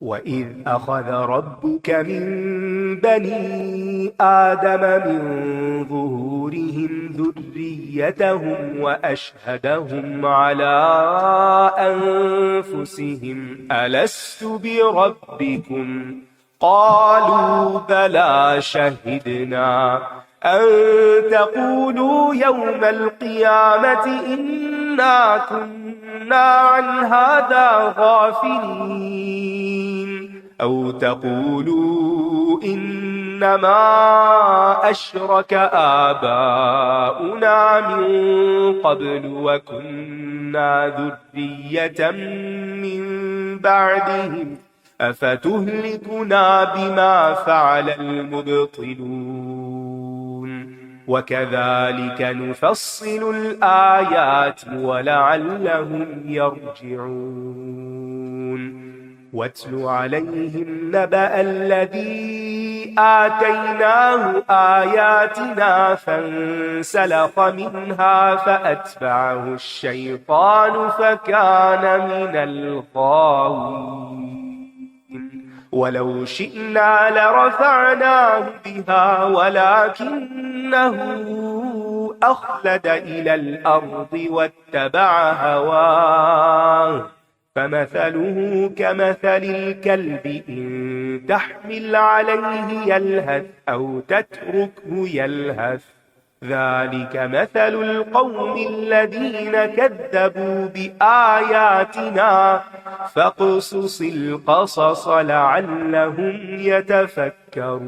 وَإِذْ أَخَذَ رَبُّكَ مِنْ بَنِي آدَمَ مِنْ ظُهُورِهِمْ ذُرِّيَّتَهُمْ وَأَشْهَدَهُمْ عَلَى أَنْفُسِهِمْ أَلَسْتُ بِرَبِّكُمْ قَالُوا بَلَى شَهِدْنَا أَنْ تَقُولُوا يَوْمَ الْقِيَامَةِ إِنَّا كُنَّا عَنْ هَذَا غَافِلِينَ أَوْ تَقُولُوا إِنَّمَا أَشْرَكَ آبَاؤُنَا مِنْ قَبْلُ وَكُنَّا ذُرِّيَّةً مِنْ بَعْدِهِمْ أَفَتُهْلِكُنَا بِمَا فَعَلَ الْمُبْطِلُونَ وَكَذَلِكَ نُفَصِّلُ الْآيَاتِ وَلَعَلَّهُمْ يَرْجِعُونَ وَاتْلُ عَلَيْهِمْ نَبَأَ الَّذِي آتَيْنَاهُ آيَاتِنَا فَانسَلَخَ مِنْهَا فَأَتْبَعَهُ الشَّيْطَانُ فَكَانَ مِنَ الْغَاوِينَ وَلَوْ شِئْنَا لَرَفَعْنَاهُ بِهَا وَلَكِنَّهُ أَخْلَدَ إِلَى الْأَرْضِ وَاتَّبَعَ هَوَاهُ فَمَثَلُهُ كَمَثَلِ الْكَلْبِ إِنْ تَحْمِلْ عَلَيْهِ يَلْهَثْ أَوْ تَتْرُكْهُ يَلْهَث ذَلِكَ مَثَلُ الْقَوْمِ الَّذِينَ كَذَّبُوا بِآيَاتِنَا فَاقْصُصِ الْقَصَصَ لَعَلَّهُمْ يَتَفَكَّرُونَ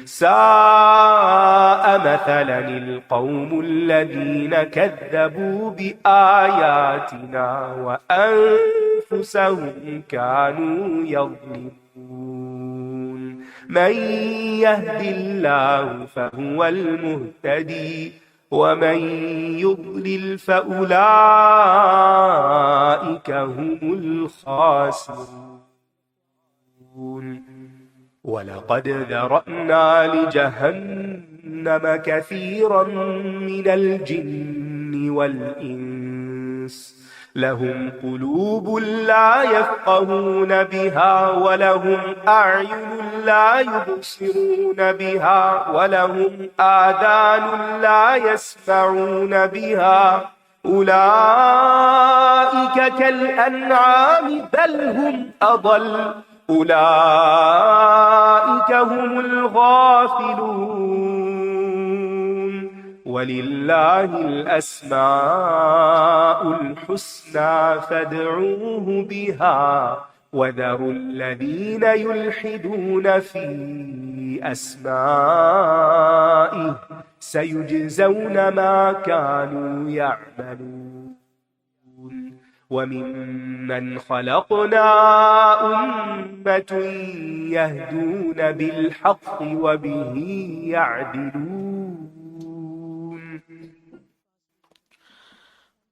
سَاءَ مَثَلًا الْقَوْمُ الَّذِينَ كَذَّبُوا بِآيَاتِنَا وَأَنفُسَهُمْ كَانُوا يَظْلِمُونَ مَنْ يَهْدِ اللَّهُ فَهُوَ الْمُهْتَدِي وَمَنْ يُضْلِلْ فَأُولَئِكَ هُمُ الْخَاسِرُونَ وَلَقَدْ ذَرَأْنَا لِجَهَنَّمَ كَثِيرًا مِنَ الْجِنِّ وَالْإِنسِ لَهُمْ قُلُوبٌ لَا يَفْقَهُونَ بِهَا وَلَهُمْ أَعْيُنٌ لَا يُبْصِرُونَ بِهَا وَلَهُمْ آذَانٌ لَا يَسْمَعُونَ بِهَا أُولَئِكَ كَالْأَنْعَامِ بَلْ هُمْ أَضَلُّ أُولَئِكَ هُمُ الْغَافِلُونَ وَلِلَّهِ الْأَسْمَاءُ الْحُسْنَى فَادْعُوهُ بِهَا وَذَرُوا الَّذِينَ يُلْحِدُونَ فِي أَسْمَائِهِ سَيُجْزَوْنَ مَا كَانُوا يَعْمَلُونَ وَمِمَّنْ خَلَقْنَا أُمَّةٌ يَهْدُونَ بِالْحَقِّ وَبِهِ يَعْدِلُونَ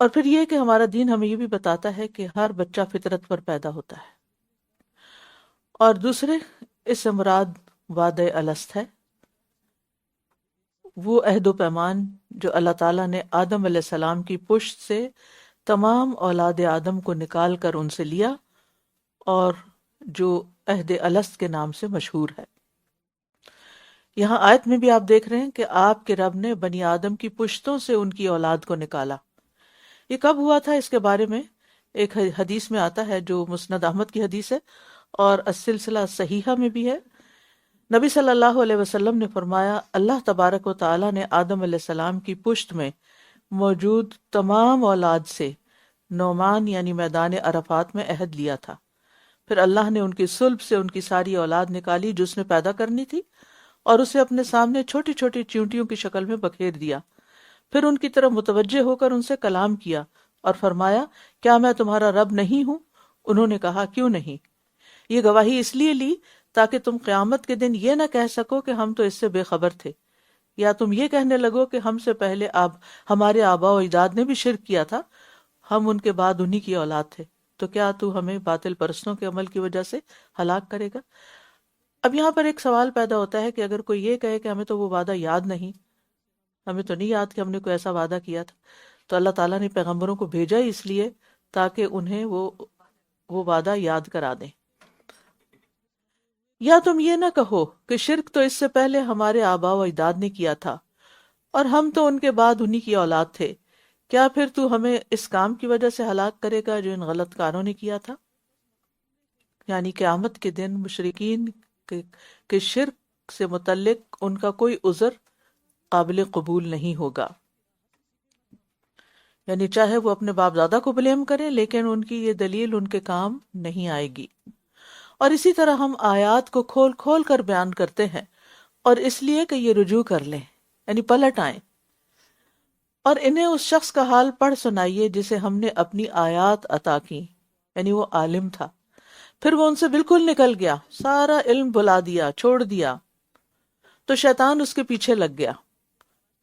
اور پھر یہ کہ ہمارا دین ہمیں یہ بھی بتاتا ہے کہ ہر بچہ فطرت پر پیدا ہوتا ہے. اور دوسرے، اس سے مراد وعدہ الست ہے، وہ عہد و پیمان جو اللہ تعالیٰ نے آدم علیہ السلام کی پشت سے تمام اولاد آدم کو نکال کر ان سے لیا، اور جو عہد الست کے نام سے مشہور ہے. یہاں آیت میں بھی آپ دیکھ رہے ہیں کہ آپ کے رب نے بنی آدم کی پشتوں سے ان کی اولاد کو نکالا. یہ کب ہوا تھا؟ اس کے بارے میں ایک حدیث میں آتا ہے جو مسند احمد کی حدیث ہے اور السلسلہ صحیحہ میں بھی ہے. نبی صلی اللہ علیہ وسلم نے فرمایا، اللہ تبارک و تعالیٰ نے آدم علیہ السلام کی پشت میں موجود تمام اولاد سے نعمان یعنی میدان عرفات میں عہد لیا تھا. پھر اللہ نے ان کی صلب سے ان کی ساری اولاد نکالی جو اس نے پیدا کرنی تھی، اور اسے اپنے سامنے چھوٹی چھوٹی چیونٹیوں کی شکل میں بکھیر دیا. پھر ان کی طرف متوجہ ہو کر ان سے کلام کیا اور فرمایا، کیا میں تمہارا رب نہیں ہوں؟ انہوں نے کہا، کیوں نہیں؟ یہ گواہی اس لیے لی تاکہ تم قیامت کے دن یہ نہ کہہ سکو کہ ہم تو اس سے بے خبر تھے، یا تم یہ کہنے لگو کہ ہم سے پہلے ہمارے آباء و اجداد نے بھی شرک کیا تھا، ہم ان کے بعد انہی کی اولاد تھے، تو کیا تو ہمیں باطل پرستوں کے عمل کی وجہ سے ہلاک کرے گا؟ اب یہاں پر ایک سوال پیدا ہوتا ہے کہ اگر کوئی یہ کہے کہ ہمیں تو وہ وعدہ یاد نہیں، ہمیں تو نہیں یاد کہ ہم نے کوئی ایسا وعدہ کیا تھا، تو اللہ تعالیٰ نے پیغمبروں کو بھیجا ہی اس لیے تاکہ انہیں وہ وعدہ یاد کرا دیں. یا تم یہ نہ کہو کہ شرک تو اس سے پہلے ہمارے آباء و اجداد نے کیا تھا اور ہم تو ان کے بعد انہی کی اولاد تھے، کیا پھر تو ہمیں اس کام کی وجہ سے ہلاک کرے گا جو ان غلط کاروں نے کیا تھا؟ یعنی قیامت کے دن مشرکین کے شرک سے متعلق ان کا کوئی عذر قابل قبول نہیں ہوگا. یعنی چاہے وہ اپنے باپ دادا کو بلیم کریں، لیکن ان کی یہ دلیل ان کے کام نہیں آئے گی. اور اسی طرح ہم آیات کو کھول کھول کر بیان کرتے ہیں، اور اس لیے کہ یہ رجوع کر لیں، یعنی پلٹ آئیں، اور انہیں اس شخص کا حال پڑھ سنائیے جسے ہم نے اپنی آیات عطا کی، یعنی وہ عالم تھا، پھر وہ ان سے بالکل نکل گیا، سارا علم بھلا دیا، چھوڑ دیا، تو شیطان اس کے پیچھے لگ گیا،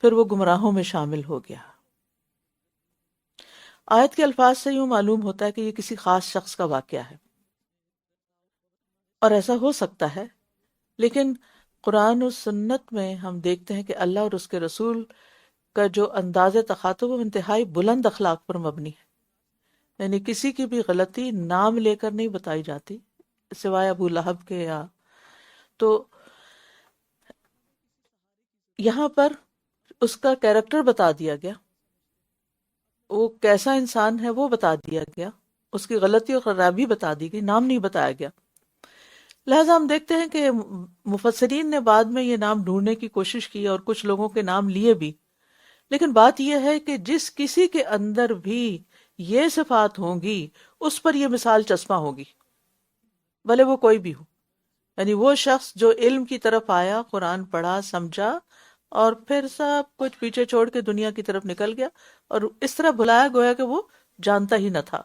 پھر وہ گمراہوں میں شامل ہو گیا. آیت کے الفاظ سے یوں معلوم ہوتا ہے کہ یہ کسی خاص شخص کا واقعہ ہے، اور ایسا ہو سکتا ہے، لیکن قرآن و سنت میں ہم دیکھتے ہیں کہ اللہ اور اس کے رسول کا جو انداز تخاطب وہ انتہائی بلند اخلاق پر مبنی ہے. یعنی کسی کی بھی غلطی نام لے کر نہیں بتائی جاتی سوائے ابو لہب کے. تو یہاں پر اس کا کیریکٹر بتا دیا گیا، وہ کیسا انسان ہے وہ بتا دیا گیا، اس کی غلطی اور خرابی بتا دی گئی، نام نہیں بتایا گیا. لہٰذا ہم دیکھتے ہیں کہ مفسرین نے بعد میں یہ نام ڈھونڈنے کی کوشش کی اور کچھ لوگوں کے نام لیے بھی، لیکن بات یہ ہے کہ جس کسی کے اندر بھی یہ صفات ہوں گی اس پر یہ مثال چسپاں ہوگی، بھلے وہ کوئی بھی ہو. یعنی وہ شخص جو علم کی طرف آیا، قرآن پڑھا، سمجھا، اور پھر سب کچھ پیچھے چھوڑ کے دنیا کی طرف نکل گیا اور اس طرح بھلایا گویا کہ وہ جانتا ہی نہ تھا.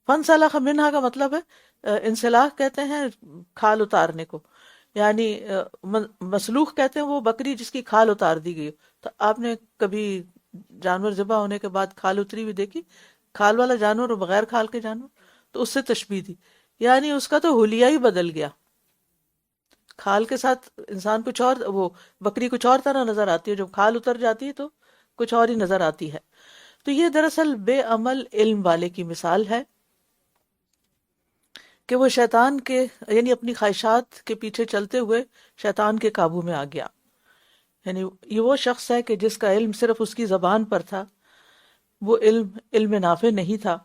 فَانْسَلَخَ مِنْهَا کا مطلب ہے انسلاخ کہتے ہیں کھال اتارنے کو، یعنی مسلوخ کہتے ہیں وہ بکری جس کی کھال اتار دی گئی. تو آپ نے کبھی جانور ذبح ہونے کے بعد کھال اتری ہوئی دیکھی؟ کھال والا جانور اور بغیر کھال کے جانور، تو اس سے تشبیہ دی، یعنی اس کا تو حلیہ ہی بدل گیا. کھال کے ساتھ انسان کچھ اور، وہ بکری کچھ اور طرح نظر آتی ہے، جب کھال اتر جاتی ہے تو کچھ اور ہی نظر آتی ہے. تو یہ دراصل بے عمل علم والے کی مثال ہے کہ وہ شیطان کے یعنی اپنی خواہشات کے پیچھے چلتے ہوئے شیطان کے قابو میں آ گیا. یعنی یہ وہ شخص ہے کہ جس کا علم صرف اس کی زبان پر تھا، وہ علم نافع نہیں تھا.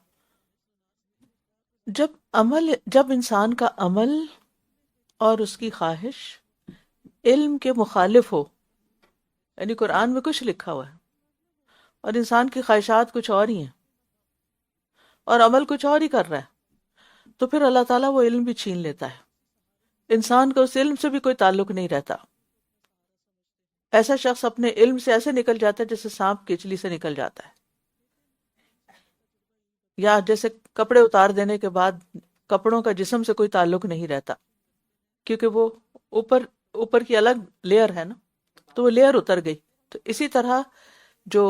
جب انسان کا عمل اور اس کی خواہش علم کے مخالف ہو، یعنی قرآن میں کچھ لکھا ہوا ہے اور انسان کی خواہشات کچھ اور ہی ہیں اور عمل کچھ اور ہی کر رہا ہے، تو پھر اللہ تعالیٰ وہ علم بھی چھین لیتا ہے. انسان کا اس علم سے بھی کوئی تعلق نہیں رہتا. ایسا شخص اپنے علم سے ایسے نکل جاتا ہے جیسے سانپ کیچلی سے نکل جاتا ہے، یا جیسے کپڑے اتار دینے کے بعد کپڑوں کا جسم سے کوئی تعلق نہیں رہتا، کیونکہ وہ اوپر کی الگ لیئر ہے نا، تو وہ لیئر اتر گئی. تو اسی طرح جو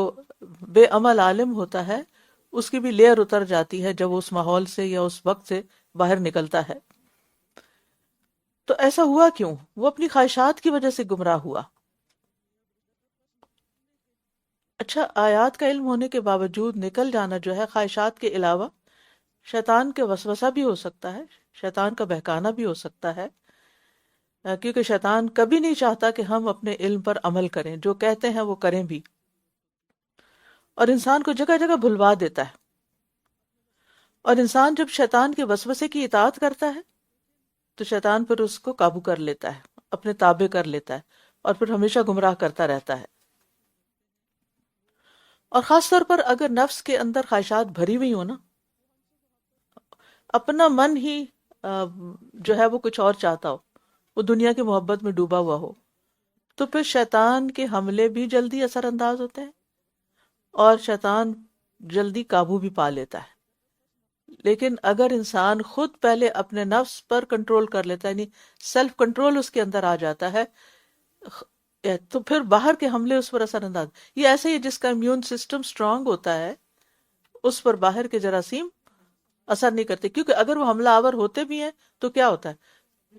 بے عمل عالم ہوتا ہے اس کی بھی لیئر اتر جاتی ہے جب وہ اس ماحول سے یا اس وقت سے باہر نکلتا ہے۔ تو ایسا ہوا کیوں؟ وہ اپنی خواہشات کی وجہ سے گمراہ ہوا۔ اچھا، آیات کا علم ہونے کے باوجود نکل جانا جو ہے خواہشات کے علاوہ شیطان کے وسوسہ بھی ہو سکتا ہے، شیطان کا بہکانا بھی ہو سکتا ہے، کیونکہ شیطان کبھی نہیں چاہتا کہ ہم اپنے علم پر عمل کریں، جو کہتے ہیں وہ کریں بھی، اور انسان کو جگہ جگہ بھلوا دیتا ہے۔ اور انسان جب شیطان کے وسوسے کی اطاعت کرتا ہے تو شیطان پھر اس کو قابو کر لیتا ہے، اپنے تابع کر لیتا ہے، اور پھر ہمیشہ گمراہ کرتا رہتا ہے۔ اور خاص طور پر اگر نفس کے اندر خواہشات بھری ہوئی ہو نا، اپنا من ہی جو ہے وہ کچھ اور چاہتا ہو، وہ دنیا کی محبت میں ڈوبا ہوا ہو، تو پھر شیطان کے حملے بھی جلدی اثر انداز ہوتے ہیں اور شیطان جلدی قابو بھی پا لیتا ہے۔ لیکن اگر انسان خود پہلے اپنے نفس پر کنٹرول کر لیتا ہے، یعنی سیلف کنٹرول اس کے اندر آ جاتا ہے، تو پھر باہر کے حملے اس پر اثر انداز۔ یہ ایسے ہی جس کا امیون سسٹم سٹرونگ ہوتا ہے اس پر باہر کے جراثیم اثر نہیں کرتے، کیونکہ اگر وہ حملہ آور ہوتے بھی ہیں تو کیا ہوتا ہے،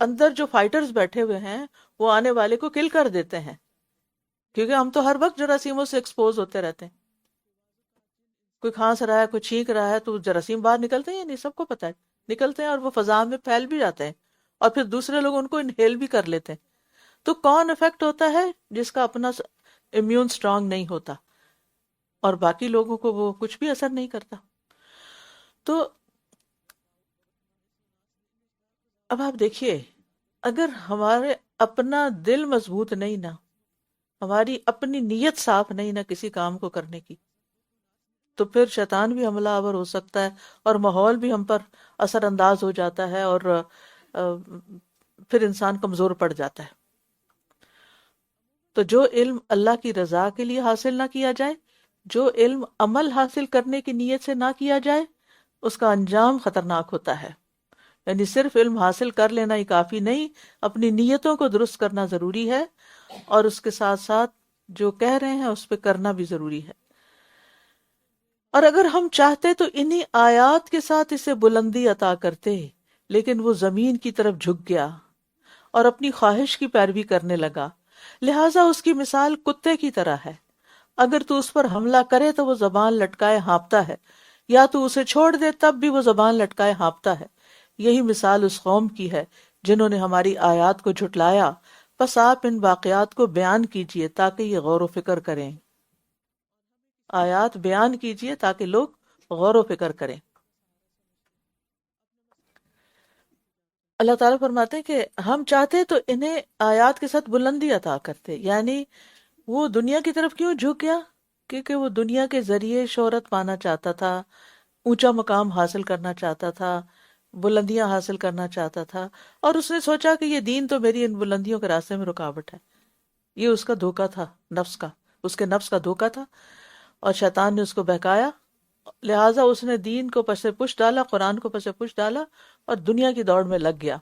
اندر جو فائٹرز بیٹھے ہوئے ہیں وہ آنے والے کو کل کر دیتے ہیں، کیونکہ ہم تو ہر وقت جراثیموں سے ایکسپوز ہوتے رہتے ہیں۔ کوئی کھانس رہا ہے، کوئی چھینک رہا ہے تو جراثیم باہر نکلتے ہیں یا نہیں، سب کو پتہ ہے، نکلتے ہیں اور وہ فضا میں پھیل بھی جاتے ہیں، اور پھر دوسرے لوگ ان کو انہیل بھی کر لیتے ہیں۔ تو کون افیکٹ ہوتا ہے؟ جس کا اپنا امیون سٹرونگ نہیں ہوتا، اور باقی لوگوں کو وہ کچھ بھی اثر نہیں کرتا۔ تو اب آپ دیکھیے، اگر ہمارے اپنا دل مضبوط نہیں نا، ہماری اپنی نیت صاف نہیں نا کسی کام کو کرنے کی، تو پھر شیطان بھی حملہ آور ہو سکتا ہے، اور ماحول بھی ہم پر اثر انداز ہو جاتا ہے، اور پھر انسان کمزور پڑ جاتا ہے۔ تو جو علم اللہ کی رضا کے لیے حاصل نہ کیا جائے، جو علم عمل حاصل کرنے کی نیت سے نہ کیا جائے، اس کا انجام خطرناک ہوتا ہے۔ یعنی صرف علم حاصل کر لینا ہی کافی نہیں، اپنی نیتوں کو درست کرنا ضروری ہے، اور اس کے ساتھ ساتھ جو کہہ رہے ہیں اس پہ کرنا بھی ضروری ہے۔ اور اگر ہم چاہتے تو انہی آیات کے ساتھ اسے بلندی عطا کرتے، لیکن وہ زمین کی طرف جھک گیا اور اپنی خواہش کی پیروی کرنے لگا، لہٰذا اس کی مثال کتے کی طرح ہے۔ اگر تو اس پر حملہ کرے تو وہ زبان لٹکائے ہانپتا ہے، یا تو اسے چھوڑ دے تب بھی وہ زبان لٹکائے ہانپتا ہے۔ یہی مثال اس قوم کی ہے جنہوں نے ہماری آیات کو جھٹلایا، بس آپ ان واقعات کو بیان کیجئے تاکہ یہ غور و فکر کریں۔ آیات بیان کیجئے تاکہ لوگ غور و فکر کریں۔ اللہ تعالیٰ فرماتے ہیں کہ ہم چاہتے تو انہیں آیات کے ساتھ بلندی عطا کرتے، یعنی وہ دنیا کی طرف کیوں جھک گیا؟ کیونکہ وہ دنیا کے ذریعے شہرت پانا چاہتا تھا، اونچا مقام حاصل کرنا چاہتا تھا، بلندیاں حاصل کرنا چاہتا تھا، اور اس نے سوچا کہ یہ دین تو میری ان بلندیوں کے راستے میں رکاوٹ ہے۔ یہ اس کا دھوکا تھا، نفس کا، اس کے نفس کا دھوکا تھا، اور شیطان نے اس کو بہکایا، لہٰذا اس نے دین کو پس پش ڈالا، قرآن کو پس پش ڈالا، اور دنیا کی دوڑ میں لگ گیا۔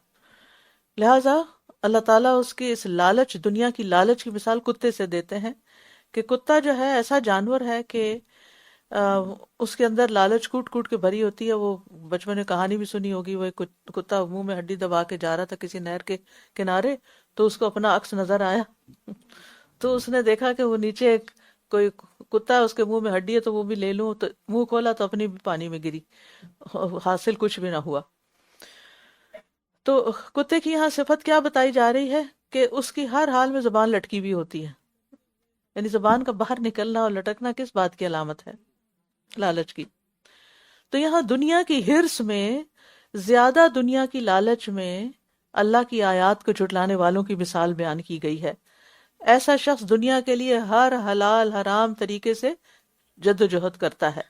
لہٰذا اللہ تعالیٰ اس کی اس لالچ، دنیا کی لالچ کی مثال کتے سے دیتے ہیں کہ کتا جو ہے ایسا جانور ہے کہ اس کے اندر لالچ کوٹ کوٹ کے بھری ہوتی ہے۔ وہ بچپن میں کہانی بھی سنی ہوگی، وہ ایک کتا منہ میں ہڈی دبا کے جا رہا تھا کسی نہر کے کنارے، تو اس کو اپنا عکس نظر آیا تو اس نے دیکھا کہ وہ نیچے کوئی کتا ہے، اس کے منہ میں ہڈی ہے تو وہ بھی لے لوں، تو منہ کھولا تو اپنی بھی پانی میں گری، حاصل کچھ بھی نہ ہوا۔ تو کتے کی یہاں صفت کیا بتائی جا رہی ہے کہ اس کی ہر حال میں زبان لٹکی بھی ہوتی ہے، یعنی زبان کا باہر نکلنا اور لٹکنا کس بات کی علامت ہے؟ لالچ کی۔ تو یہاں دنیا کی ہرس میں، زیادہ دنیا کی لالچ میں اللہ کی آیات کو جھٹلانے والوں کی مثال بیان کی گئی ہے۔ ایسا شخص دنیا کے لیے ہر حلال حرام طریقے سے جد و جہد کرتا ہے،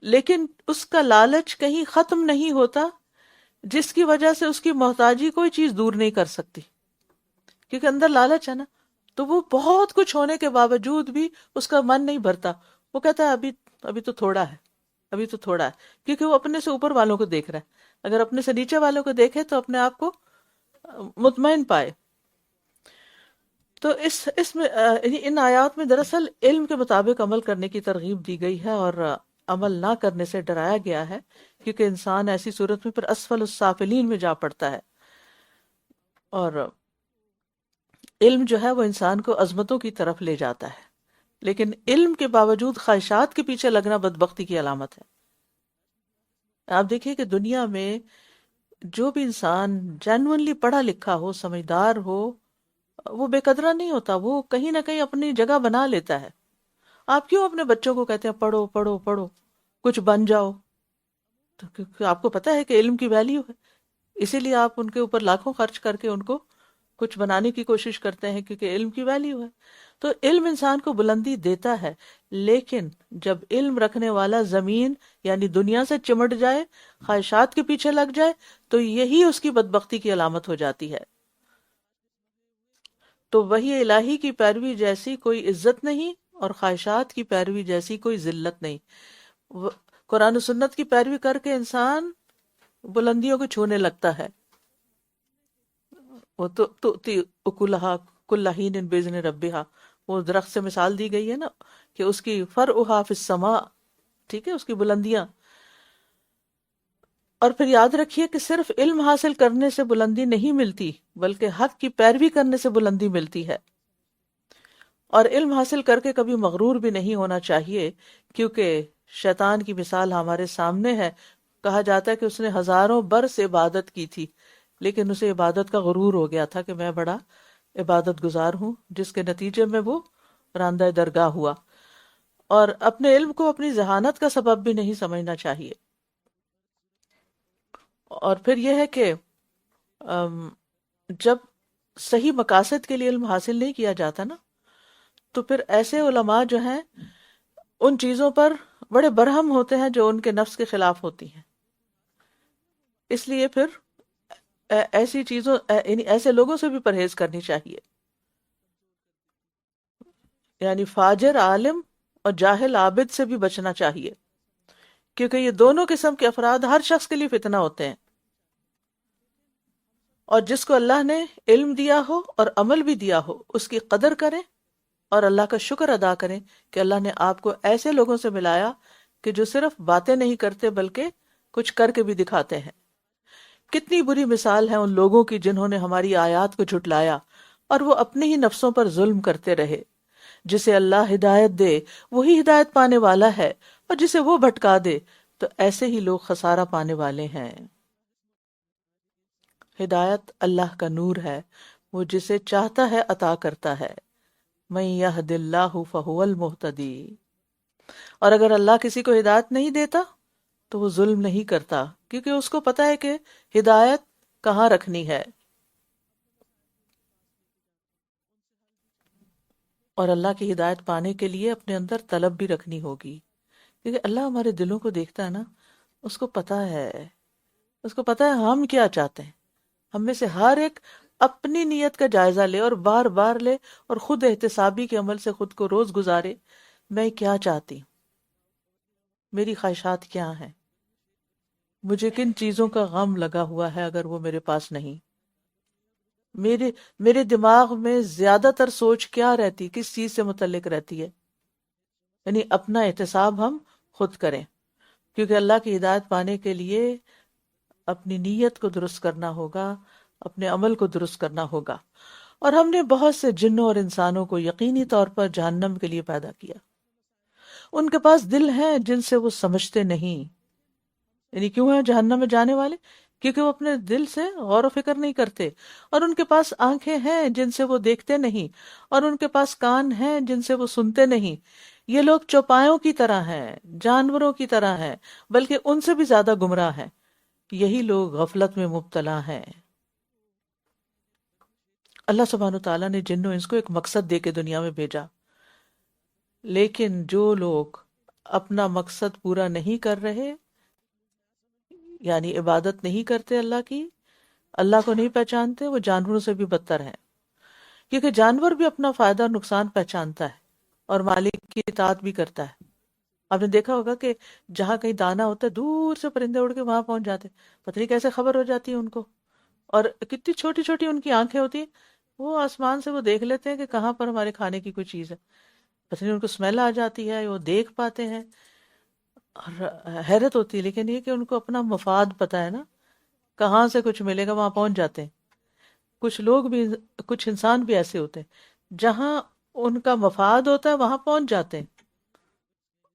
لیکن اس کا لالچ کہیں ختم نہیں ہوتا، جس کی وجہ سے اس کی محتاجی کوئی چیز دور نہیں کر سکتی، کیونکہ اندر لالچ ہے نا۔ تو وہ بہت کچھ ہونے کے باوجود بھی اس کا من نہیں بھرتا، وہ کہتا ہے ابھی تو تھوڑا ہے، ابھی تو تھوڑا ہے، کیونکہ وہ اپنے سے اوپر والوں کو دیکھ رہا ہے۔ اگر اپنے سے نیچے والوں کو دیکھے تو اپنے آپ کو مطمئن پائے۔ تو اس میں ان آیات میں دراصل علم کے مطابق عمل کرنے کی ترغیب دی گئی ہے، اور عمل نہ کرنے سے ڈرایا گیا ہے، کیونکہ انسان ایسی صورت میں پھر اسفل السافلین میں جا پڑتا ہے۔ اور علم جو ہے وہ انسان کو عظمتوں کی طرف لے جاتا ہے، لیکن علم کے باوجود خواہشات کے پیچھے لگنا بدبختی کی علامت ہے۔ آپ دیکھیے کہ دنیا میں جو بھی انسان جینوئنلی پڑھا لکھا ہو، سمجھدار ہو، وہ بے قدرہ نہیں ہوتا، وہ کہیں نہ کہیں اپنی جگہ بنا لیتا ہے۔ آپ کیوں اپنے بچوں کو کہتے ہیں پڑھو پڑھو پڑھو، کچھ بن جاؤ؟ تو کیونکہ آپ کو پتہ ہے کہ علم کی ویلیو ہے، اسی لیے آپ ان کے اوپر لاکھوں خرچ کر کے ان کو کچھ بنانے کی کوشش کرتے ہیں، کیونکہ علم کی ویلیو ہے۔ تو علم انسان کو بلندی دیتا ہے، لیکن جب علم رکھنے والا زمین یعنی دنیا سے چمٹ جائے، خواہشات کے پیچھے لگ جائے، تو یہی اس کی بدبختی کی علامت ہو جاتی ہے۔ تو وحی الہی کی پیروی جیسی کوئی عزت نہیں، اور خواہشات کی پیروی جیسی کوئی ذلت نہیں۔ قرآن و سنت کی پیروی کر کے انسان بلندیوں کو چھونے لگتا ہے۔ وہ تو تؤتی اکلہا کل حین باذن ربہا، وہ درخت سے مثال دی گئی ہے نا کہ اس کی فرعها فی السماء، ٹھیک ہے، اس کی بلندیاں۔ اور پھر یاد رکھیے کہ صرف علم حاصل کرنے سے بلندی نہیں ملتی، بلکہ حق کی پیروی کرنے سے بلندی ملتی ہے۔ اور علم حاصل کر کے کبھی مغرور بھی نہیں ہونا چاہیے، کیونکہ شیطان کی مثال ہمارے سامنے ہے۔ کہا جاتا ہے کہ اس نے ہزاروں برس عبادت کی تھی، لیکن اسے عبادت کا غرور ہو گیا تھا کہ میں بڑا عبادت گزار ہوں، جس کے نتیجے میں وہ راندہ درگاہ ہوا۔ اور اپنے علم کو اپنی ذہانت کا سبب بھی نہیں سمجھنا چاہیے۔ اور پھر یہ ہے کہ جب صحیح مقاصد کے لیے علم حاصل نہیں کیا جاتا نا، تو پھر ایسے علماء جو ہیں ان چیزوں پر بڑے برہم ہوتے ہیں جو ان کے نفس کے خلاف ہوتی ہیں۔ اس لیے پھر ایسی چیزوں یعنی ایسے لوگوں سے بھی پرہیز کرنی چاہیے، یعنی فاجر عالم اور جاہل عابد سے بھی بچنا چاہیے، کیونکہ یہ دونوں قسم کے افراد ہر شخص کے لیے فتنہ ہوتے ہیں۔ اور جس کو اللہ نے علم دیا ہو اور عمل بھی دیا ہو، اس کی قدر کریں اور اللہ کا شکر ادا کریں کہ اللہ نے آپ کو ایسے لوگوں سے ملایا کہ جو صرف باتیں نہیں کرتے بلکہ کچھ کر کے بھی دکھاتے ہیں۔ کتنی بری مثال ہے ان لوگوں کی جنہوں نے ہماری آیات کو جھٹلایا اور وہ اپنے ہی نفسوں پر ظلم کرتے رہے۔ جسے اللہ ہدایت دے وہی ہدایت پانے والا ہے، اور جسے وہ بھٹکا دے تو ایسے ہی لوگ خسارہ پانے والے ہیں۔ ہدایت اللہ کا نور ہے، وہ جسے چاہتا ہے عطا کرتا ہے۔ من یہد اللہ فہو المہتدی۔ اور اگر اللہ کسی کو ہدایت نہیں دیتا تو وہ ظلم نہیں کرتا، کیونکہ اس کو پتا ہے کہ ہدایت کہاں رکھنی ہے۔ اور اللہ کی ہدایت پانے کے لیے اپنے اندر طلب بھی رکھنی ہوگی، کیونکہ اللہ ہمارے دلوں کو دیکھتا ہے نا، اس کو پتا ہے، اس کو پتا ہے ہم کیا چاہتے ہیں۔ ہم میں سے ہر ایک اپنی نیت کا جائزہ لے اور بار بار لے، اور خود احتسابی کے عمل سے خود کو روز گزارے۔ میں کیا چاہتی ہوں، میری خواہشات کیا ہیں، مجھے کن چیزوں کا غم لگا ہوا ہے اگر وہ میرے پاس نہیں، میرے دماغ میں زیادہ تر سوچ کیا رہتی، کس چیز سے متعلق رہتی ہے۔ یعنی اپنا احتساب ہم خود کریں، کیونکہ اللہ کی ہدایت پانے کے لیے اپنی نیت کو درست کرنا ہوگا، اپنے عمل کو درست کرنا ہوگا۔ اور ہم نے بہت سے جنوں اور انسانوں کو یقینی طور پر جہنم کے لیے پیدا کیا۔ ان کے پاس دل ہیں جن سے وہ سمجھتے نہیں۔ یعنی کیوں ہیں جہنم میں جانے والے؟ کیونکہ وہ اپنے دل سے غور و فکر نہیں کرتے۔ اور ان کے پاس آنکھیں ہیں جن سے وہ دیکھتے نہیں، اور ان کے پاس کان ہیں جن سے وہ سنتے نہیں۔ یہ لوگ چوپایوں کی طرح ہیں، جانوروں کی طرح ہیں، بلکہ ان سے بھی زیادہ گمراہ ہیں۔ یہی لوگ غفلت میں مبتلا ہیں۔ اللہ سبحانہ وتعالیٰ نے جن و انس کو ایک مقصد دے کے دنیا میں بھیجا، لیکن جو لوگ اپنا مقصد پورا نہیں کر رہے، یعنی عبادت نہیں کرتے اللہ کی، اللہ کو نہیں پہچانتے، وہ جانوروں سے بھی بدتر ہیں، کیونکہ جانور بھی اپنا فائدہ اور نقصان پہچانتا ہے اور مالک کی اطاعت بھی کرتا ہے۔ آپ نے دیکھا ہوگا کہ جہاں کہیں دانا ہوتا ہے دور سے پرندے اڑ کے وہاں پہنچ جاتے، پتہ نہیں کیسے خبر ہو جاتی ہے ان کو، اور کتنی چھوٹی چھوٹی ان کی آنکھیں ہوتی ہیں، وہ آسمان سے وہ دیکھ لیتے ہیں کہ کہاں پر ہمارے کھانے کی کوئی چیز ہے، پتہ نہیں ان کو اسمیل آ جاتی ہے، وہ دیکھ پاتے ہیں۔ اور حیرت ہوتی ہے لیکن یہ کہ ان کو اپنا مفاد پتہ ہے نا، کہاں سے کچھ ملے گا وہاں پہنچ جاتے ہیں. کچھ لوگ بھی، کچھ انسان بھی ایسے ہوتے ہیں جہاں ان کا مفاد ہوتا ہے وہاں پہنچ جاتے ہیں،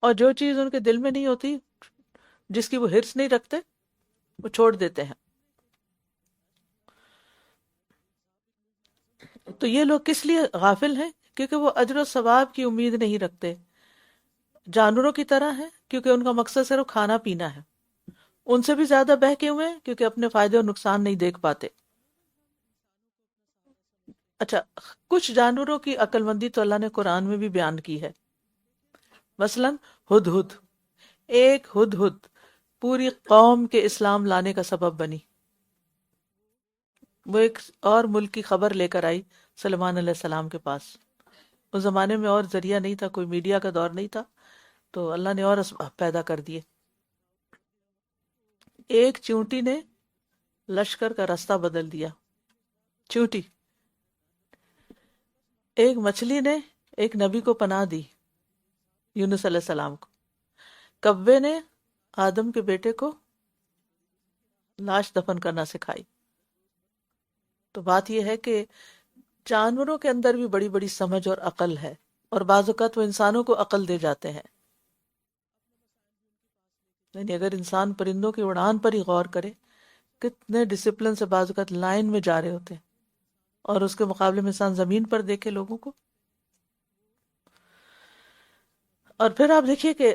اور جو چیز ان کے دل میں نہیں ہوتی، جس کی وہ حرص نہیں رکھتے، وہ چھوڑ دیتے ہیں. تو یہ لوگ کس لیے غافل ہیں؟ کیونکہ وہ اجر و ثواب کی امید نہیں رکھتے. جانوروں کی طرح ہیں کیونکہ ان کا مقصد صرف کھانا پینا ہے. ان سے بھی زیادہ بہکے ہوئے ہیں کیونکہ اپنے فائدے اور نقصان نہیں دیکھ پاتے. اچھا، کچھ جانوروں کی عقل مندی تو اللہ نے قرآن میں بھی بیان کی ہے. مثلا ہدہد، ایک ہدہد پوری قوم کے اسلام لانے کا سبب بنی. وہ ایک اور ملک کی خبر لے کر آئی سلیمان علیہ السلام کے پاس. اس زمانے میں اور ذریعہ نہیں تھا، کوئی میڈیا کا دور نہیں تھا، تو اللہ نے اور اسباب پیدا کر دیے. ایک چیونٹی نے لشکر کا راستہ بدل دیا. چیونٹی. ایک مچھلی نے ایک نبی کو پناہ دی، یونس علیہ السلام کو. کبے نے آدم کے بیٹے کو لاش دفن کرنا سکھائی. تو بات یہ ہے کہ جانوروں کے اندر بھی بڑی بڑی سمجھ اور عقل ہے، اور بعض اوقات وہ انسانوں کو عقل دے جاتے ہیں. یعنی اگر انسان پرندوں کی اڑان پر ہی غور کرے، کتنے ڈسپلن سے بعض اوقات لائن میں جا رہے ہوتے ہیں، اور اس کے مقابلے میں انسان زمین پر دیکھے لوگوں کو. اور پھر آپ دیکھیے کہ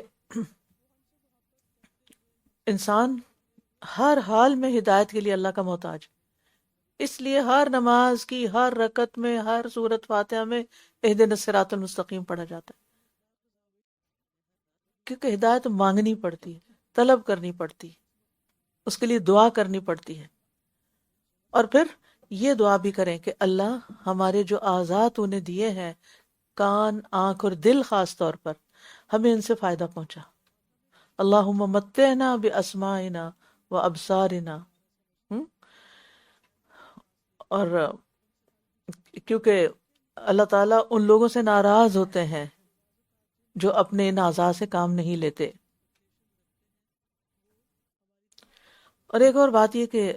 انسان ہر حال میں ہدایت کے لیے اللہ کا محتاج. اس لیے ہر نماز کی ہر رکعت میں، ہر سورت فاتحہ میں اہدنا الصراط المستقیم پڑھا جاتا ہے، کیونکہ ہدایت مانگنی پڑتی ہے، طلب کرنی پڑتی ہے، اس کے لیے دعا کرنی پڑتی ہے. اور پھر یہ دعا بھی کریں کہ اللہ ہمارے جو اعضاء تو نے دیے ہیں، کان، آنکھ اور دل خاص طور پر، ہمیں ان سے فائدہ پہنچا. اللہم متعنا باسماعنا و ابصارنا. اور کیونکہ اللہ تعالیٰ ان لوگوں سے ناراض ہوتے ہیں جو اپنے ان اعضاء سے کام نہیں لیتے. اور ایک اور بات یہ کہ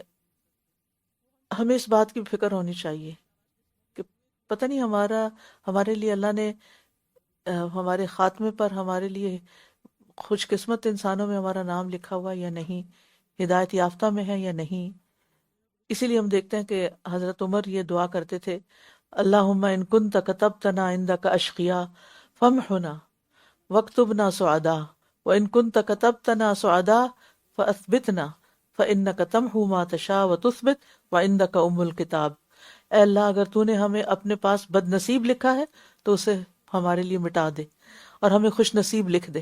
ہمیں اس بات کی فکر ہونی چاہیے کہ پتہ نہیں ہمارے لیے اللہ نے ہمارے خاتمے پر ہمارے لیے خوش قسمت انسانوں میں ہمارا نام لکھا ہوا یا نہیں، ہدایت یافتہ میں ہے یا نہیں. اسی لیے ہم دیکھتے ہیں کہ حضرت عمر یہ دعا کرتے تھے، اللہم ان کنت کتبتنا عندک اشقیا فامحنا واکتبنا سعداء وان کنت کتبتنا سعداء فاثبتنا فانک تمحو ما تشاء وتثبت وعندک ام الکتاب. اے اللہ، اگر تو نے ہمیں اپنے پاس بد نصیب لکھا ہے تو اسے ہمارے لیے مٹا دے، اور ہمیں خوش نصیب لکھ دے.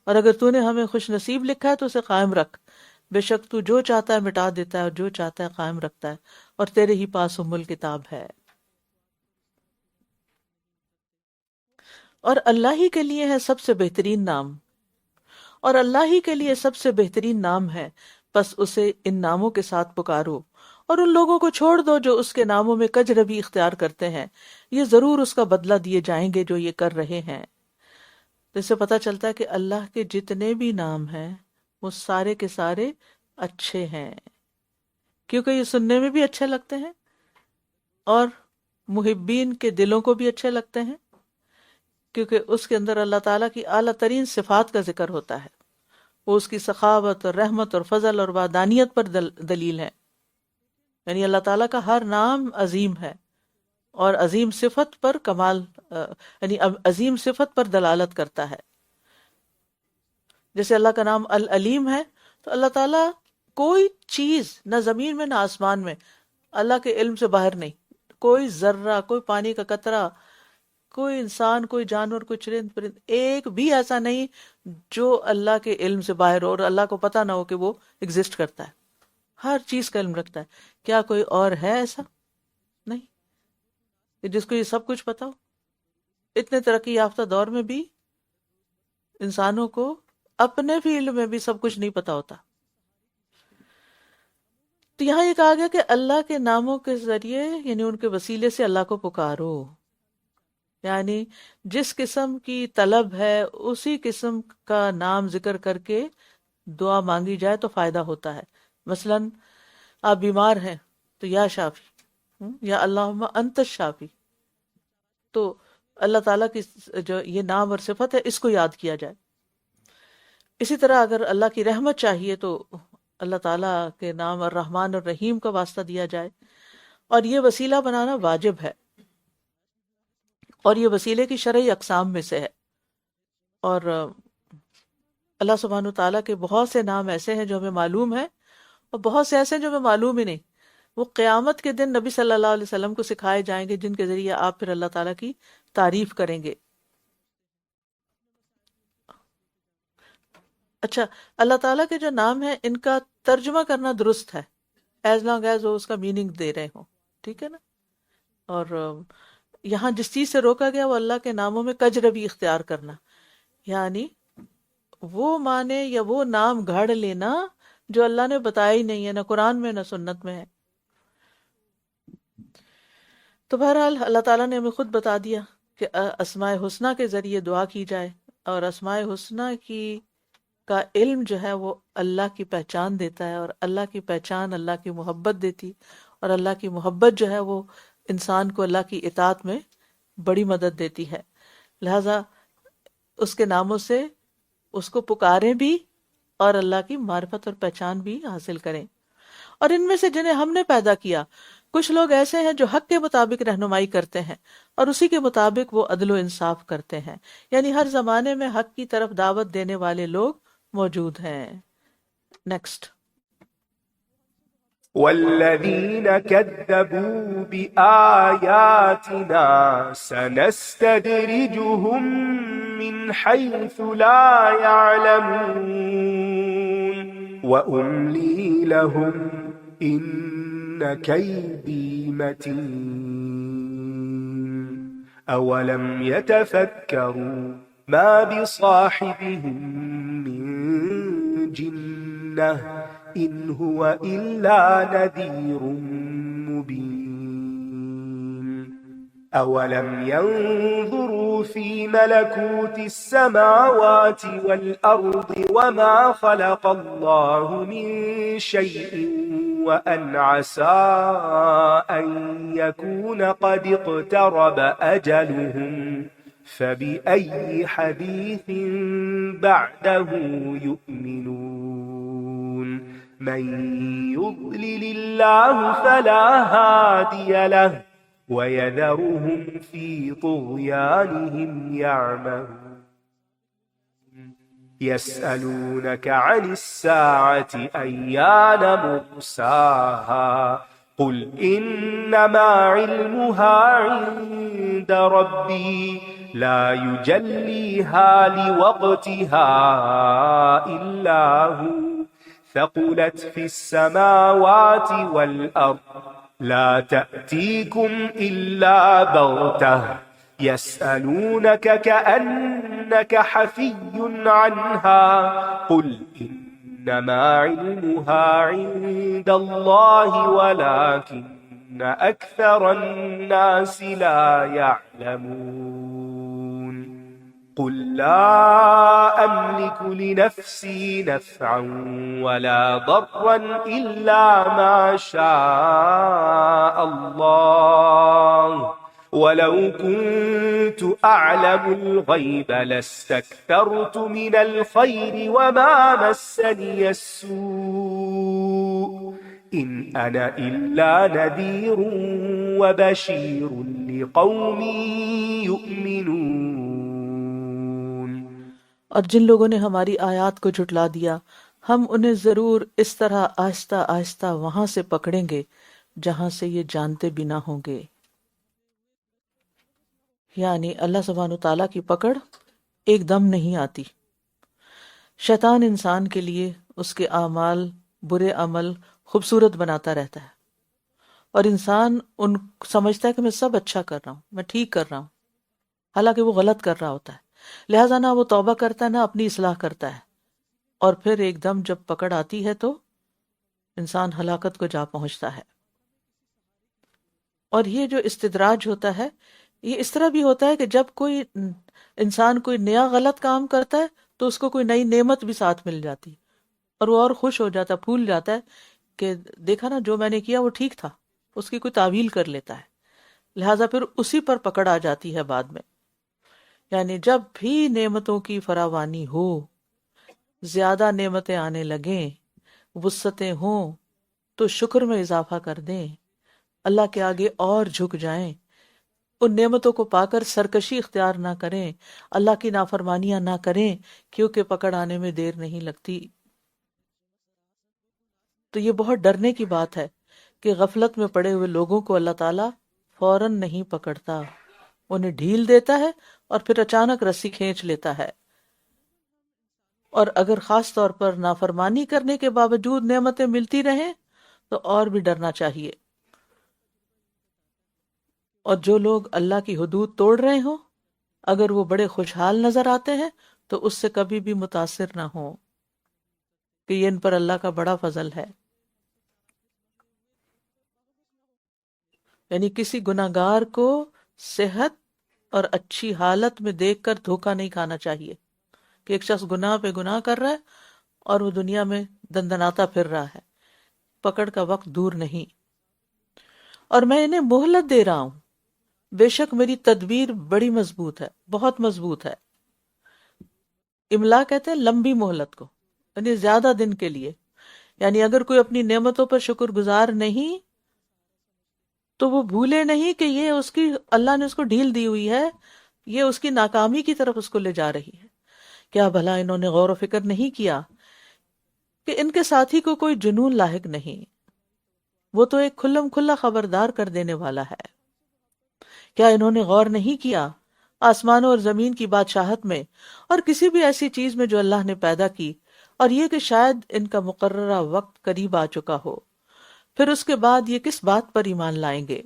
اور اگر تو نے ہمیں خوش نصیب لکھا ہے تو اسے قائم رکھ، بے شک تو جو چاہتا ہے مٹا دیتا ہے اور جو چاہتا ہے قائم رکھتا ہے، اور تیرے ہی پاس ام الکتاب ہے. اور اللہ ہی کے لیے ہے سب سے بہترین نام، اور اللہ ہی کے لیے سب سے بہترین نام ہے، بس اسے ان ناموں کے ساتھ پکارو، اور ان لوگوں کو چھوڑ دو جو اس کے ناموں میں کج روی اختیار کرتے ہیں، یہ ضرور اس کا بدلہ دیے جائیں گے جو یہ کر رہے ہیں. تو اس سے پتہ چلتا ہے کہ اللہ کے جتنے بھی نام ہیں وہ سارے کے سارے اچھے ہیں، کیونکہ یہ سننے میں بھی اچھے لگتے ہیں اور محبین کے دلوں کو بھی اچھے لگتے ہیں، کیونکہ اس کے اندر اللہ تعالیٰ کی اعلیٰ ترین صفات کا ذکر ہوتا ہے. وہ اس کی سخاوت اور رحمت اور فضل اور وحدانیت پر دلیل ہے. یعنی اللہ تعالیٰ کا ہر نام عظیم ہے، اور عظیم صفت پر یعنی عظیم صفت پر دلالت کرتا ہے. جیسے اللہ کا نام العلیم ہے، تو اللہ تعالیٰ کوئی چیز نہ زمین میں نہ آسمان میں اللہ کے علم سے باہر نہیں. کوئی ذرہ، کوئی پانی کا قطرہ، کوئی انسان، کوئی جانور، کوئی چرند پرند، ایک بھی ایسا نہیں جو اللہ کے علم سے باہر ہو اور اللہ کو پتہ نہ ہو کہ وہ ایگزسٹ کرتا ہے. ہر چیز کا علم رکھتا ہے. کیا کوئی اور ہے ایسا؟ نہیں کہ جس کو یہ سب کچھ پتا ہو. اتنے ترقی یافتہ دور میں بھی انسانوں کو اپنے بھی علم میں بھی سب کچھ نہیں پتا ہوتا. تو یہاں یہ کہا گیا کہ اللہ کے ناموں کے ذریعے، یعنی ان کے وسیلے سے اللہ کو پکارو. یعنی جس قسم کی طلب ہے اسی قسم کا نام ذکر کر کے دعا مانگی جائے تو فائدہ ہوتا ہے. مثلاً آپ بیمار ہیں تو یا شافی، یا اللہم انت الشافی، تو اللہ تعالیٰ کی جو یہ نام اور صفت ہے اس کو یاد کیا جائے. اسی طرح اگر اللہ کی رحمت چاہیے تو اللہ تعالیٰ کے نام الرحمن الرحیم کا واسطہ دیا جائے، اور یہ وسیلہ بنانا واجب ہے، اور یہ وسیلے کی شرعی اقسام میں سے ہے. اور اللہ سبحانہ تعالیٰ کے بہت سے نام ایسے ہیں جو ہمیں معلوم ہیں، اور بہت سے ایسے ہیں جو ہمیں معلوم ہی نہیں. وہ قیامت کے دن نبی صلی اللہ علیہ وسلم کو سکھائے جائیں گے، جن کے ذریعے آپ پھر اللہ تعالیٰ کی تعریف کریں گے. اچھا، اللہ تعالیٰ کے جو نام ہیں ان کا ترجمہ کرنا درست ہے، ایز لانگ ایز وہ اس کا میننگ دے رہے ہوں، ٹھیک ہے نا. اور یہاں جس چیز سے روکا گیا وہ اللہ کے ناموں میں کجروی اختیار کرنا، یعنی وہ معنی یا وہ نام گھڑ لینا جو اللہ نے بتایا ہی نہیں ہے، نہ قرآن میں نہ سنت میں ہے. تو بہرحال اللہ تعالیٰ نے ہمیں خود بتا دیا کہ اسماء حسنہ کے ذریعے دعا کی جائے، اور اسماء حسنہ کا علم جو ہے وہ اللہ کی پہچان دیتا ہے، اور اللہ کی پہچان اللہ کی محبت دیتی، اور اللہ کی محبت جو ہے وہ انسان کو اللہ کی اطاعت میں بڑی مدد دیتی ہے. لہذا اس کے ناموں سے اس کو پکاریں بھی اور اللہ کی معرفت اور پہچان بھی حاصل کریں. اور ان میں سے جنہیں ہم نے پیدا کیا، کچھ لوگ ایسے ہیں جو حق کے مطابق رہنمائی کرتے ہیں اور اسی کے مطابق وہ عدل و انصاف کرتے ہیں، یعنی ہر زمانے میں حق کی طرف دعوت دینے والے لوگ موجود ہیں. نیکسٹ. والذين كذبوا بآياتنا سنستدرجهم من حيث لا يعلمون وأملي لهم إن كيدي متين أولم يتفكروا ما بصاحبهم من جنة إن هو إلا نذير مبين أولم ينظروا في ملكوت السماوات والأرض وما خلق الله من شيء وأن عسى أن يكون قد اقترب أجلهم فبأي حديث بعده يؤمنون من يضلل الله فلا هادي له ويذرهم في طغيانهم يعمهون يسألونك عن الساعة أيان مرساها قل إنما علمها عند ربي لا يجليها لوقتها إلا هو ثقلت في السماوات والأرض لا تأتيكم إلا بغتة يسألونك كأنك حفي عنها قل إنما علمها عند الله ولكن أكثر الناس لا يعلمون قل لا أملك لنفسي نفعا ولا ضرا إلا ما شاء الله ولو كنت أعلم الغيب لاستكثرت من الخير وما مسني السوء إن أنا إلا نذير وبشير لقوم يؤمنون. اور جن لوگوں نے ہماری آیات کو جھٹلا دیا ہم انہیں ضرور اس طرح آہستہ آہستہ وہاں سے پکڑیں گے جہاں سے یہ جانتے بھی نہ ہوں گے. یعنی اللہ سبحانہ تعالیٰ کی پکڑ ایک دم نہیں آتی. شیطان انسان کے لیے اس کے اعمال، برے عمل خوبصورت بناتا رہتا ہے، اور انسان سمجھتا ہے کہ میں سب اچھا کر رہا ہوں، میں ٹھیک کر رہا ہوں، حالانکہ وہ غلط کر رہا ہوتا ہے. لہٰذا نہ وہ توبہ کرتا ہے نہ اپنی اصلاح کرتا ہے، اور پھر ایک دم جب پکڑ آتی ہے تو انسان ہلاکت کو جا پہنچتا ہے. اور یہ جو استدراج ہوتا ہے یہ اس طرح بھی ہوتا ہے کہ جب کوئی انسان کوئی نیا غلط کام کرتا ہے تو اس کو کوئی نئی نعمت بھی ساتھ مل جاتی ہے، اور وہ اور خوش ہو جاتا ہے، پھول جاتا ہے کہ دیکھا نا جو میں نے کیا وہ ٹھیک تھا، اس کی کوئی تعویل کر لیتا ہے، لہٰذا پھر اسی پر پکڑ آ جاتی ہے بعد میں۔ یعنی جب بھی نعمتوں کی فراوانی ہو، زیادہ نعمتیں آنے لگیں، وسعتیں ہوں، تو شکر میں اضافہ کر دیں، اللہ کے آگے اور جھک جائیں، ان نعمتوں کو پا کر سرکشی اختیار نہ کریں، اللہ کی نافرمانیاں نہ کریں، کیونکہ پکڑ آنے میں دیر نہیں لگتی۔ تو یہ بہت ڈرنے کی بات ہے کہ غفلت میں پڑے ہوئے لوگوں کو اللہ تعالیٰ فوراً نہیں پکڑتا، انہیں ڈھیل دیتا ہے اور پھر اچانک رسی کھینچ لیتا ہے۔ اور اگر خاص طور پر نافرمانی کرنے کے باوجود نعمتیں ملتی رہیں تو اور بھی ڈرنا چاہیے۔ اور جو لوگ اللہ کی حدود توڑ رہے ہوں، اگر وہ بڑے خوشحال نظر آتے ہیں تو اس سے کبھی بھی متاثر نہ ہوں کہ یہ ان پر اللہ کا بڑا فضل ہے۔ یعنی کسی گناہگار کو صحت اور اچھی حالت میں دیکھ کر دھوکہ نہیں کھانا چاہیے کہ ایک شخص گناہ پہ گناہ کر رہا ہے اور وہ دنیا میں دندناتا پھر رہا ہے، پکڑ کا وقت دور نہیں۔ اور میں انہیں مہلت دے رہا ہوں، بے شک میری تدبیر بڑی مضبوط ہے، بہت مضبوط ہے۔ املا کہتے ہیں لمبی مہلت کو، یعنی زیادہ دن کے لیے۔ یعنی اگر کوئی اپنی نعمتوں پر شکر گزار نہیں تو وہ بھولے نہیں کہ یہ اس کی، اللہ نے اس کو ڈھیل دی ہوئی ہے، یہ اس کی ناکامی کی طرف اس کو لے جا رہی ہے۔ کیا بھلا انہوں نے غور و فکر نہیں کیا کہ ان کے ساتھی کو کوئی جنون لاحق نہیں، وہ تو ایک کھلم کھلا خبردار کر دینے والا ہے۔ کیا انہوں نے غور نہیں کیا آسمانوں اور زمین کی بادشاہت میں اور کسی بھی ایسی چیز میں جو اللہ نے پیدا کی، اور یہ کہ شاید ان کا مقررہ وقت قریب آ چکا ہو، پھر اس کے بعد یہ کس بات پر ایمان لائیں گے؟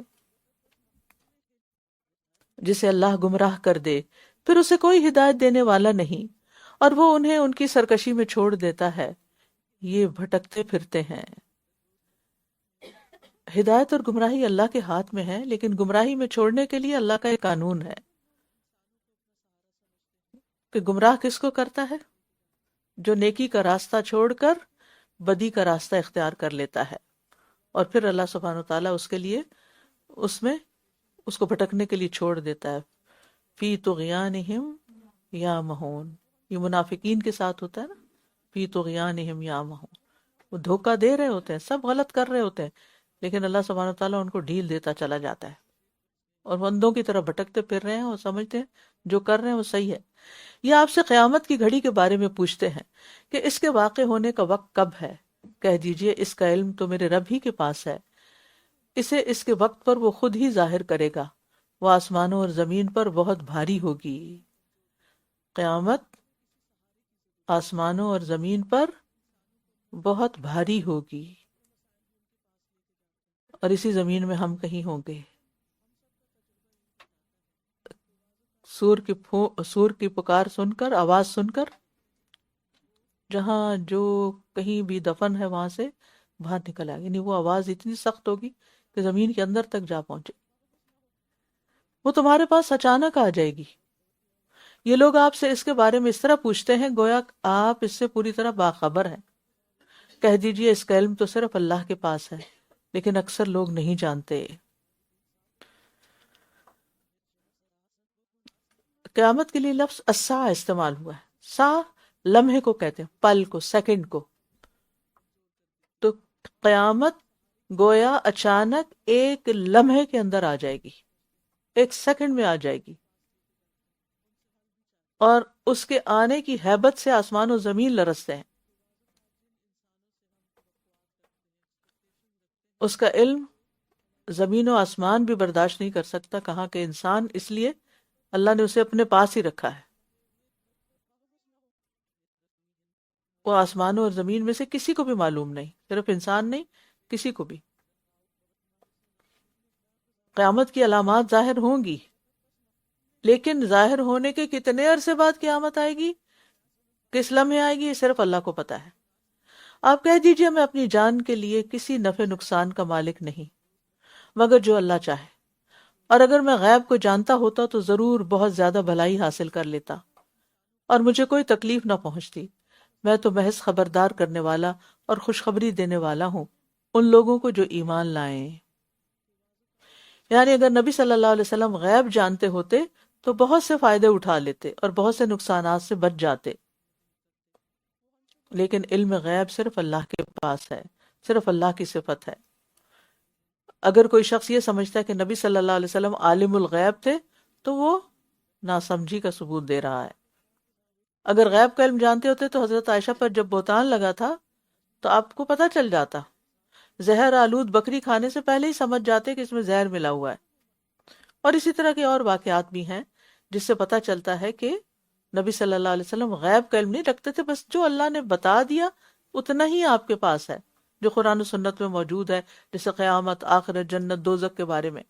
جسے اللہ گمراہ کر دے پھر اسے کوئی ہدایت دینے والا نہیں، اور وہ انہیں ان کی سرکشی میں چھوڑ دیتا ہے، یہ بھٹکتے پھرتے ہیں۔ ہدایت اور گمراہی اللہ کے ہاتھ میں ہے، لیکن گمراہی میں چھوڑنے کے لیے اللہ کا ایک قانون ہے کہ گمراہ کس کو کرتا ہے؟ جو نیکی کا راستہ چھوڑ کر بدی کا راستہ اختیار کر لیتا ہے، اور پھر اللہ سبحانہ و تعالیٰ اس کے لیے اس کو بھٹکنے کے لیے چھوڑ دیتا ہے۔ فی طغیانہم یعمہون، یہ منافقین کے ساتھ ہوتا ہے نا، فی طغیانہم یعمہون، وہ دھوکہ دے رہے ہوتے ہیں، سب غلط کر رہے ہوتے ہیں، لیکن اللہ سبحانہ و تعالیٰ ان کو ڈھیل دیتا چلا جاتا ہے، اور وہ اندھوں کی طرح بھٹکتے پھر رہے ہیں اور سمجھتے ہیں جو کر رہے ہیں وہ صحیح ہے۔ یہ آپ سے قیامت کی گھڑی کے بارے میں پوچھتے ہیں کہ اس کے واقع ہونے کا وقت کب ہے؟ کہہ دیجئے اس کا علم تو میرے رب ہی کے پاس ہے، اسے اس کے وقت پر وہ خود ہی ظاہر کرے گا، وہ آسمانوں اور زمین پر بہت بھاری ہوگی۔ قیامت آسمانوں اور زمین پر بہت بھاری ہوگی، اور اسی زمین میں ہم کہیں ہوں گے۔ سور کی پکار سن کر، آواز سن کر، جہاں جو کہیں بھی دفن ہے وہاں سے باہر نکل آئے، یعنی وہ آواز اتنی سخت ہوگی کہ زمین کے اندر تک جا پہنچے، وہ تمہارے پاس اچانک آ جائے گی۔ یہ لوگ آپ سے اس کے بارے میں اس طرح پوچھتے ہیں گویا آپ اس سے پوری طرح باخبر ہیں۔ کہہ دیجئے اس کا علم تو صرف اللہ کے پاس ہے، لیکن اکثر لوگ نہیں جانتے۔ قیامت کے لیے لفظ الساعہ استعمال ہوا ہے، سا لمحے کو کہتے ہیں، پل کو، سیکنڈ کو۔ تو قیامت گویا اچانک ایک لمحے کے اندر آ جائے گی، ایک سیکنڈ میں آ جائے گی، اور اس کے آنے کی ہیبت سے آسمان و زمین لرزتے ہیں۔ اس کا علم زمین و آسمان بھی برداشت نہیں کر سکتا، کہاں کہ انسان، اس لیے اللہ نے اسے اپنے پاس ہی رکھا ہے۔ وہ آسمانوں اور زمین میں سے کسی کو بھی معلوم نہیں، صرف انسان نہیں، کسی کو بھی۔ قیامت کی علامات ظاہر ہوں گی، لیکن ظاہر ہونے کے کتنے عرصے بعد قیامت آئے گی، کس لمحے آئے گی، یہ صرف اللہ کو پتا ہے۔ آپ کہہ دیجئے میں اپنی جان کے لیے کسی نفع نقصان کا مالک نہیں، مگر جو اللہ چاہے، اور اگر میں غیب کو جانتا ہوتا تو ضرور بہت زیادہ بھلائی حاصل کر لیتا اور مجھے کوئی تکلیف نہ پہنچتی. میں تو محض خبردار کرنے والا اور خوشخبری دینے والا ہوں ان لوگوں کو جو ایمان لائیں. یعنی اگر نبی صلی اللہ علیہ وسلم غیب جانتے ہوتے تو بہت سے فائدے اٹھا لیتے اور بہت سے نقصانات سے بچ جاتے. لیکن علم غیب صرف اللہ کے پاس ہے، صرف اللہ کی صفت ہے. اگر کوئی شخص یہ سمجھتا ہے کہ نبی صلی اللہ علیہ وسلم عالم الغیب تھے تو وہ ناسمجھی کا ثبوت دے رہا ہے. اگر غیب کا علم جانتے ہوتے تو حضرت عائشہ پر جب بہتان لگا تھا تو آپ کو پتہ چل جاتا. زہر آلود بکری کھانے سے پہلے ہی سمجھ جاتے کہ اس میں زہر ملا ہوا ہے. اور اسی طرح کے اور واقعات بھی ہیں جس سے پتہ چلتا ہے کہ نبی صلی اللہ علیہ وسلم غیب کا علم نہیں رکھتے تھے، بس جو اللہ نے بتا دیا اتنا ہی آپ کے پاس ہے جو قرآن و سنت میں موجود ہے، جیسے قیامت، آخرت، جنت، دوزخ کے بارے میں.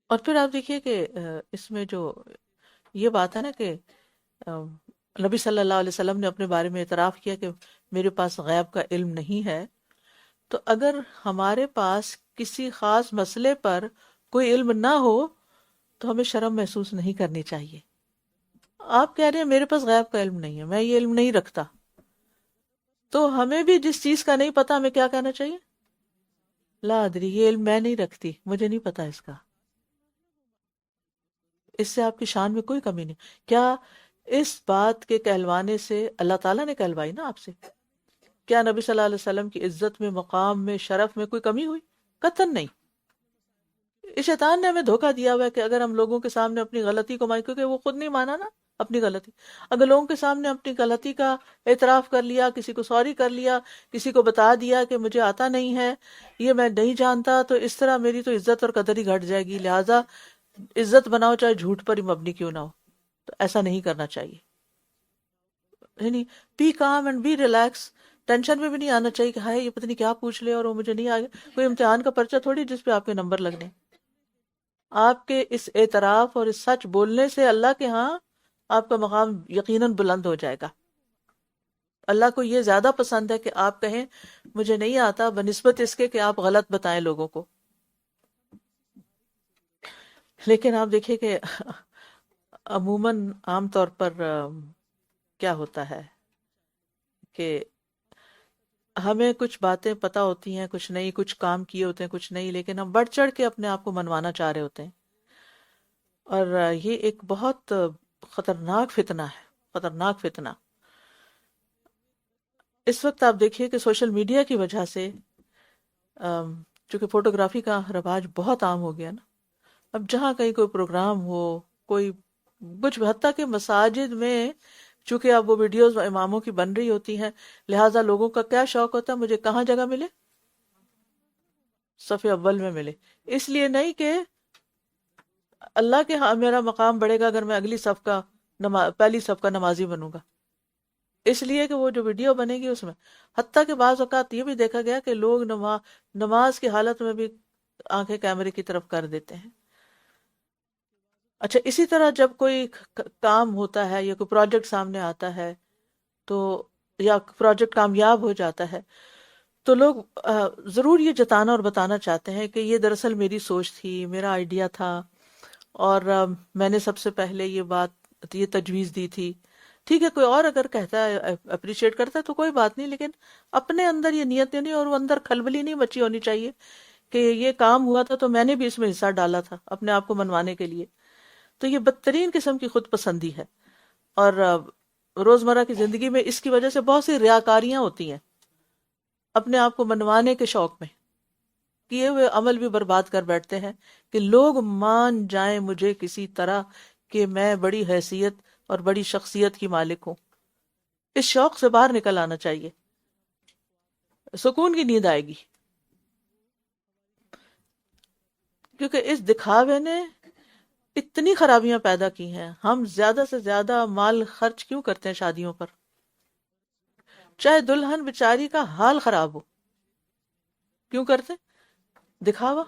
اور پھر آپ دیکھیے کہ اس میں جو یہ بات ہے نا کہ نبی صلی اللہ علیہ وسلم نے اپنے بارے میں اعتراف کیا کہ میرے پاس غیب کا علم نہیں ہے. تو اگر ہمارے پاس کسی خاص مسئلے پر کوئی علم نہ ہو تو ہمیں شرم محسوس نہیں کرنی چاہیے. آپ کہہ رہے ہیں میرے پاس غیب کا علم نہیں ہے، میں یہ علم نہیں رکھتا، تو ہمیں بھی جس چیز کا نہیں پتا ہمیں کیا کہنا چاہیے؟ لا ادری، یہ علم میں نہیں رکھتی، مجھے نہیں پتا اس کا. اس سے آپ کی شان میں کوئی کمی نہیں. کیا اس بات کے کہلوانے سے اللہ تعالیٰ نے کہلوائی نا آپ سے؟ کیا نبی صلی اللہ علیہ وسلم کی عزت میں، مقام میں، شرف میں کوئی کمی ہوئی؟ قطعاً نہیں. اس شیطان نے ہمیں دھوکہ دیا ہوا ہے کہ اگر ہم لوگوں کے سامنے اپنی غلطی کو مانے، کیونکہ وہ خود نہیں مانا نا اپنی غلطی، اگر لوگوں کے سامنے اپنی غلطی کا اعتراف کر لیا، کسی کو سوری کر لیا، کسی کو بتا دیا کہ مجھے آتا نہیں ہے، یہ میں نہیں جانتا، تو اس طرح میری تو عزت اور قدر ہی گھٹ جائے گی. لہٰذا عزت بناؤ چاہے جھوٹ پر ہی مبنی کیوں نہ ہو. تو ایسا نہیں کرنا چاہیے. یعنی be calm and be relax. Tension میں بھی نہیں آنا چاہیے کہ ہائے یہ پتہ نہیں کیا پوچھ لے اور وہ مجھے نہیں آ گیا. کوئی امتحان کا پرچہ تھوڑی جس پہ آپ کے نمبر لگنے. آپ کے اس اعتراف اور اس سچ بولنے سے اللہ کے ہاں آپ کا مقام یقیناً بلند ہو جائے گا. اللہ کو یہ زیادہ پسند ہے کہ آپ کہیں مجھے نہیں آتا، بنسبت اس کے کہ آپ غلط بتائیں لوگوں کو. لیکن آپ دیکھیں کہ عموماً عام طور پر کیا ہوتا ہے کہ ہمیں کچھ باتیں پتہ ہوتی ہیں، کچھ نہیں، کچھ کام کیے ہوتے ہیں، کچھ نہیں، لیکن ہم بڑھ چڑھ کے اپنے آپ کو منوانا چاہ رہے ہوتے ہیں. اور یہ ایک بہت خطرناک فتنہ ہے، خطرناک فتنہ. اس وقت آپ دیکھیے کہ سوشل میڈیا کی وجہ سے چونکہ فوٹوگرافی کا رواج بہت عام ہو گیا نا، اب جہاں کہیں کوئی پروگرام ہو، کوئی کچھ حتیٰ کہ مساجد میں چونکہ اب وہ ویڈیوز اماموں کی بن رہی ہوتی ہیں، لہٰذا لوگوں کا کیا شوق ہوتا ہے مجھے کہاں جگہ ملے، صف اول میں ملے. اس لیے نہیں کہ اللہ کے ہاں میرا مقام بڑھے گا اگر میں اگلی صف کا پہلی صف کا نمازی بنوں گا، اس لیے کہ وہ جو ویڈیو بنے گی اس میں. حتیٰ کہ بعض اوقات یہ بھی دیکھا گیا کہ لوگ نماز کی حالت میں بھی آنکھیں کیمرے کی طرف کر دیتے ہیں. اچھا، اسی طرح جب کوئی کام ہوتا ہے یا کوئی پروجیکٹ سامنے آتا ہے تو یا پروجیکٹ کامیاب ہو جاتا ہے تو لوگ ضرور یہ جتانا اور بتانا چاہتے ہیں کہ یہ دراصل میری سوچ تھی، میرا آئیڈیا تھا، اور میں نے سب سے پہلے یہ تجویز دی تھی. ٹھیک ہے، کوئی اور اگر کہتا ہے اپریشیٹ کرتا ہے تو کوئی بات نہیں، لیکن اپنے اندر یہ نیت نہیں اور وہ اندر کھلبلی نہیں مچی ہونی چاہیے کہ یہ کام ہوا تھا تو میں نے بھی اس میں حصہ ڈالا تھا اپنے آپ کو منوانے کے لیے. تو یہ بدترین قسم کی خود پسندی ہے، اور روزمرہ کی زندگی میں اس کی وجہ سے بہت سی ریاکاریاں ہوتی ہیں. اپنے آپ کو منوانے کے شوق میں کیے ہوئے عمل بھی برباد کر بیٹھتے ہیں کہ لوگ مان جائیں مجھے کسی طرح کہ میں بڑی حیثیت اور بڑی شخصیت کی مالک ہوں. اس شوق سے باہر نکل آنا چاہیے، سکون کی نیند آئے گی. کیونکہ اس دکھاوے نے اتنی خرابیاں پیدا کی ہیں. ہم زیادہ سے زیادہ مال خرچ کیوں کرتے ہیں شادیوں پر؟ چاہے دلہن بیچاری کا حال خراب ہو، کیوں کرتے؟ دکھاوا.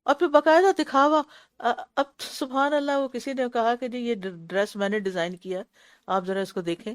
اور پھر باقاعدہ دکھاوا. اب سبحان اللہ، وہ کسی نے کہا کہ جی یہ ڈریس میں نے ڈیزائن کیا، آپ ذرا اس کو دیکھیں.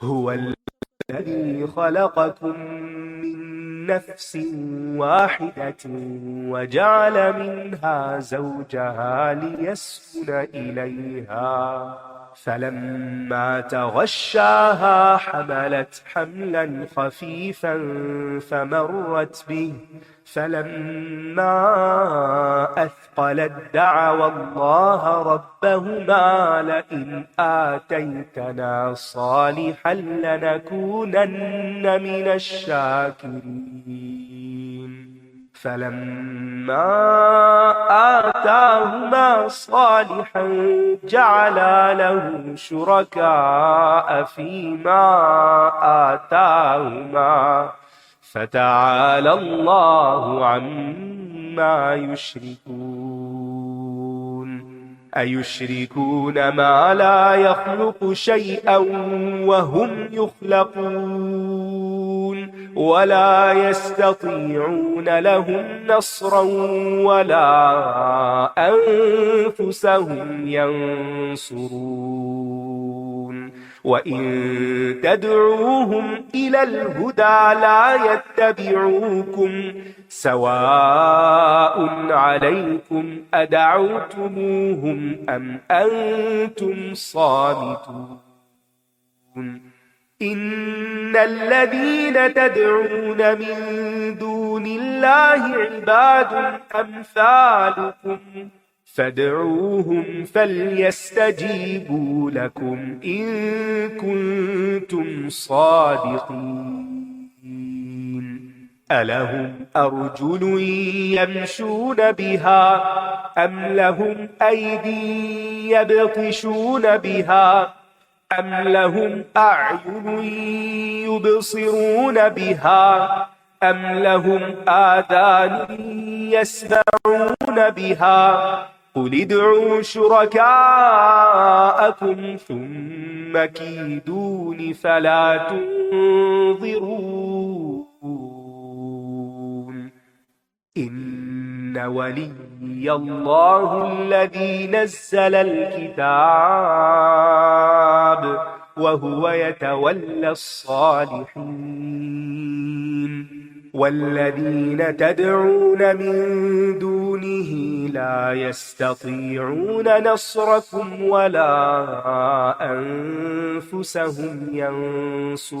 هو الذي خلقكم من نفس واحدة وجعل منها زوجها ليسكن إليها فلما تغشاها حملت حملا خفيفا فمرت به فلما أثقلت دعوا الله ربهما لئن آتيتنا صالحا لنكونن من الشاكرين فلما آتاهما صالحا جعلا له شركاء فيما آتاهما فتعالى الله عما يشركون أيشركون ما لا يخلق شيئا وهم يخلقون ولا يستطيعون لهم نصرا ولا أنفسهم ينصرون وإن تدعوهم إلى الهدى لا يتبعوكم سواء عليكم أدعوتموهم أم أنتم صامتون إن الذين تدعون من دون الله عباد أمثالكم فادعوهم فليستجيبوا لكم إن كنتم صادقين ألهم أرجل يمشون بها أم لهم أيدي يبطشون بها أم لهم أعين يبصرون بها أم لهم آذان يسمعون بها قل ادعوا شركاءكم ثم كيدون فلا تنظرون إن ولي الله الذي نزل الكتاب وهو يتولى الصالحين والذين تدعون من دونه لا يستطيعون نصركم ولا أنفسهم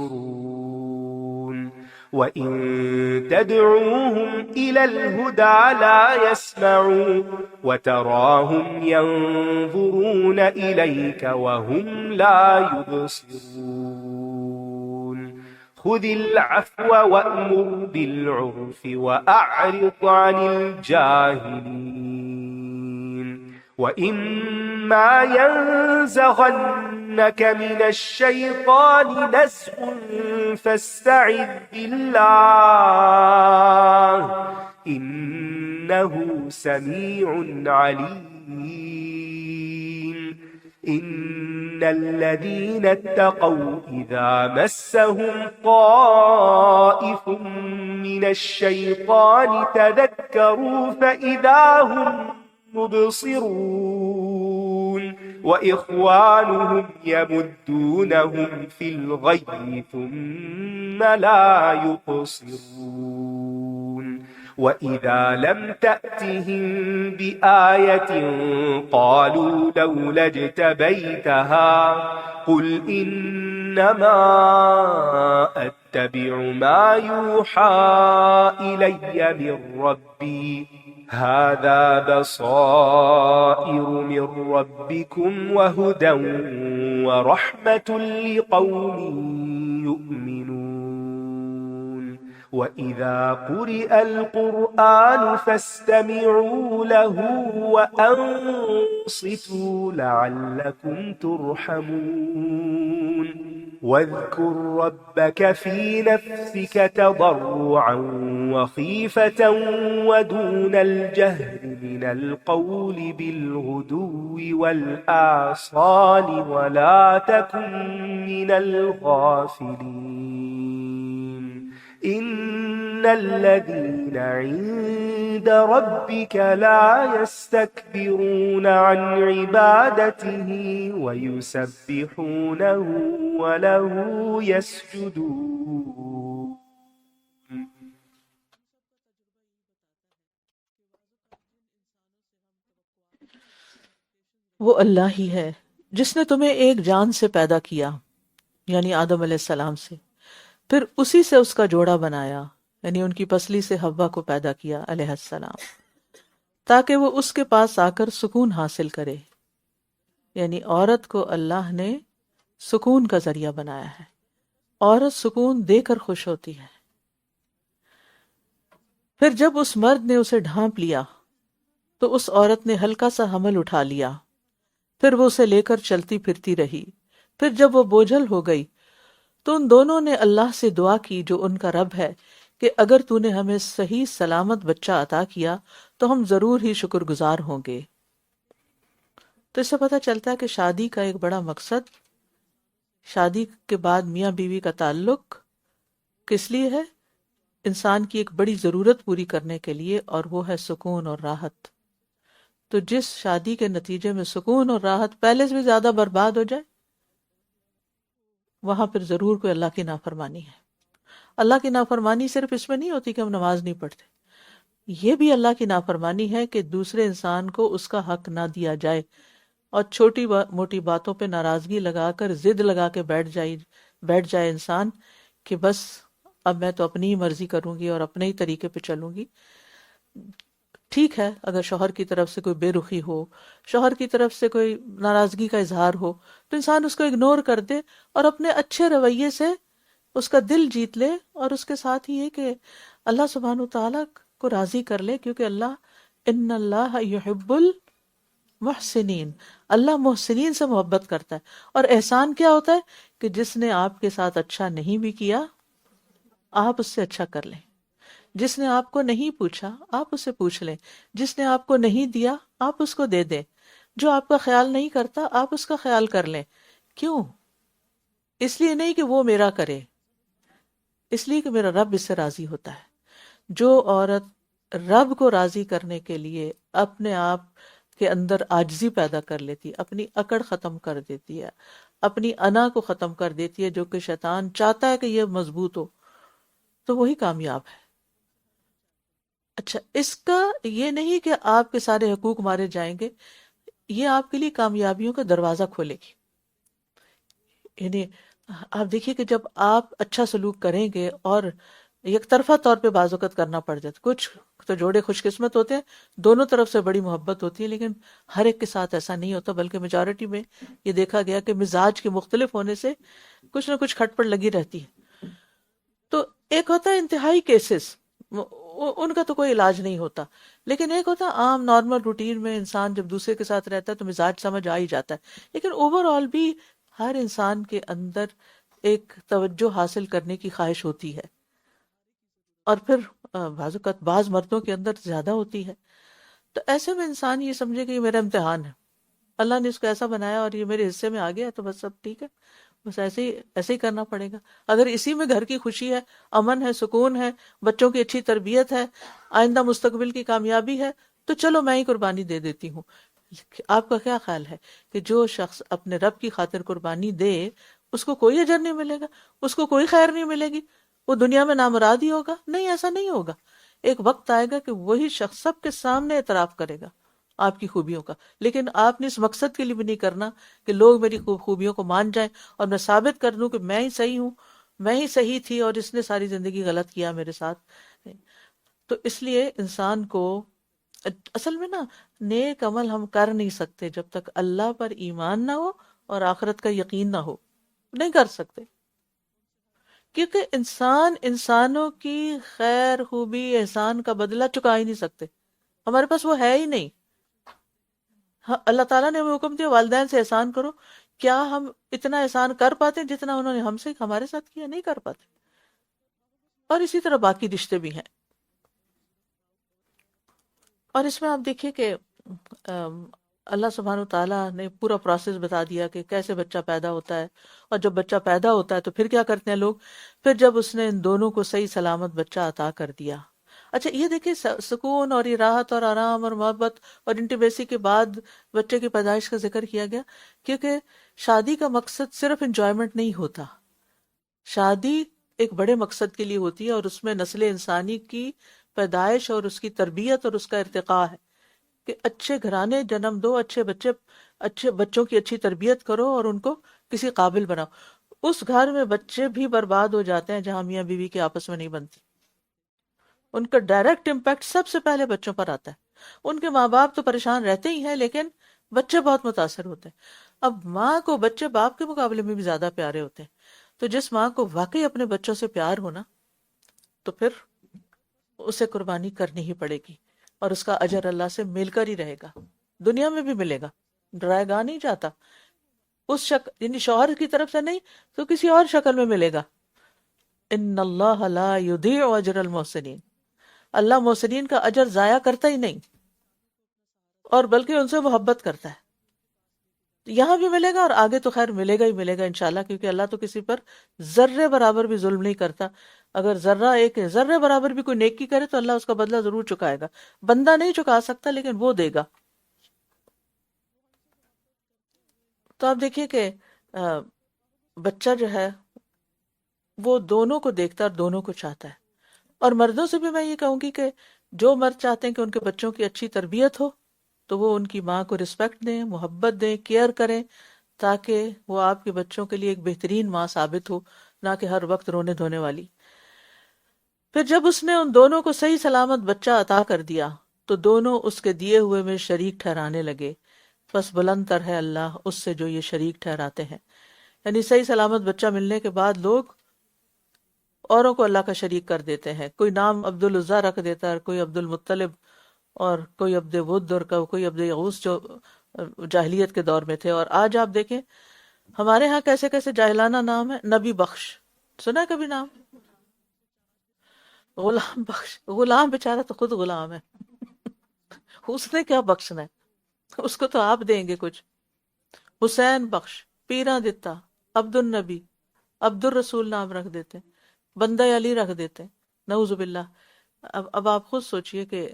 ينصرون وإن تدعوهم إلى الهدى لا يسمعوا وتراهم ينظرون إليك وهم لا يبصرون خذ العفو وأمر بالعرف وأعرض عن الجاهلين وإما ينزغنك من الشيطان نزغ فاستعذ بالله إنه سميع عليم إن الذين اتقوا إذا مسهم طائف من الشيطان تذكروا فإذا هم مبصرون وإخوانهم يمدونهم في الغي ثم لا يقصرون وإذا لم تأتهم بآية قالوا لولا اجتبيتها قل إنما أتبع ما يوحى إلي من ربي هذا بصائر من ربكم وهدى ورحمة لقوم يؤمنون وإذا قرئ القرآن فاستمعوا له وأنصتوا لعلكم ترحمون واذكر ربك في نفسك تضرعا وخيفة ودون الجهر من القول بالغدو والآصال ولا تكن من الغافلين إن الذين عند ربك لا يستكبرون عن عبادته ويسبحونه وله يسجدون. وہ اللہ ہی ہے جس نے تمہیں ایک جان سے پیدا کیا یعنی آدم علیہ السلام سے، پھر اسی سے اس کا جوڑا بنایا یعنی ان کی پسلی سے حوا کو پیدا کیا علیہ السلام، تاکہ وہ اس کے پاس آ کر سکون حاصل کرے، یعنی عورت کو اللہ نے سکون کا ذریعہ بنایا ہے، عورت سکون دے کر خوش ہوتی ہے۔ پھر جب اس مرد نے اسے ڈھانپ لیا تو اس عورت نے ہلکا سا حمل اٹھا لیا، پھر وہ اسے لے کر چلتی پھرتی رہی، پھر جب وہ بوجھل ہو گئی تو ان دونوں نے اللہ سے دعا کی جو ان کا رب ہے کہ اگر تو نے ہمیں صحیح سلامت بچہ عطا کیا تو ہم ضرور ہی شکر گزار ہوں گے۔ تو اس سے پتہ چلتا ہے کہ شادی کا ایک بڑا مقصد، شادی کے بعد میاں بیوی کا تعلق کس لیے ہے؟ انسان کی ایک بڑی ضرورت پوری کرنے کے لیے، اور وہ ہے سکون اور راحت۔ تو جس شادی کے نتیجے میں سکون اور راحت پہلے سے بھی زیادہ برباد ہو جائے، وہاں پھر ضرور کوئی اللہ کی نافرمانی ہے۔ اللہ کی نافرمانی صرف اس میں نہیں ہوتی کہ ہم نماز نہیں پڑھتے، یہ بھی اللہ کی نافرمانی ہے کہ دوسرے انسان کو اس کا حق نہ دیا جائے، اور چھوٹی موٹی باتوں پہ ناراضگی لگا کر ضد لگا کے بیٹھ جائے انسان کہ بس اب میں تو اپنی ہی مرضی کروں گی اور اپنے ہی طریقے پہ چلوں گی۔ ٹھیک ہے اگر شوہر کی طرف سے کوئی بے رخی ہو، شوہر کی طرف سے کوئی ناراضگی کا اظہار ہو تو انسان اس کو اگنور کر دے اور اپنے اچھے رویے سے اس کا دل جیت لے، اور اس کے ساتھ ہی یہ کہ اللہ سبحانہ وتعالیٰ کو راضی کر لے، کیونکہ ان اللہ یحب المحسنین، اللہ محسنین سے محبت کرتا ہے۔ اور احسان کیا ہوتا ہے کہ جس نے آپ کے ساتھ اچھا نہیں بھی کیا آپ اس سے اچھا کر لیں، جس نے آپ کو نہیں پوچھا آپ اسے پوچھ لیں، جس نے آپ کو نہیں دیا آپ اس کو دے دیں، جو آپ کا خیال نہیں کرتا آپ اس کا خیال کر لیں۔ کیوں؟ اس لیے نہیں کہ وہ میرا کرے، اس لیے کہ میرا رب اس سے راضی ہوتا ہے۔ جو عورت رب کو راضی کرنے کے لیے اپنے آپ کے اندر عاجزی پیدا کر لیتی، اپنی اکڑ ختم کر دیتی ہے، اپنی انا کو ختم کر دیتی ہے جو کہ شیطان چاہتا ہے کہ یہ مضبوط ہو، تو وہی کامیاب ہے۔ اچھا، اس کا یہ نہیں کہ آپ کے سارے حقوق مارے جائیں گے، یہ آپ کے لیے کامیابیوں کا دروازہ کھولے گی۔ یعنی آپ دیکھیے کہ جب آپ اچھا سلوک کریں گے، اور یک طرفہ طور پہ بعض اوقات کرنا پڑ جاتا، کچھ تو جوڑے خوش قسمت ہوتے ہیں دونوں طرف سے بڑی محبت ہوتی ہے، لیکن ہر ایک کے ساتھ ایسا نہیں ہوتا، بلکہ میجورٹی میں یہ دیکھا گیا کہ مزاج کے مختلف ہونے سے کچھ نہ کچھ کھٹ پٹ لگی رہتی ہے۔ تو ایک ہوتا ہے انتہائی کیسز، ان کا تو کوئی علاج نہیں ہوتا، لیکن ایک ہوتا ہے عام نارمل روٹین میں انسان جب دوسرے کے ساتھ رہتا ہے تو مزاج سمجھ آ ہی جاتا ہے، لیکن اوور آل بھی ہر انسان کے اندر ایک توجہ حاصل کرنے کی خواہش ہوتی ہے، اور پھر بعض اوقات بعض مردوں کے اندر زیادہ ہوتی ہے۔ تو ایسے میں انسان یہ سمجھے کہ یہ میرا امتحان ہے، اللہ نے اس کو ایسا بنایا اور یہ میرے حصے میں آ گیا تو بس سب ٹھیک ہے، بس ایسے ہی کرنا پڑے گا۔ اگر اسی میں گھر کی خوشی ہے، امن ہے، سکون ہے، بچوں کی اچھی تربیت ہے، آئندہ مستقبل کی کامیابی ہے، تو چلو میں ہی قربانی دے دیتی ہوں۔ آپ کا کیا خیال ہے کہ جو شخص اپنے رب کی خاطر قربانی دے اس کو کوئی اجر نہیں ملے گا، اس کو کوئی خیر نہیں ملے گی، وہ دنیا میں نامراد ہی ہوگا؟ نہیں، ایسا نہیں ہوگا۔ ایک وقت آئے گا کہ وہی شخص سب کے سامنے اعتراف کرے گا آپ کی خوبیوں کا، لیکن آپ نے اس مقصد کے لیے بھی نہیں کرنا کہ لوگ میری خوبیوں کو مان جائیں اور میں ثابت کر دوں کہ میں ہی صحیح ہوں، میں ہی صحیح تھی اور اس نے ساری زندگی غلط کیا میرے ساتھ۔ تو اس لیے انسان کو اصل میں نا نیک عمل ہم کر نہیں سکتے جب تک اللہ پر ایمان نہ ہو اور آخرت کا یقین نہ ہو، نہیں کر سکتے، کیونکہ انسان انسانوں کی خیر خوبی احسان کا بدلہ چکا ہی نہیں سکتے، ہمارے پاس وہ ہے ہی نہیں۔ اللہ تعالیٰ نے ہمیں حکم دیا والدین سے احسان کرو، کیا ہم اتنا احسان کر پاتے ہیں جتنا انہوں نے ہم سے ہمارے ساتھ کیا؟ نہیں کر پاتے۔ اور اسی طرح باقی رشتے بھی ہیں۔ اور اس میں آپ دیکھیے کہ اللہ سبحانہ و تعالیٰ نے پورا پروسیس بتا دیا کہ کیسے بچہ پیدا ہوتا ہے، اور جب بچہ پیدا ہوتا ہے تو پھر کیا کرتے ہیں لوگ، پھر جب اس نے ان دونوں کو صحیح سلامت بچہ عطا کر دیا۔ اچھا یہ دیکھیں سکون اور یہ راحت اور آرام اور محبت اور انٹیمیسی کے بعد بچے کی پیدائش کا ذکر کیا گیا، کیونکہ شادی کا مقصد صرف انجوائمنٹ نہیں ہوتا، شادی ایک بڑے مقصد کے لیے ہوتی ہے، اور اس میں نسل انسانی کی پیدائش اور اس کی تربیت اور اس کا ارتقاء ہے کہ اچھے گھرانے جنم دو، اچھے بچوں کی اچھی تربیت کرو اور ان کو کسی قابل بناؤ۔ اس گھر میں بچے بھی برباد ہو جاتے ہیں جہاں میاں بیوی کے آپس میں نہیں بنتی، ان کا ڈائریکٹ امپیکٹ سب سے پہلے بچوں پر آتا ہے۔ ان کے ماں باپ تو پریشان رہتے ہی ہیں لیکن بچے بہت متاثر ہوتے ہیں۔ اب ماں کو بچے باپ کے مقابلے میں بھی زیادہ پیارے ہوتے ہیں، تو جس ماں کو واقعی اپنے بچوں سے پیار ہونا تو پھر اسے قربانی کرنی ہی پڑے گی، اور اس کا اجر اللہ سے مل کر ہی رہے گا، دنیا میں بھی ملے گا، ڈرائے گا نہیں جاتا، اس شکل یعنی شوہر کی طرف سے نہیں تو کسی اور شکل میں ملے گا۔ ان اللہ لا یضیع اجر المحسنین، اللہ محسنین کا اجر ضائع کرتا ہی نہیں، اور بلکہ ان سے محبت کرتا ہے۔ یہاں بھی ملے گا اور آگے تو خیر ملے گا ہی ملے گا انشاءاللہ، کیونکہ اللہ تو کسی پر ذرے برابر بھی ظلم نہیں کرتا۔ اگر ذرے برابر بھی کوئی نیکی کرے تو اللہ اس کا بدلہ ضرور چکائے گا، بندہ نہیں چکا سکتا لیکن وہ دے گا۔ تو آپ دیکھیے کہ بچہ جو ہے وہ دونوں کو دیکھتا ہے اور دونوں کو چاہتا ہے، اور مردوں سے بھی میں یہ کہوں گی کہ جو مرد چاہتے ہیں کہ ان کے بچوں کی اچھی تربیت ہو تو وہ ان کی ماں کو رسپیکٹ دیں، محبت دیں، کیئر کریں، تاکہ وہ آپ کے بچوں کے لیے ایک بہترین ماں ثابت ہو، نہ کہ ہر وقت رونے دھونے والی۔ پھر جب اس نے ان دونوں کو صحیح سلامت بچہ عطا کر دیا تو دونوں اس کے دیے ہوئے میں شریک ٹھہرانے لگے، بس بلند تر ہے اللہ اس سے جو یہ شریک ٹھہراتے ہیں۔ یعنی صحیح سلامت بچہ ملنے کے بعد لوگ اوروں کو اللہ کا شریک کر دیتے ہیں، کوئی نام عبد العزیٰ رکھ دیتا ہے، کوئی عبد المطلب، اور کوئی عبد ود، اور کوئی عبد یغوث جو جاہلیت کے دور میں تھے۔ اور آج آپ دیکھیں ہمارے ہاں کیسے کیسے جاہلانہ نام ہے، نبی بخش، سنا ہے کبھی نام؟ غلام بخش، غلام بیچارہ تو خود غلام ہے اس نے کیا بخشنا ہے، اس کو تو آپ دیں گے کچھ۔ حسین بخش، پیراں دتا، عبد النبی، عبد الرسول نام رکھ دیتے، بندہ علی رکھ دیتے، نعوذ باللہ۔ اب آپ خود سوچئے کہ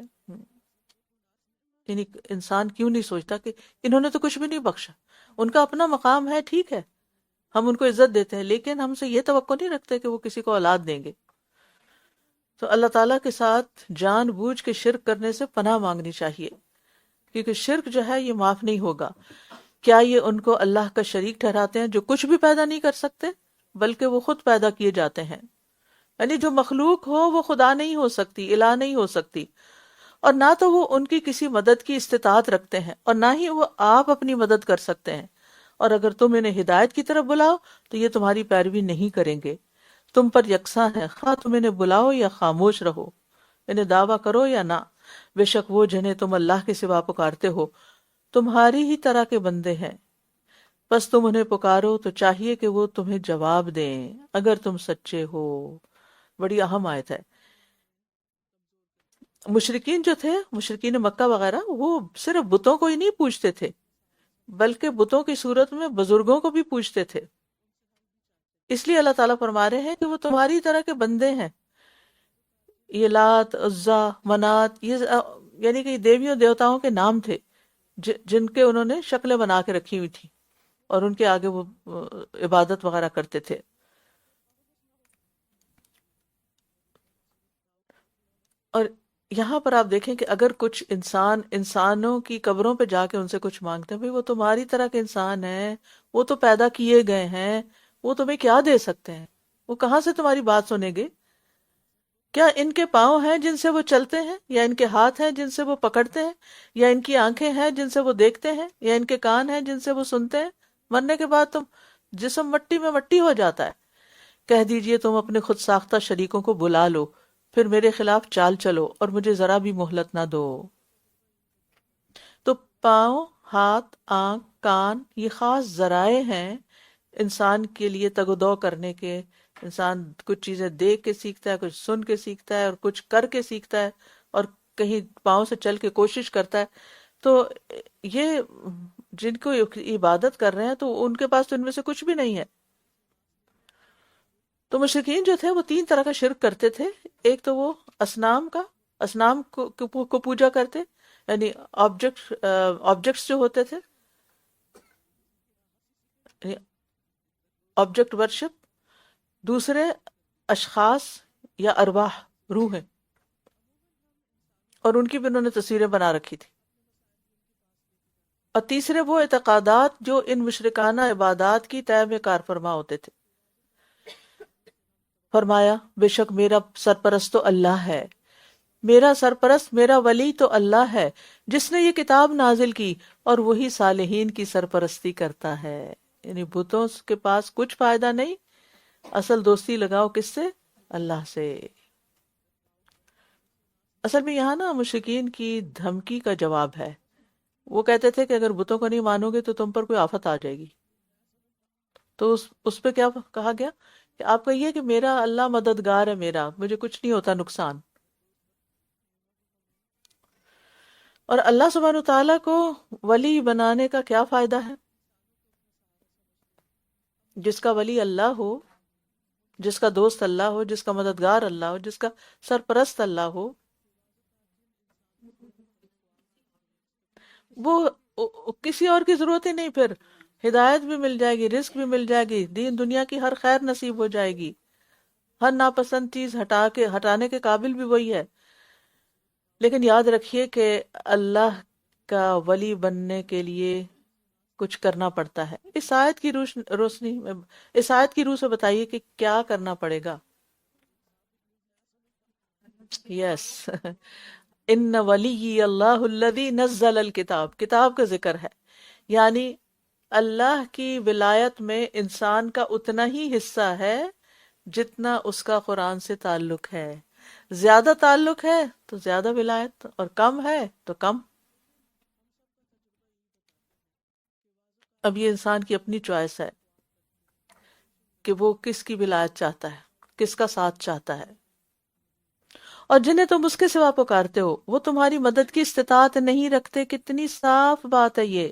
یعنی انسان کیوں نہیں سوچتا کہ انہوں نے تو کچھ بھی نہیں بخشا، ان کا اپنا مقام ہے، ٹھیک ہے ہم ان کو عزت دیتے ہیں، لیکن ہم سے یہ توقع نہیں رکھتے کہ وہ کسی کو اولاد دیں گے۔ تو اللہ تعالیٰ کے ساتھ جان بوجھ کے شرک کرنے سے پناہ مانگنی چاہیے، کیونکہ شرک جو ہے یہ معاف نہیں ہوگا۔ کیا یہ ان کو اللہ کا شریک ٹھہراتے ہیں جو کچھ بھی پیدا نہیں کر سکتے بلکہ وہ خود پیدا کیے جاتے ہیں؟ یعنی جو مخلوق ہو وہ خدا نہیں ہو سکتی، الہ نہیں ہو سکتی، اور نہ تو وہ ان کی کسی مدد کی استطاعت رکھتے ہیں اور نہ ہی وہ آپ اپنی مدد کر سکتے ہیں۔ اور اگر تم انہیں ہدایت کی طرف بلاؤ تو یہ تمہاری پیروی نہیں کریں گے، تم پر یکساں ہے، خواہ تم انہیں بلاؤ یا خاموش رہو، انہیں دعویٰ کرو یا نہ، بے شک وہ جنہیں تم اللہ کے سوا پکارتے ہو تمہاری ہی طرح کے بندے ہیں، بس تم انہیں پکارو تو چاہیے کہ وہ تمہیں جواب دیں اگر تم سچے ہو۔ بڑی اہم آیت ہے۔ مشرکین جو تھے، مشرکین مکہ وغیرہ، وہ صرف بتوں کو ہی نہیں پوجتے تھے بلکہ بتوں کی صورت میں بزرگوں کو بھی پوجتے تھے۔ اس لیے اللہ تعالیٰ فرما رہے ہیں کہ وہ تمہاری طرح کے بندے ہیں۔ یہ لات، عزا، منات، یہ یعنی کہ یہ دیویوں دیوتاؤں کے نام تھے جن کے انہوں نے شکلیں بنا کے رکھی ہوئی تھی اور ان کے آگے وہ عبادت وغیرہ کرتے تھے۔ اور یہاں پر آپ دیکھیں کہ اگر کچھ انسانوں کی قبروں پہ جا کے ان سے کچھ مانگتے ہیں، بھئی وہ تمہاری طرح کے انسان ہیں، وہ تو پیدا کیے گئے ہیں، وہ تمہیں کیا دے سکتے ہیں، وہ کہاں سے تمہاری بات سنیں گے؟ کیا ان کے پاؤں ہیں جن سے وہ چلتے ہیں، یا ان کے ہاتھ ہیں جن سے وہ پکڑتے ہیں، یا ان کی آنکھیں ہیں جن سے وہ دیکھتے ہیں، یا ان کے کان ہیں جن سے وہ سنتے ہیں؟ مرنے کے بعد تم جسم مٹی میں مٹی ہو جاتا ہے۔ کہہ دیجئے تم اپنے خود ساختہ شریکوں کو بلا لو، پھر میرے خلاف چال چلو اور مجھے ذرا بھی مہلت نہ دو۔ تو پاؤں، ہاتھ، آنکھ، کان یہ خاص ذرائع ہیں انسان کے لیے تگ و دو کرنے کے۔ انسان کچھ چیزیں دیکھ کے سیکھتا ہے، کچھ سن کے سیکھتا ہے، اور کچھ کر کے سیکھتا ہے، اور کہیں پاؤں سے چل کے کوشش کرتا ہے۔ تو یہ جن کو عبادت کر رہے ہیں تو ان کے پاس تو ان میں سے کچھ بھی نہیں ہے۔ تو مشرکین جو تھے وہ تین طرح کا شرک کرتے تھے۔ ایک تو وہ اسنام کو پوجا کرتے، یعنی آبجیکٹس جو ہوتے تھے، یعنی آبجیکٹ ورشپ۔ دوسرے اشخاص یا ارواح، روحیں، اور ان کی بھی انہوں نے تصویریں بنا رکھی تھی۔ اور تیسرے وہ اعتقادات جو ان مشرکانہ عبادات کی طے میں کار فرما ہوتے تھے۔ فرمایا بے شک میرا سرپرست تو اللہ ہے، میرا سرپرست، میرا ولی تو اللہ ہے جس نے یہ کتاب نازل کی، اور وہی صالحین کی سرپرستی کرتا ہے۔ یعنی بتوں کے پاس کچھ فائدہ نہیں، اصل دوستی لگاؤ کس سے؟ اللہ سے۔ اصل میں یہاں نا مشرکین کی دھمکی کا جواب ہے۔ وہ کہتے تھے کہ اگر بتوں کو نہیں مانو گے تو تم پر کوئی آفت آ جائے گی۔ تو اس پہ کیا کہا گیا کہ آپ کہیے کہ میرا اللہ مددگار ہے، میرا، مجھے کچھ نہیں ہوتا نقصان۔ اور اللہ سبحانہ تعالیٰ کو ولی بنانے کا کیا فائدہ ہے؟ جس کا ولی اللہ ہو، جس کا دوست اللہ ہو، جس کا مددگار اللہ ہو، جس کا سرپرست اللہ ہو، وہ کسی اور کی ضرورت ہی نہیں، پھر ہدایت بھی مل جائے گی، رزق بھی مل جائے گی، دین دنیا کی ہر خیر نصیب ہو جائے گی، ہر ناپسند چیز ہٹانے کے قابل بھی وہی ہے۔ لیکن یاد رکھیے کہ اللہ کا ولی بننے کے لیے کچھ کرنا پڑتا ہے۔ اس آیت کی روشنی میں، اس آیت کی روح سے بتائیے کہ کیا کرنا پڑے گا۔ یس ان ولی اللہ الذی نزل الکتاب، کتاب کا ذکر ہے، یعنی اللہ کی ولایت میں انسان کا اتنا ہی حصہ ہے جتنا اس کا قرآن سے تعلق ہے۔ زیادہ تعلق ہے تو زیادہ ولایت، اور کم ہے تو کم۔ اب یہ انسان کی اپنی چوائس ہے کہ وہ کس کی ولایت چاہتا ہے، کس کا ساتھ چاہتا ہے۔ اور جنہیں تم اس کے سوا پکارتے ہو وہ تمہاری مدد کی استطاعت نہیں رکھتے۔ کتنی صاف بات ہے یہ۔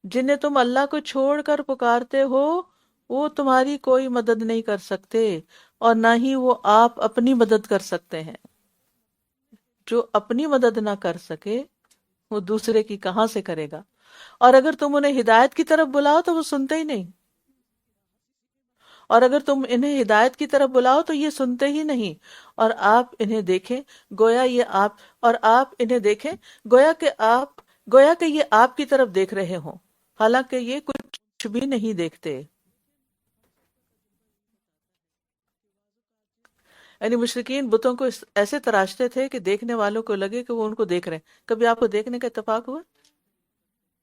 جنہیں تم اللہ کو چھوڑ کر پکارتے ہو وہ تمہاری کوئی مدد نہیں کر سکتے، اور نہ ہی وہ آپ اپنی مدد کر سکتے ہیں۔ جو اپنی مدد نہ کر سکے وہ دوسرے کی کہاں سے کرے گا؟ اور اگر تم انہیں ہدایت کی طرف بلاؤ تو وہ سنتے ہی نہیں، اور اگر تم انہیں ہدایت کی طرف بلاؤ تو یہ سنتے ہی نہیں۔ اور آپ انہیں دیکھیں گویا انہیں دیکھیں گویا کہ یہ آپ کی طرف دیکھ رہے ہوں، حالانکہ یہ کچھ بھی نہیں دیکھتے۔ یعنی مشرکین بتوں کو ایسے تراشتے تھے کہ دیکھنے والوں کو لگے کہ وہ ان کو دیکھ رہے ہیں۔ کبھی آپ کو دیکھنے کا اتفاق ہوا؟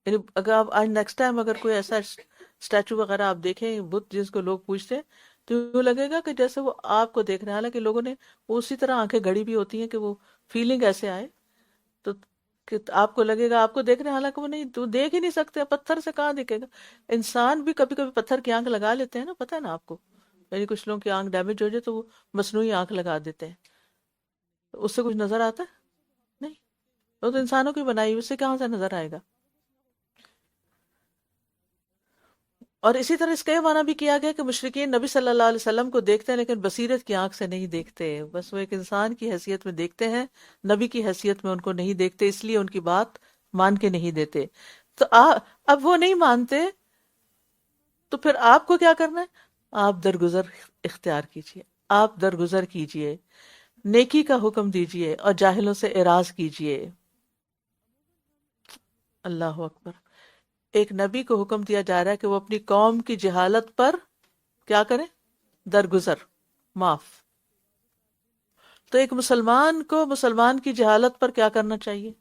یعنی اگر آپ آج نیکسٹ ٹائم اگر کوئی ایسا اسٹیچو وغیرہ آپ دیکھیں، بت جس کو لوگ پوجتے ہیں، تو یوں لگے گا کہ جیسے وہ آپ کو دیکھ رہے ہیں، حالانکہ لوگوں نے اسی طرح آنکھیں گھڑی بھی ہوتی ہیں کہ وہ فیلنگ ایسے آئے، تو کہ آپ کو لگے گا آپ کو دیکھ رہے ہیں، حالانکہ وہ نہیں، تو دیکھ ہی نہیں سکتے، پتھر سے کہاں دکھے گا۔ انسان بھی کبھی کبھی پتھر کی آنکھ لگا لیتے ہیں نا، پتہ ہے نا آپ کو، یعنی کچھ لوگوں کی آنکھ ڈیمیج ہو جائے تو وہ مصنوعی آنکھ لگا دیتے ہیں، تو اس سے کچھ نظر آتا ہے؟ نہیں، وہ تو انسانوں کی بنائی، اس سے کہاں سے نظر آئے گا؟ اور اسی طرح اس کا یہ معنی بھی کیا گیا کہ مشرکین نبی صلی اللہ علیہ وسلم کو دیکھتے ہیں لیکن بصیرت کی آنکھ سے نہیں دیکھتے، بس وہ ایک انسان کی حیثیت میں دیکھتے ہیں، نبی کی حیثیت میں ان کو نہیں دیکھتے، اس لیے ان کی بات مان کے نہیں دیتے۔ تو اب وہ نہیں مانتے تو پھر آپ کو کیا کرنا ہے؟ آپ درگزر اختیار کیجئے، آپ درگزر کیجئے۔ نیکی کا حکم دیجئے اور جاہلوں سے اعراض کیجئے۔ اللہ اکبر۔ ایک نبی کو حکم دیا جا رہا ہے کہ وہ اپنی قوم کی جہالت پر کیا کریں؟ درگزر، معاف۔ تو ایک مسلمان کو مسلمان کی جہالت پر کیا کرنا چاہیے؟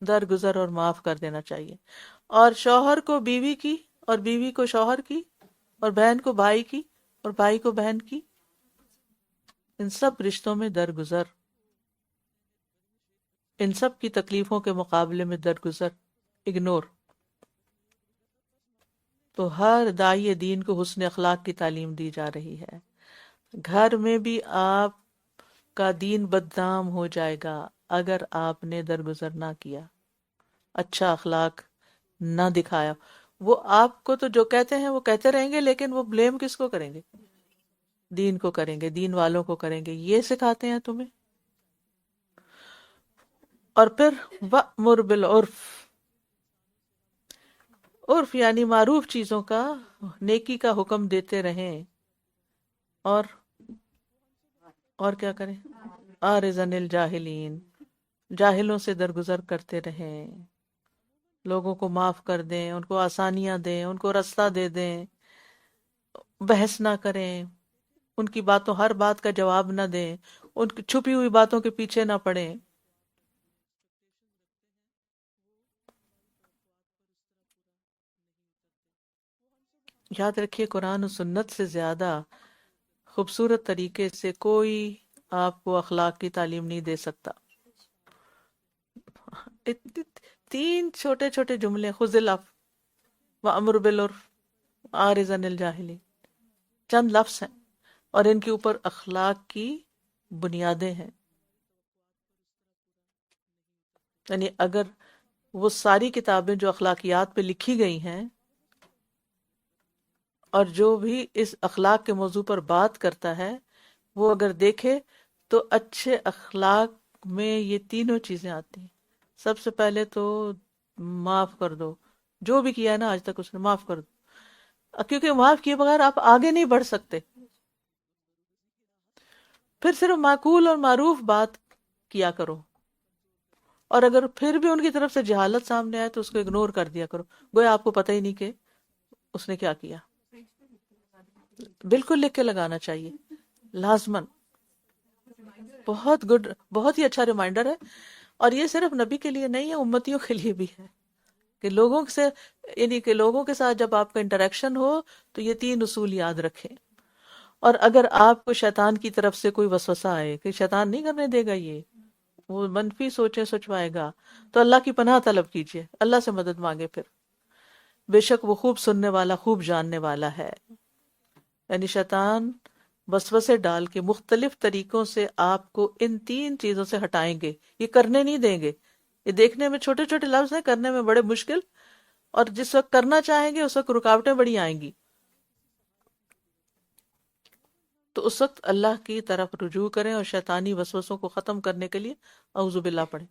درگزر اور معاف کر دینا چاہیے۔ اور شوہر کو بیوی کی، اور بیوی کو شوہر کی، اور بہن کو بھائی کی، اور بھائی کو بہن کی، ان سب رشتوں میں درگزر، ان سب کی تکلیفوں کے مقابلے میں درگزر، اگنور۔ تو ہر داعی دین کو حسن اخلاق کی تعلیم دی جا رہی ہے۔ گھر میں بھی آپ کا دین بدنام ہو جائے گا اگر آپ نے درگزر نہ کیا، اچھا اخلاق نہ دکھایا۔ وہ آپ کو تو جو کہتے ہیں وہ کہتے رہیں گے، لیکن وہ بلیم کس کو کریں گے؟ دین کو کریں گے، دین والوں کو کریں گے۔ یہ سکھاتے ہیں تمہیں۔ اور پھر وَأْمُرْ بِالْعُرْفِ، عرف یعنی معروف چیزوں کا، نیکی کا حکم دیتے رہیں، اور کیا کریں؟ آرزن الجاہلین، جاہلوں سے درگزر کرتے رہیں، لوگوں کو معاف کر دیں، ان کو آسانیاں دیں، ان کو رستہ دے دیں، بحث نہ کریں، ان کی باتوں ہر بات کا جواب نہ دیں، ان کی چھپی ہوئی باتوں کے پیچھے نہ پڑیں۔ یاد رکھیے قرآن و سنت سے زیادہ خوبصورت طریقے سے کوئی آپ کو اخلاق کی تعلیم نہیں دے سکتا۔ تین چھوٹے چھوٹے جملے، خذ العفو وامر بالعرف اعرض عن الجاہلین، چند لفظ ہیں اور ان کے اوپر اخلاق کی بنیادیں ہیں۔ یعنی اگر وہ ساری کتابیں جو اخلاقیات پہ لکھی گئی ہیں اور جو بھی اس اخلاق کے موضوع پر بات کرتا ہے، وہ اگر دیکھے تو اچھے اخلاق میں یہ تینوں چیزیں آتی ہیں۔ سب سے پہلے تو معاف کر دو، جو بھی کیا ہے نا آج تک اس نے، معاف کر دو، کیونکہ معاف کیے بغیر آپ آگے نہیں بڑھ سکتے۔ پھر صرف معقول اور معروف بات کیا کرو، اور اگر پھر بھی ان کی طرف سے جہالت سامنے آئے تو اس کو اگنور کر دیا کرو، گویا آپ کو پتہ ہی نہیں کہ اس نے کیا کیا۔ بالکل لکھ کے لگانا چاہیے، لازماً۔ بہت ہی اچھا ریمائنڈر ہے، اور یہ صرف نبی کے لیے نہیں ہے، امتیوں کے لیے بھی ہے، کہ لوگوں سے، یعنی کہ لوگوں کے ساتھ جب آپ کا انٹریکشن ہو تو یہ تین اصول یاد رکھیں۔ اور اگر آپ کو شیطان کی طرف سے کوئی وسوسہ آئے کہ شیطان نہیں کرنے دے گا، یہ وہ منفی سوچیں سوچوائے گا، تو اللہ کی پناہ طلب کیجئے، اللہ سے مدد مانگے۔ پھر بے شک وہ خوب سننے والا، خوب جاننے والا ہے۔ یعنی شیطان وسوسے ڈال کے مختلف طریقوں سے آپ کو ان تین چیزوں سے ہٹائیں گے، یہ کرنے نہیں دیں گے۔ یہ دیکھنے میں چھوٹے چھوٹے لفظ ہیں، کرنے میں بڑے مشکل، اور جس وقت کرنا چاہیں گے اس وقت رکاوٹیں بڑی آئیں گی، تو اس وقت اللہ کی طرف رجوع کریں اور شیطانی وسوسوں کو ختم کرنے کے لیے اعوذ باللہ پڑھیں۔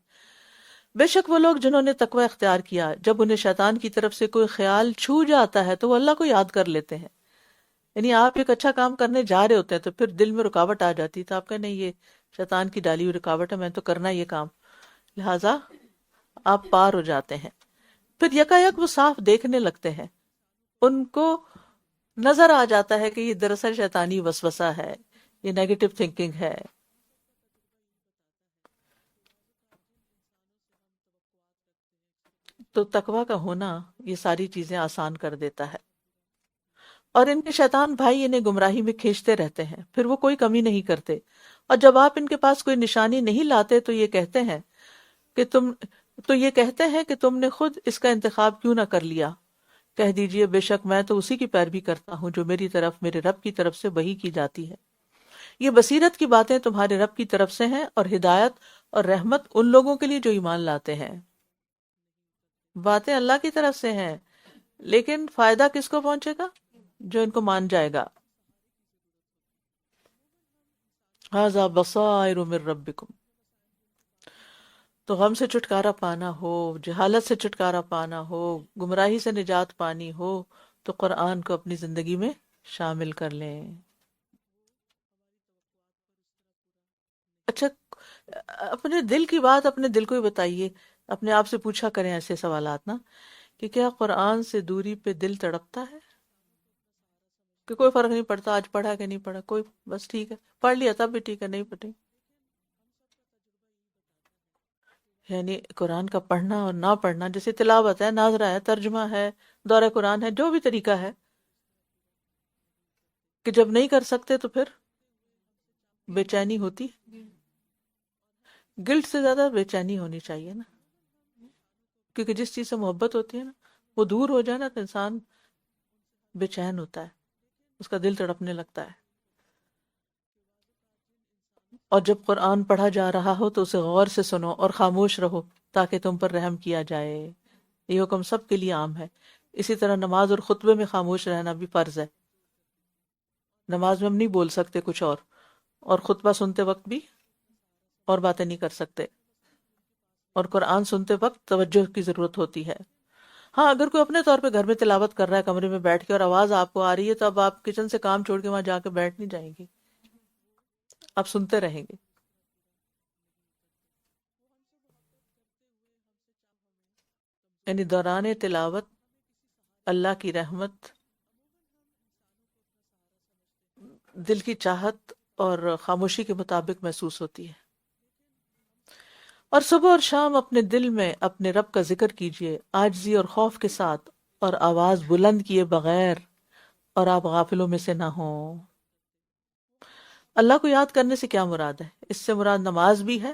بے شک وہ لوگ جنہوں نے تقوی اختیار کیا، جب انہیں شیطان کی طرف سے کوئی خیال چھو جاتا ہے تو وہ اللہ کو یاد کر لیتے ہیں۔ یعنی آپ ایک اچھا کام کرنے جا رہے ہوتے ہیں تو پھر دل میں رکاوٹ آ جاتی، تو آپ کہیں نہیں، یہ شیطان کی ڈالی ہوئی رکاوٹ ہے، میں تو کرنا یہ کام، لہٰذا آپ پار ہو جاتے ہیں۔ پھر یکایک وہ صاف دیکھنے لگتے ہیں، ان کو نظر آ جاتا ہے کہ یہ دراصل شیطانی وسوسہ ہے، یہ نیگیٹو تھنکنگ ہے۔ تو تقوی کا ہونا یہ ساری چیزیں آسان کر دیتا ہے۔ اور ان کے شیطان بھائی انہیں گمراہی میں کھینچتے رہتے ہیں، پھر وہ کوئی کمی نہیں کرتے، اور جب آپ ان کے پاس کوئی نشانی نہیں لاتے تو یہ کہتے ہیں کہ تم نے خود اس کا انتخاب کیوں نہ کر لیا۔ کہہ دیجئے بے شک میں تو اسی کی پیروی کرتا ہوں جو میرے رب کی طرف سے وحی کی جاتی ہے۔ یہ بصیرت کی باتیں تمہارے رب کی طرف سے ہیں، اور ہدایت اور رحمت ان لوگوں کے لیے جو ایمان لاتے ہیں۔ باتیں اللہ کی طرف سے ہیں، لیکن فائدہ کس کو پہنچے گا؟ جو ان کو مان جائے گا۔ ھذا بصائر من ربکم۔ تو غم سے چھٹکارا پانا ہو، جہالت سے چھٹکارا پانا ہو، گمراہی سے نجات پانی ہو، تو قرآن کو اپنی زندگی میں شامل کر لیں۔ اچھا، اپنے دل کی بات اپنے دل کو ہی بتائیے، اپنے آپ سے پوچھا کریں ایسے سوالات نا، کہ کیا قرآن سے دوری پہ دل تڑپتا ہے؟ کہ کوئی فرق نہیں پڑتا آج پڑھا کہ نہیں پڑھا، کوئی بس ٹھیک ہے، پڑھ لیا تب بھی ٹھیک ہے، نہیں پڑھی. یعنی قرآن کا پڑھنا اور نہ پڑھنا، جیسے تلاوت ہے، ناظرہ ہے، ترجمہ ہے، دورہ قرآن ہے، جو بھی طریقہ ہے، کہ جب نہیں کر سکتے تو پھر بے چینی ہوتی. گلٹ سے زیادہ بے چینی ہونی چاہیے نا، کیونکہ جس چیز سے محبت ہوتی ہے نا، وہ دور ہو جائے نا تو انسان بے چین ہوتا ہے، اس کا دل تڑپنے لگتا ہے. اور جب قرآن پڑھا جا رہا ہو تو اسے غور سے سنو اور خاموش رہو تاکہ تم پر رحم کیا جائے. یہ حکم سب کے لیے عام ہے. اسی طرح نماز اور خطبے میں خاموش رہنا بھی فرض ہے. نماز میں ہم نہیں بول سکتے کچھ اور خطبہ سنتے وقت بھی اور باتیں نہیں کر سکتے، اور قرآن سنتے وقت توجہ کی ضرورت ہوتی ہے. ہاں، اگر کوئی اپنے طور پہ گھر میں تلاوت کر رہا ہے کمرے میں بیٹھ کے اور آواز آپ کو آ رہی ہے، تو اب آپ کچن سے کام چھوڑ کے وہاں جا کے بیٹھ نہیں جائیں گے، آپ سنتے رہیں گے. یعنی دوران تلاوت اللہ کی رحمت، دل کی چاہت اور خاموشی کے مطابق محسوس ہوتی ہے. اور صبح اور شام اپنے دل میں اپنے رب کا ذکر کیجیے، عاجزی اور خوف کے ساتھ، اور آواز بلند کیے بغیر، اور آپ غافلوں میں سے نہ ہوں. اللہ کو یاد کرنے سے کیا مراد ہے؟ اس سے مراد نماز بھی ہے،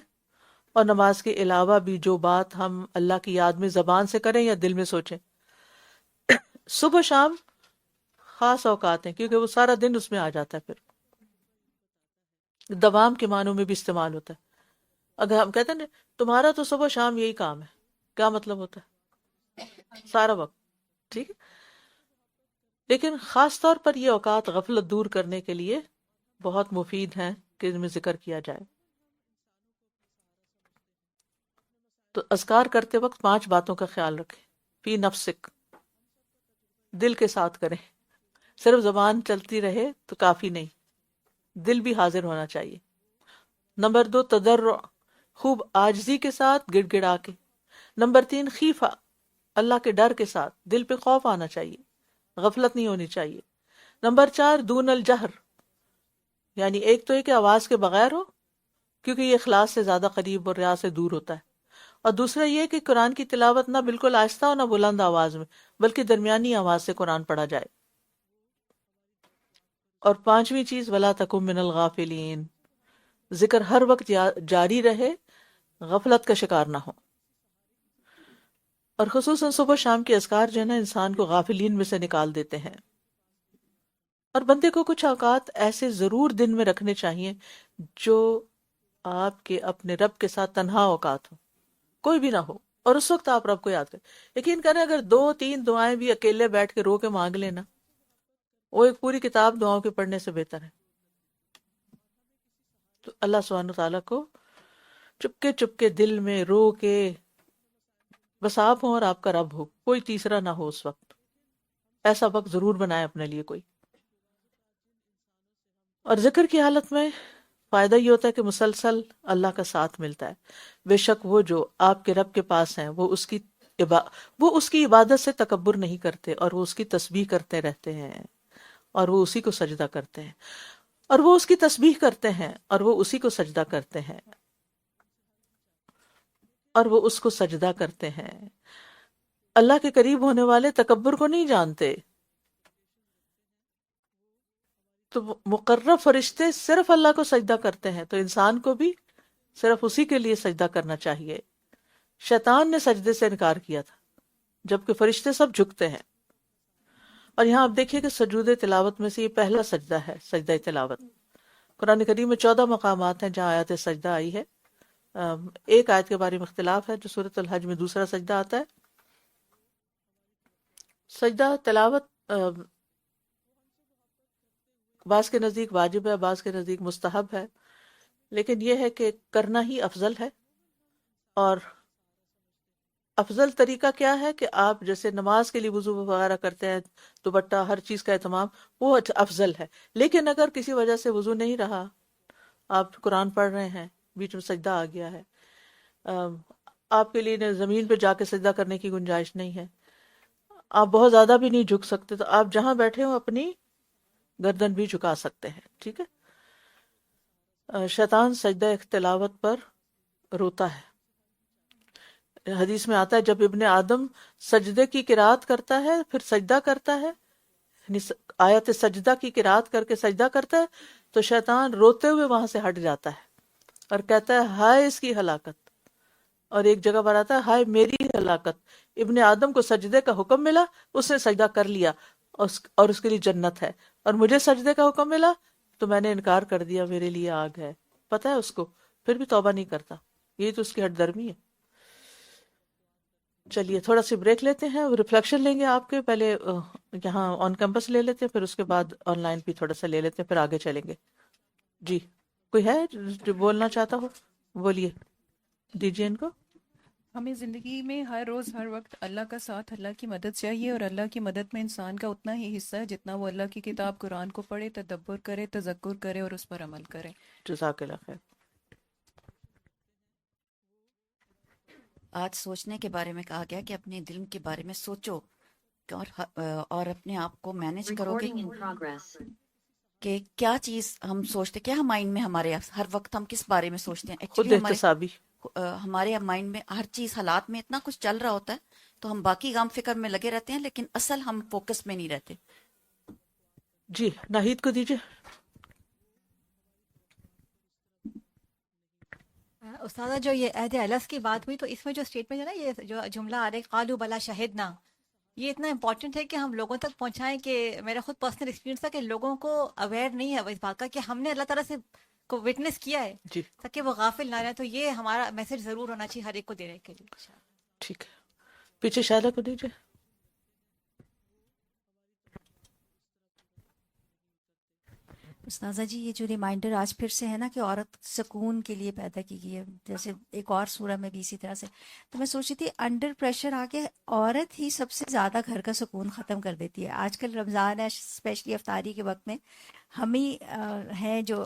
اور نماز کے علاوہ بھی جو بات ہم اللہ کی یاد میں زبان سے کریں یا دل میں سوچیں. صبح شام خاص اوقات ہیں کیونکہ وہ سارا دن اس میں آ جاتا ہے. پھر دوام کے معنوں میں بھی استعمال ہوتا ہے. اگر ہم کہتے ہیں نا تمہارا تو صبح شام یہی کام ہے، کیا مطلب ہوتا ہے؟ سارا وقت، ٹھیک ہے. لیکن خاص طور پر یہ اوقات غفلت دور کرنے کے لیے بہت مفید ہیں کہ ان میں ذکر کیا جائے. تو اذکار کرتے وقت 5 باتوں کا خیال رکھیں. فی نفسک، دل کے ساتھ کریں. صرف زبان چلتی رہے تو کافی نہیں، دل بھی حاضر ہونا چاہیے. نمبر 2 تضرع، خوب عاجزی کے ساتھ گڑ گڑا کے. نمبر 3 خیفہ، اللہ کے ڈر کے ساتھ، دل پہ خوف آنا چاہیے، غفلت نہیں ہونی چاہیے. نمبر 4 دون الجہر، یعنی ایک تو یہ کہ آواز کے بغیر ہو کیونکہ یہ اخلاص سے زیادہ قریب اور ریا سے دور ہوتا ہے، اور دوسرا یہ کہ قرآن کی تلاوت نہ بالکل آہستہ ہو نہ بلند آواز میں، بلکہ درمیانی آواز سے قرآن پڑھا جائے. اور 5ویں چیز ولا تکن من الغافلین، ذکر ہر وقت جاری رہے، غفلت کا شکار نہ ہو. اور خصوصاً صبح شام کے اذکار جو ہے نا انسان کو غافلین میں سے نکال دیتے ہیں. اور بندے کو کچھ اوقات ایسے ضرور دن میں رکھنے چاہیے جو آپ کے اپنے رب کے ساتھ تنہا اوقات ہو، کوئی بھی نہ ہو، اور اس وقت آپ رب کو یاد کریں. یقین کریں اگر 2-3 دعائیں بھی اکیلے بیٹھ کے رو کے مانگ لینا، وہ ایک پوری کتاب دعاؤں کے پڑھنے سے بہتر ہے. تو اللہ سبحانہ تعالیٰ کو چپکے چپکے دل میں رو کے، بس آپ ہوں اور آپ کا رب ہو، کوئی تیسرا نہ ہو. اس وقت ایسا وقت ضرور بنائے اپنے لیے کوئی. اور ذکر کی حالت میں فائدہ یہ ہوتا ہے کہ مسلسل اللہ کا ساتھ ملتا ہے. بے شک وہ جو آپ کے رب کے پاس ہیں وہ اس کی عبادت سے تکبر نہیں کرتے، اور وہ اس کی تسبیح کرتے رہتے ہیں، اور وہ اسی کو سجدہ کرتے ہیں، اور وہ اس کی تسبیح کرتے ہیں، اور وہ اسی کو سجدہ کرتے ہیں، اور وہ اس کو سجدہ کرتے ہیں. اللہ کے قریب ہونے والے تکبر کو نہیں جانتے. تو مقرب فرشتے صرف اللہ کو سجدہ کرتے ہیں، تو انسان کو بھی صرف اسی کے لیے سجدہ کرنا چاہیے. شیطان نے سجدے سے انکار کیا تھا جبکہ فرشتے سب جھکتے ہیں. اور یہاں آپ دیکھیے کہ سجود تلاوت میں سے یہ پہلا سجدہ ہے، سجدہ تلاوت. قرآن کریم میں 14 مقامات ہیں جہاں آیت سجدہ آئی ہے. ایک آیت کے بارے میں اختلاف ہے جو سورۃ الحج میں دوسرا سجدہ آتا ہے. سجدہ تلاوت بعض کے نزدیک واجب ہے، بعض کے نزدیک مستحب ہے، لیکن یہ ہے کہ کرنا ہی افضل ہے. اور افضل طریقہ کیا ہے کہ آپ جیسے نماز کے لیے وضو وغیرہ کرتے ہیں، دوپٹہ ہر چیز کا اہتمام، وہ افضل ہے. لیکن اگر کسی وجہ سے وضو نہیں رہا، آپ قرآن پڑھ رہے ہیں بیچ میں سجدہ آ گیا ہے، آپ کے لیے زمین پہ جا کے سجدہ کرنے کی گنجائش نہیں ہے، آپ بہت زیادہ بھی نہیں جھک سکتے، تو آپ جہاں بیٹھے ہو اپنی گردن بھی جھکا سکتے ہیں، ٹھیک ہے۔ شیطان سجدہ تلاوت پر روتا ہے۔ حدیث میں آتا ہے جب ابن آدم سجدے کی قرات کرتا ہے پھر سجدہ کرتا ہے، یعنی آیت سجدہ کی قرات کر کے سجدہ کرتا ہے، تو شیطان روتے ہوئے وہاں سے ہٹ جاتا ہے اور کہتا ہے ہائے اس کی ہلاکت، اور ایک جگہ پر آتا ہے ہائے میری ہلاکت، ابن آدم کو سجدے کا حکم ملا، اس نے سجدہ کر لیا اور اس کے لیے جنت ہے، اور مجھے سجدے کا حکم ملا تو میں نے انکار کر دیا، میرے لیے آگ ہے، پتہ ہے اس کو، پھر بھی توبہ نہیں کرتا۔ یہی تو اس کی ہٹ درمی ہے۔ چلیے تھوڑا سی بریک لیتے ہیں، ریفلیکشن لیں گے آپ کے، پہلے یہاں آن کیمپس لے لیتے ہیں، پھر اس کے بعد آن لائن بھی تھوڑا سا لے لیتے ہیں، پھر آگے چلیں گے۔ جی کوئی ہے جو بولنا چاہتا ہو؟ بولیے، دیجیے ان کو۔ ہمیں زندگی میں ہر روز ہر وقت اللہ کا ساتھ، اللہ کی مدد چاہیے، اور اللہ کی مدد میں انسان کا اتنا ہی حصہ ہے جتنا وہ اللہ کی کتاب قرآن کو پڑھے، تدبر کرے، تذکر کرے اور اس پر عمل کرے۔ جزاک اللہ خیر۔ آج سوچنے کے بارے میں کہا گیا کہ اپنے دل کے بارے میں سوچو اور اپنے آپ کو مینج کرو گے کہ کیا چیز ہم سوچتے، کیا مائنڈ میں ہمارے ہر وقت ہم کس بارے میں سوچتے ہیں۔ خود ایکچولی احتسابی، ہمارے مائنڈ میں ہر چیز، حالات میں اتنا کچھ چل رہا ہوتا ہے تو ہم باقی غم فکر میں لگے رہتے ہیں، لیکن اصل ہم فوکس میں نہیں رہتے۔ جی ناہید کو دیجیے۔ استاذہ جو یہ عہد الس کی بات ہوئی تو اس میں جو اسٹیٹمنٹ ہے نا، یہ جو جملہ آ رہا ہے قالوا بلا شہدنا، یہ اتنا امپورٹنٹ ہے کہ ہم لوگوں تک پہنچائیں، کہ میرا خود پرسنل ایکسپیرینس تھا کہ لوگوں کو اویئر نہیں ہے اس بات کا کہ ہم نے اللہ تعالیٰ سے کو وٹنس کیا ہے، جی تاکہ وہ غافل نہ رہے۔ تو یہ ہمارا میسج ضرور ہونا چاہیے ہر ایک کو دینے کے لیے۔ ٹھیک ہے، پیچھے شاہدہ کو دیجیے۔ استاذہ جی، یہ جو ریمائنڈر آج پھر سے ہے نا کہ عورت سکون کے لیے پیدا کی گئی ہے، جیسے ایک اور سورہ میں بھی اسی طرح سے، تو میں سوچ رہی تھی انڈر پریشر آ کے عورت ہی سب سے زیادہ گھر کا سکون ختم کر دیتی ہے۔ آج کل رمضان ہے، اسپیشلی افطاری کے وقت میں ہم ہی ہیں جو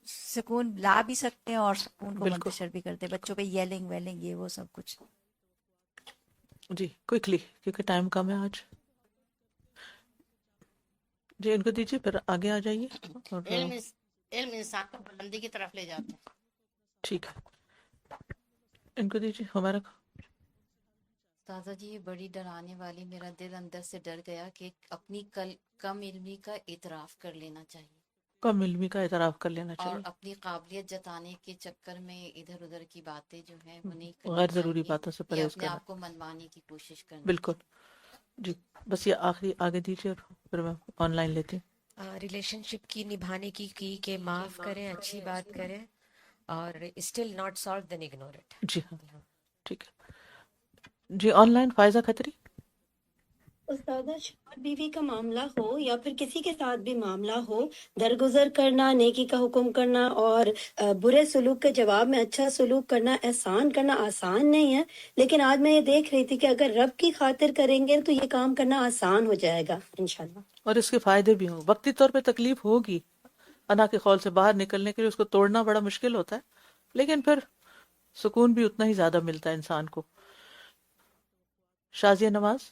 سکون لا بھی سکتے ہیں اور سکون کو منتشر بھی کرتے ہیں، بچوں پہ ییلنگ ویلنگ یہ وہ سب کچھ۔ جی کوئکلی کیونکہ ٹائم کم ہے آج۔ جی ان کو دیجیے، پھر آگے آ جائیے۔ علم انسان کو بلندی کی طرف لے جاتا ہے۔ ٹھیک ہے، ان کو دیجیے، ہمارا۔ استاذہ جی یہ بڑی ڈرانے والی، میرا دل اندر سے ڈر گیا کہ اپنی کم علمی کا اعتراف کر لینا چاہیے، کم علمی کا اعتراف کر لینا اور چاہیے، اپنی قابلیت جتانے کے چکر میں ادھر ادھر کی باتیں جو ہیں وہ نہیں غیر کرنی ضروری چاہیے، باتوں سے یا پرہیز اپنے کرنا۔ آپ کو منوانے کی کوشش کرنی بالکل جی، بس یہ آخری آگے دیجیے اور پھر میں آن لائن لیتی ہوں۔ ریلیشن شپ کی نبھانے کی کہ معاف کریں، اچھی بات کریں، اور still not solve then ignore it. جی ہاں ٹھیک ہے جی۔ Online Faiza Khatri. استاذہ شوہر بیوی کا معاملہ ہو یا پھر کسی کے ساتھ بھی معاملہ ہو، درگزر کرنا، نیکی کا حکم کرنا اور برے سلوک کے جواب میں اچھا سلوک کرنا، احسان کرنا آسان نہیں ہے، لیکن آج میں یہ دیکھ رہی تھی کہ اگر رب کی خاطر کریں گے تو یہ کام کرنا آسان ہو جائے گا انشاءاللہ، اور اس کے فائدے بھی ہوں۔ وقتی طور پہ تکلیف ہوگی، انا کے خول سے باہر نکلنے کے لیے اس کو توڑنا بڑا مشکل ہوتا ہے، لیکن پھر سکون بھی اتنا ہی زیادہ ملتا ہے انسان کو۔ شازیہ نواز۔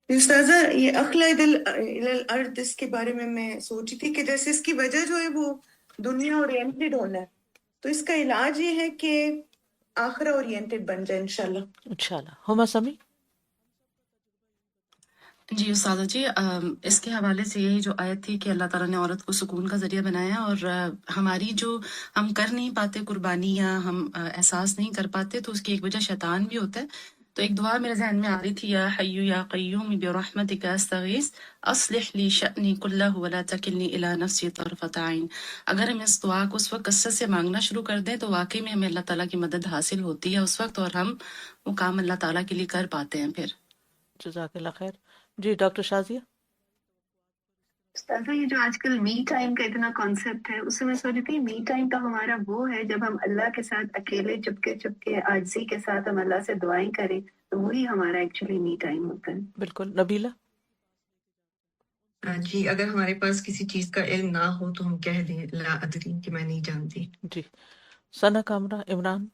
استاذہ یہ اخلد الارض، اس کے بارے میں سوچی تھی کہ جیسے اس کی وجہ جو ہے وہ دنیا اورینٹڈ ہونا ہے، تو اس کا علاج یہ ہے کہ آخرہ اورینٹڈ بن جائے انشاءاللہ۔ انشاءاللہ۔ ہما سمی۔ جی استاذہ جی، اس کے حوالے سے یہی جو آیت تھی کہ اللہ تعالیٰ نے عورت کو سکون کا ذریعہ بنایا، اور ہماری جو ہم کر نہیں پاتے قربانی یا ہم احساس نہیں کر پاتے، تو اس کی ایک وجہ شیطان بھی ہوتا ہے۔ تو ایک دعا میرے ذہن میں آ رہی تھی، یا حی یا قیوم برحمتک استغیث اصلح لی شأنی کلہ ولا تکلنی الی نفسی طرفۃ عین۔ اگر ہم اس دعا کو اس وقت کثرت سے مانگنا شروع کر دیں تو واقعی میں ہمیں اللہ تعالیٰ کی مدد حاصل ہوتی ہے اس وقت، اور ہم وہ کام اللہ تعالیٰ کے لیے کر پاتے ہیں پھر۔ جزاک اللہ خیر۔ جی ڈاکٹر شازیہ۔ استاذہ یہ جو آج کل می ٹائم کا اتنا کانسیپٹ ہے، اس سے میں سوچ رہی تھی می ٹائم تو ہمارا وہ ہے جب ہم اللہ کے ساتھ اکیلے چپکے عاجزی کے ساتھ ہم اللہ سے دعائیں کریں، تو وہی ہمارا ایکچولی می ٹائم ہوتا ہے۔ بالکل۔ نبیلہ۔ جی اگر ہمارے پاس کسی چیز کا علم نہ ہو تو ہم کہہ دیں لا ادری کہ میں نہیں جانتی. جی ثنا کامرہ عمران.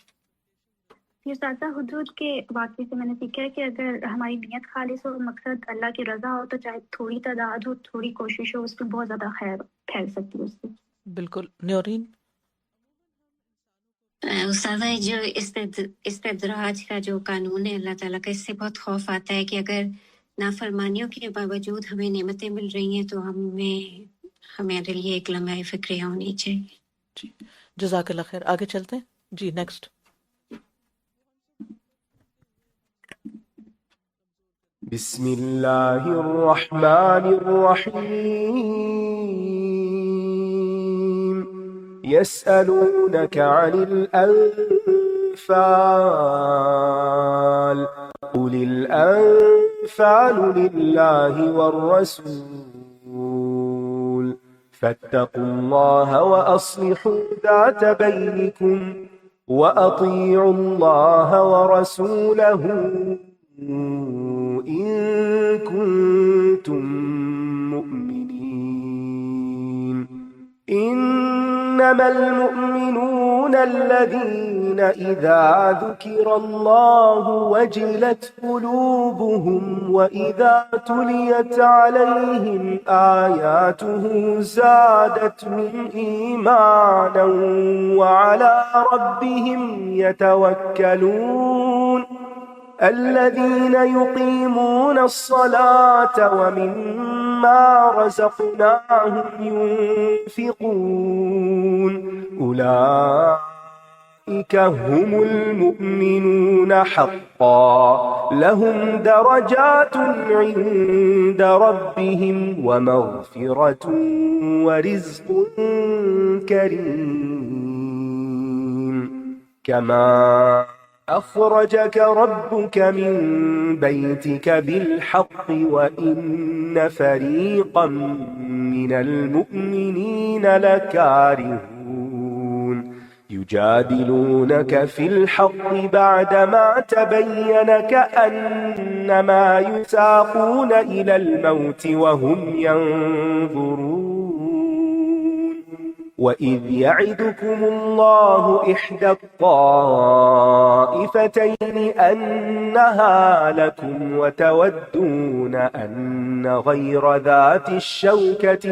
یہ ساتھ حدود کے واقعے سے میں نے سیکھا ہے کہ اگر ہماری نیت خالص ہو، مقصد اللہ کی رضا ہو، تو چاہے تھوڑی تعداد ہو، تھوڑی کوشش ہو، اس میں بہت زیادہ خیر پھیل سکتی ہے اس سے. بالکل. نیورین. استاذہ جو استدراج کا جو قانون ہے اللہ تعالیٰ کا، اس سے بہت خوف آتا ہے کہ اگر نافرمانیوں کے باوجود ہمیں نعمتیں مل رہی ہیں تو ہمارے لیے ایک لمحہ فکریہ ہونی چاہیے. جی جزاک اللہ خیر. آگے چلتے ہیں. جی نیکسٹ. بسم اللہ الرحمن الرحیم. يسألونك عن الأنفال قل الأنفال لله والرسول فاتقوا الله وأصلحوا ذات بينكم وأطيعوا الله ورسوله إن كنتم مؤمنين. إنما المؤمنون الذين إذا ذكر الله وجلت قلوبهم وإذا تليت عليهم آياته زادتهم إيمانا وعلى ربهم يتوكلون. الذين يقيمون الصلاة ومما رزقناهم ينفقون أولئك هم المؤمنون حقا لهم درجات عند ربهم ومغفرة ورزق كريم. كما أخرجك ربك من بيتك بالحق وإن فريقا من المؤمنين لكارهون. يجادلونك في الحق بعدما تبين كأنما يساقون إلى الموت وهم ينظرون. وَإِذْ يَعِدُكُمُ اللَّهُ إِحْدَى الطَّائِفَتَيْنِ أَنَّهَا لَكُمْ وَتَوَدُّونَ أَنَّ غَيْرَ ذَاتِ الشَّوْكَةِ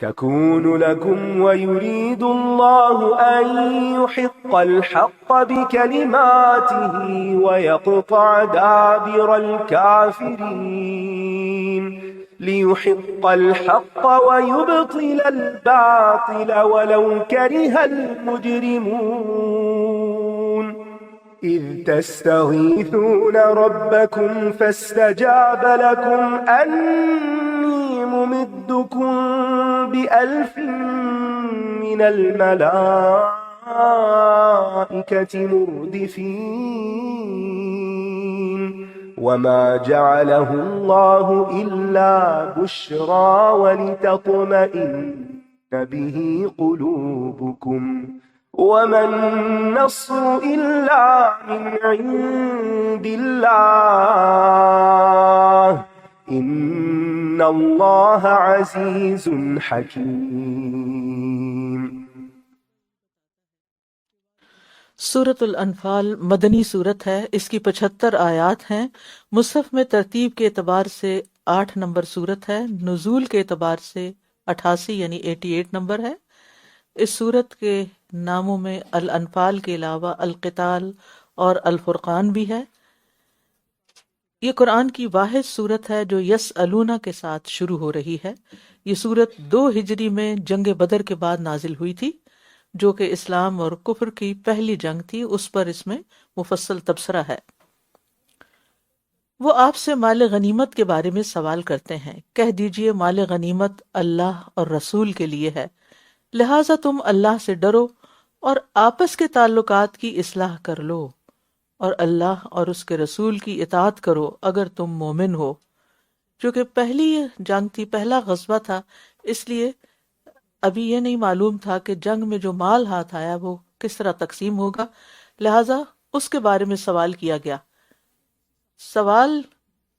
تكون لكم ويريد الله أن يحق الحق بكلماته ويقطع دابر الكافرين ليحق الحق ويبطل الباطل ولو كره المجرمون. إذ تستغيثون ربكم فاستجاب لكم أني ممدكم ب1000 من الملائكة مردفين. وما جعله الله إلا بشرى ولتطمئن به قلوبكم وما النصر إلا من عند الله إن الله عزيز حكيم. سورۃ الانفال مدنی صورت ہے. اس کی 75 آیات ہیں. مصحف میں ترتیب کے اعتبار سے 8 نمبر صورت ہے. نزول کے اعتبار سے 88 یعنی 88 نمبر ہے. اس صورت کے ناموں میں الانفال کے علاوہ القتال اور الفرقان بھی ہے. یہ قرآن کی واحد صورت ہے جو یسألونہ کے ساتھ شروع ہو رہی ہے. یہ صورت 2 ہجری میں جنگ بدر کے بعد نازل ہوئی تھی جو کہ اسلام اور کفر کی پہلی جنگ تھی. اس پر اس میں مفصل تبصرہ ہے. وہ آپ سے مال غنیمت کے بارے میں سوال کرتے ہیں. کہہ دیجئے مال غنیمت اللہ اور رسول کے لیے ہے، لہٰذا تم اللہ سے ڈرو اور آپس کے تعلقات کی اصلاح کر لو اور اللہ اور اس کے رسول کی اطاعت کرو اگر تم مومن ہو. چونکہ پہلی جنگ تھی، پہلا غزوہ تھا، اس لیے ابھی یہ نہیں معلوم تھا کہ جنگ میں جو مال ہاتھ آیا وہ کس طرح تقسیم ہوگا، لہٰذا اس کے بارے میں سوال کیا گیا. سوال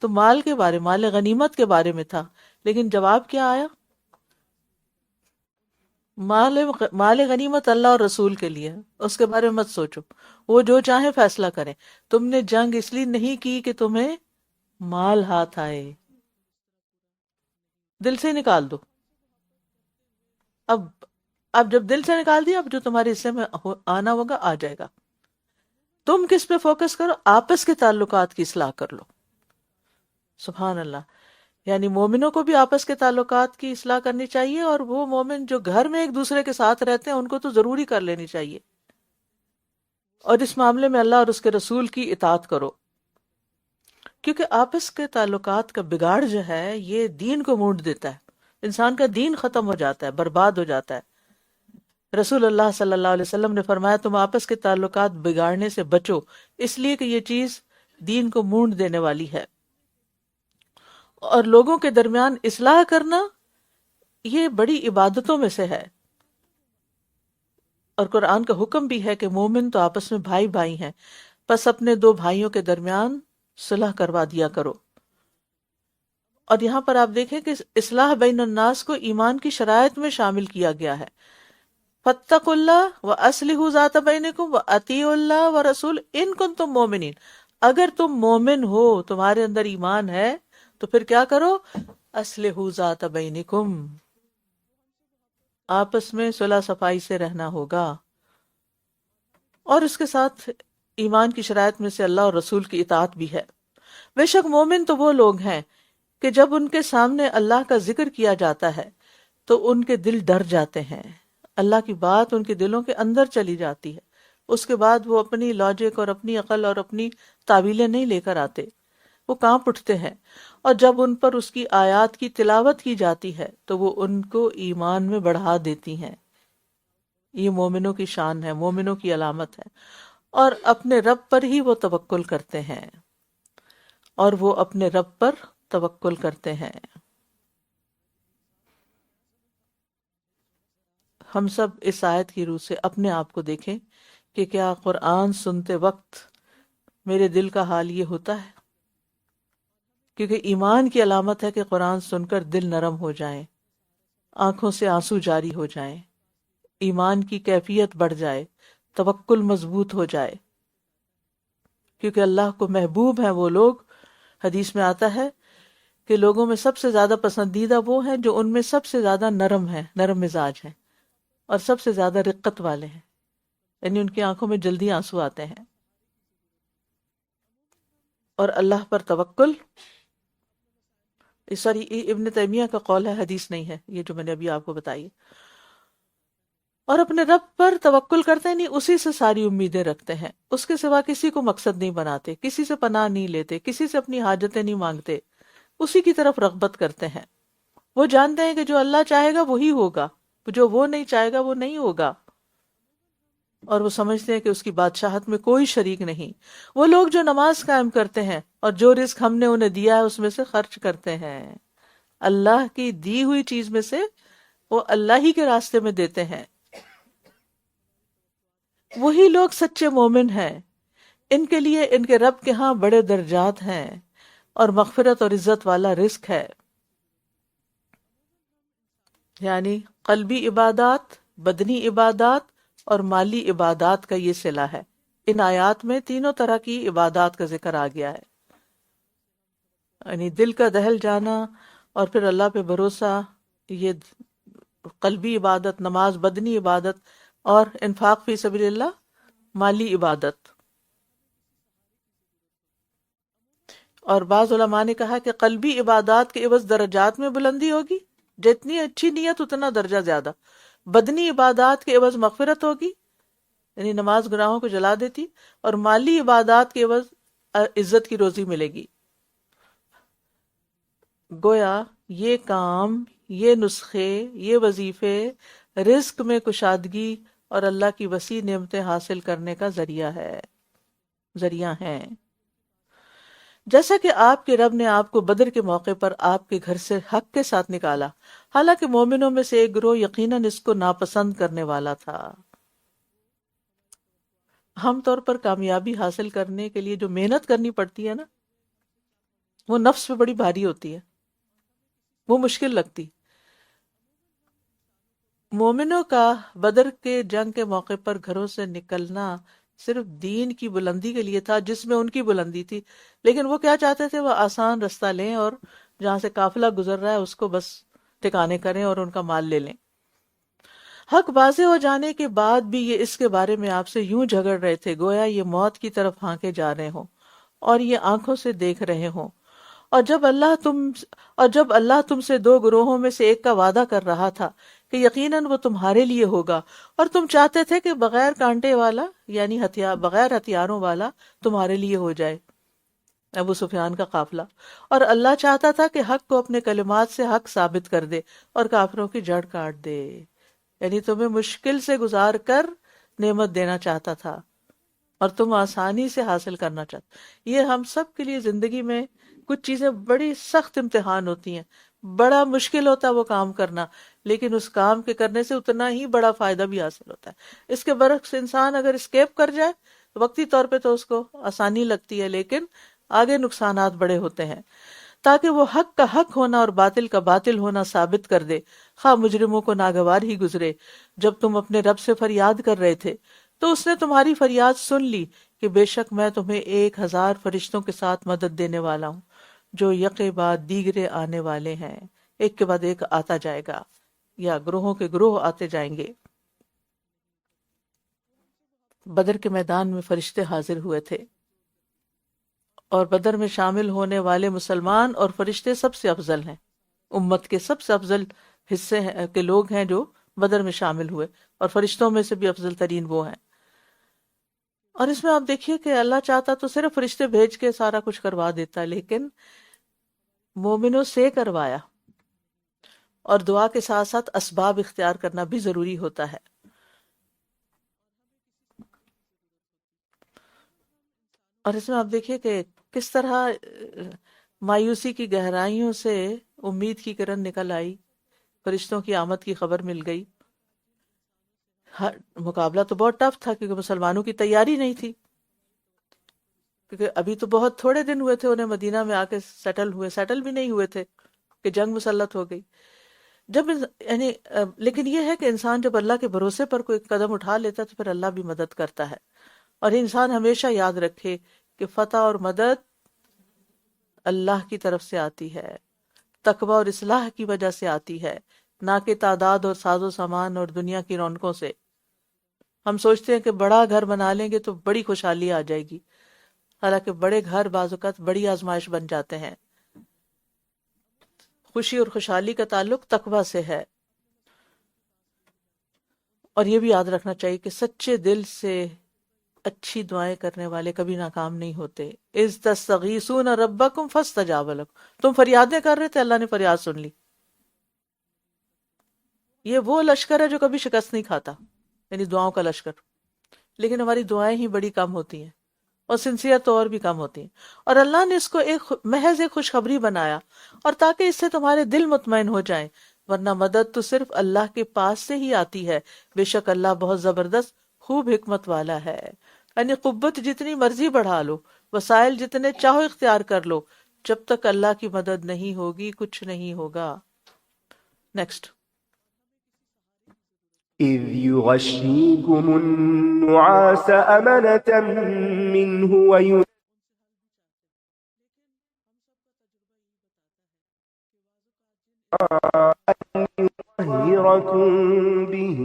تو مال کے بارے، مال غنیمت کے بارے میں تھا، لیکن جواب کیا آیا؟ مال غنیمت اللہ اور رسول کے لیے، اس کے بارے میں مت سوچو، وہ جو چاہیں فیصلہ کریں. تم نے جنگ اس لیے نہیں کی کہ تمہیں مال ہاتھ آئے، دل سے نکال دو. اب جب دل سے نکال دیا، اب جو تمہارے حصے میں آنا ہوگا آ جائے گا. تم کس پہ فوکس کرو؟ آپس کے تعلقات کی اصلاح کر لو. سبحان اللہ. یعنی مومنوں کو بھی آپس کے تعلقات کی اصلاح کرنی چاہیے، اور وہ مومن جو گھر میں ایک دوسرے کے ساتھ رہتے ہیں ان کو تو ضروری کر لینی چاہیے. اور اس معاملے میں اللہ اور اس کے رسول کی اطاعت کرو، کیونکہ آپس کے تعلقات کا بگاڑ جو ہے یہ دین کو مونڈ دیتا ہے، انسان کا دین ختم ہو جاتا ہے، برباد ہو جاتا ہے. رسول اللہ صلی اللہ علیہ وسلم نے فرمایا تم آپس کے تعلقات بگاڑنے سے بچو، اس لیے کہ یہ چیز دین کو مونڈ دینے والی ہے. اور لوگوں کے درمیان اصلاح کرنا یہ بڑی عبادتوں میں سے ہے. اور قرآن کا حکم بھی ہے کہ مومن تو آپس میں بھائی بھائی ہیں، پس اپنے دو بھائیوں کے درمیان صلح کروا دیا کرو. اور یہاں پر آپ دیکھیں کہ اصلاح بین الناس کو ایمان کی شرائط میں شامل کیا گیا ہے. فاتقوا اللہ واصلحوا ذات بینکم واطیعوا اللہ ورسول ان کنتم مومنین. اگر تم مومن ہو، تمہارے اندر ایمان ہے، تو پھر کیا کرو؟ اصلحوا ذات بینکم، آپس میں صلح صفائی سے رہنا ہوگا. اور اس کے ساتھ ایمان کی شرائط میں سے اللہ اور رسول کی اطاعت بھی ہے. بے شک مومن تو وہ لوگ ہیں کہ جب ان کے سامنے اللہ کا ذکر کیا جاتا ہے تو ان کے دل ڈر جاتے ہیں، اللہ کی بات ان کے دلوں کے اندر چلی جاتی ہے. اس کے بعد وہ اپنی لاجک اور اپنی عقل اور اپنی تعویلیں نہیں لے کر آتے، وہ کانپ اٹھتے ہیں. اور جب ان پر اس کی آیات کی تلاوت کی جاتی ہے تو وہ ان کو ایمان میں بڑھا دیتی ہیں. یہ مومنوں کی شان ہے، مومنوں کی علامت ہے. اور اپنے رب پر ہی وہ توکل کرتے ہیں، اور وہ اپنے رب پر توکل کرتے ہیں. ہم سب اس آیت کی روح سے اپنے آپ کو دیکھیں کہ کیا قرآن سنتے وقت میرے دل کا حال یہ ہوتا ہے؟ کیونکہ ایمان کی علامت ہے کہ قرآن سن کر دل نرم ہو جائیں، آنکھوں سے آنسو جاری ہو جائیں، ایمان کی کیفیت بڑھ جائے، توکل مضبوط ہو جائے. کیونکہ اللہ کو محبوب ہیں وہ لوگ، حدیث میں آتا ہے کہ لوگوں میں سب سے زیادہ پسندیدہ وہ ہیں جو ان میں سب سے زیادہ نرم ہیں، نرم مزاج ہیں، اور سب سے زیادہ رقت والے ہیں، یعنی ان کی آنکھوں میں جلدی آنسو آتے ہیں. اور اللہ پر توکل، سوری ابن تیمیہ کا قول ہے، حدیث نہیں ہے یہ جو میں نے ابھی آپ کو بتائی. اور اپنے رب پر توکل کرتے نہیں، اسی سے ساری امیدیں رکھتے ہیں، اس کے سوا کسی کو مقصد نہیں بناتے، کسی سے پناہ نہیں لیتے، کسی سے اپنی حاجتیں نہیں مانگتے، اسی کی طرف رغبت کرتے ہیں. وہ جانتے ہیں کہ جو اللہ چاہے گا وہی ہوگا، جو وہ نہیں چاہے گا وہ نہیں ہوگا. اور وہ سمجھتے ہیں کہ اس کی بادشاہت میں کوئی شریک نہیں. وہ لوگ جو نماز قائم کرتے ہیں اور جو رزق ہم نے انہیں دیا ہے اس میں سے خرچ کرتے ہیں، اللہ کی دی ہوئی چیز میں سے وہ اللہ ہی کے راستے میں دیتے ہیں. وہی لوگ سچے مومن ہیں. ان کے لیے ان کے رب کے ہاں بڑے درجات ہیں اور مغفرت اور عزت والا رزق ہے. یعنی قلبی عبادات، بدنی عبادات اور مالی عبادات کا یہ صلہ ہے. ان آیات میں تینوں طرح کی عبادات کا ذکر آ گیا ہے، یعنی دل کا دہل جانا اور پھر اللہ پہ بھروسہ، یہ قلبی عبادت، نماز بدنی عبادت، اور انفاق فی سبیل اللہ مالی عبادت. اور بعض علماء نے کہا کہ قلبی عبادات کے عوض درجات میں بلندی ہوگی، جتنی اچھی نیت اتنا درجہ زیادہ. بدنی عبادات کے عوض مغفرت ہوگی، یعنی نماز گناہوں کو جلا دیتی، اور مالی عبادات کے عوض عزت کی روزی ملے گی. گویا یہ کام، یہ نسخے، یہ وظیفے رزق میں کشادگی اور اللہ کی وسیع نعمتیں حاصل کرنے کا ذریعہ ہیں. جیسا کہ آپ کے رب نے آپ کو بدر کے موقع پر آپ کے گھر سے حق کے ساتھ نکالا، حالانکہ مومنوں میں سے ایک گروہ یقیناً اس کو ناپسند کرنے والا تھا. عام طور پر کامیابی حاصل کرنے کے لیے جو محنت کرنی پڑتی ہے نا، وہ نفس پہ بڑی بھاری ہوتی ہے، وہ مشکل لگتی۔ مومنوں کا بدر کے جنگ کے موقع پر گھروں سے نکلنا صرف دین کی بلندی کے لیے تھا، جس میں ان کی بلندی تھی، لیکن وہ کیا چاہتے تھے؟ وہ آسان رستہ لیں اور جہاں سے قافلہ گزر رہا ہے اس کو بس ٹھکانے کریں اور ان کا مال لے لیں۔ حق واضح ہو جانے کے بعد بھی یہ اس کے بارے میں آپ سے یوں جھگڑ رہے تھے گویا یہ موت کی طرف ہانکے جا رہے ہوں اور یہ آنکھوں سے دیکھ رہے ہوں۔ اور جب اللہ تم سے دو گروہوں میں سے ایک کا وعدہ کر رہا تھا کہ یقیناً وہ تمہارے لیے ہوگا، اور تم چاہتے تھے کہ بغیر کانٹے والا یعنی بغیر ہتھیاروں والا تمہارے لیے ہو جائے، ابو سفیان کا قافلہ، اور اللہ چاہتا تھا کہ حق کو اپنے کلمات سے حق ثابت کر دے اور کافروں کی جڑ کاٹ دے، یعنی تمہیں مشکل سے گزار کر نعمت دینا چاہتا تھا اور تم آسانی سے حاصل کرنا چاہتے۔ یہ ہم سب کے لیے زندگی میں کچھ چیزیں بڑی سخت امتحان ہوتی ہیں، بڑا مشکل ہوتا ہے وہ کام کرنا، لیکن اس کام کے کرنے سے اتنا ہی بڑا فائدہ بھی حاصل ہوتا ہے۔ اس کے برعکس انسان اگر اسکیپ کر جائے تو وقتی طور پہ تو اس کو آسانی لگتی ہے، لیکن آگے نقصانات بڑے ہوتے ہیں۔ تاکہ وہ حق کا حق ہونا اور باطل کا باطل ہونا ثابت کر دے، خواہ مجرموں کو ناگوار ہی گزرے۔ جب تم اپنے رب سے فریاد کر رہے تھے تو اس نے تمہاری فریاد سن لی کہ بے شک میں تمہیں 1000 فرشتوں کے ساتھ مدد دینے والا ہوں، جو یکے بعد دیگرے آنے والے ہیں، ایک کے بعد ایک آتا جائے گا، یا گروہوں کے گروہ آتے جائیں گے۔ بدر کے میدان میں فرشتے حاضر ہوئے تھے، اور بدر میں شامل ہونے والے مسلمان اور فرشتے سب سے افضل ہیں، امت کے سب سے افضل حصے کے لوگ ہیں جو بدر میں شامل ہوئے، اور فرشتوں میں سے بھی افضل ترین وہ ہیں۔ اور اس میں آپ دیکھیے کہ اللہ چاہتا تو صرف فرشتے بھیج کے سارا کچھ کروا دیتا، لیکن مومنوں سے کروایا، اور دعا کے ساتھ ساتھ اسباب اختیار کرنا بھی ضروری ہوتا ہے۔ اور اس میں آپ دیکھیے کہ کس طرح مایوسی کی گہرائیوں سے امید کی کرن نکل آئی، فرشتوں کی آمد کی خبر مل گئی۔ مقابلہ تو بہت ٹف تھا کیونکہ مسلمانوں کی تیاری نہیں تھی، کیونکہ ابھی تو بہت تھوڑے دن ہوئے تھے انہیں مدینہ میں آ کے سیٹل بھی نہیں ہوئے تھے کہ جنگ مسلط ہو گئی۔ لیکن یہ ہے کہ انسان جب اللہ کے بھروسے پر کوئی قدم اٹھا لیتا ہے تو پھر اللہ بھی مدد کرتا ہے، اور انسان ہمیشہ یاد رکھے کہ فتح اور مدد اللہ کی طرف سے آتی ہے، تقوی اور اصلاح کی وجہ سے آتی ہے، نہ کہ تعداد اور ساز و سامان اور دنیا کی رونقوں سے۔ ہم سوچتے ہیں کہ بڑا گھر بنا لیں گے تو بڑی خوشحالی آ جائے گی، حالانکہ بڑے گھر بعض اوقات بڑی آزمائش بن جاتے ہیں۔ خوشی اور خوشحالی کا تعلق تقوی سے ہے، اور یہ بھی یاد رکھنا چاہیے کہ سچے دل سے اچھی دعائیں کرنے والے کبھی ناکام نہیں ہوتے۔ اذ تستغیثون ربکم فاستجاب لکم، تم فریادیں کر رہے تھے، اللہ نے فریاد سن لی۔ یہ وہ لشکر ہے جو کبھی شکست نہیں کھاتا، یعنی دعاؤں کا لشکر، لیکن ہماری دعائیں ہی بڑی کم ہوتی ہیں، اور سنسیئر تو اور بھی کم ہوتی ہیں، اور اللہ نے اس کو محض ایک خوشخبری بنایا، اور تاکہ اس سے تمہارے دل مطمئن ہو جائیں، ورنہ مدد تو صرف اللہ کے پاس سے ہی آتی ہے، بے شک اللہ بہت زبردست خوب حکمت والا ہے۔ یعنی قوت جتنی مرضی بڑھا لو، وسائل جتنے چاہو اختیار کر لو، جب تک اللہ کی مدد نہیں ہوگی کچھ نہیں ہوگا۔ نیکسٹ۔ إذ يغشيكم النعاس أمنة منه يطهركم به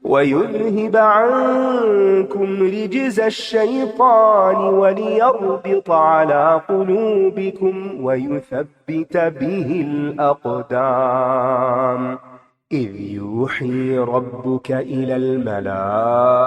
ويذهب عنكم رجز الشيطان وليربط على قلوبكم ويثبت به الأقدام إذ يوحي ربك إلى الملائكة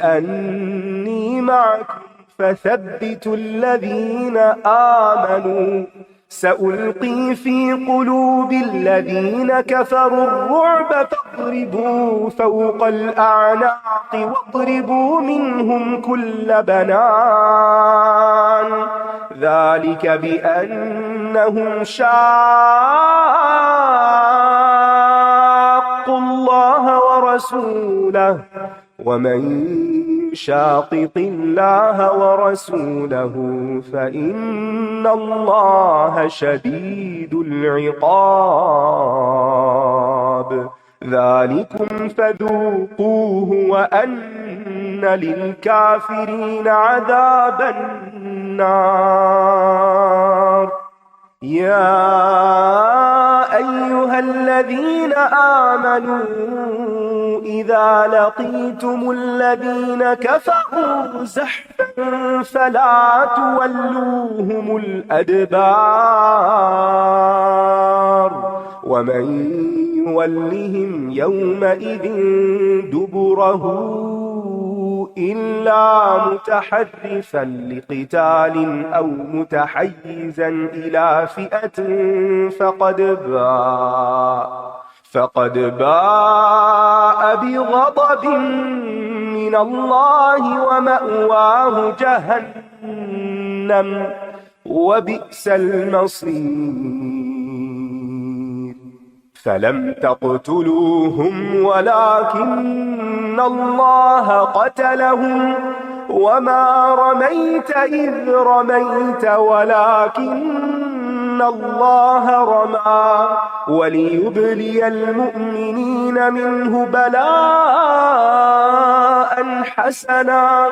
أني معكم فثبتوا الذين آمنوا سألقي في قلوب الذين كفروا الرعب فاضربوا فوق الأعناق واضربوا منهم كل بنان ذلك بأنهم شاقوا الله ورسوله ومن يشاقق الله ورسوله فإن الله شديد العقاب ذلكم فذوقوه وأن للكافرين عذاب النار يا أيها الذين آمنوا إذا لقيتم الذين كفروا زحفا فلا تولوهم الأدبار ومن يولهم يومئذ دبره إلا متحرفا لقتال أو متحيزا إلى فئة فقد باء بغضب من الله ومأواه جهنم وبئس المصير فلم تقتلوهم ولكن الله قتلهم وما رميت إذ رميت ولكن الله رمى وليبلي المؤمنين منه بلاء حسنا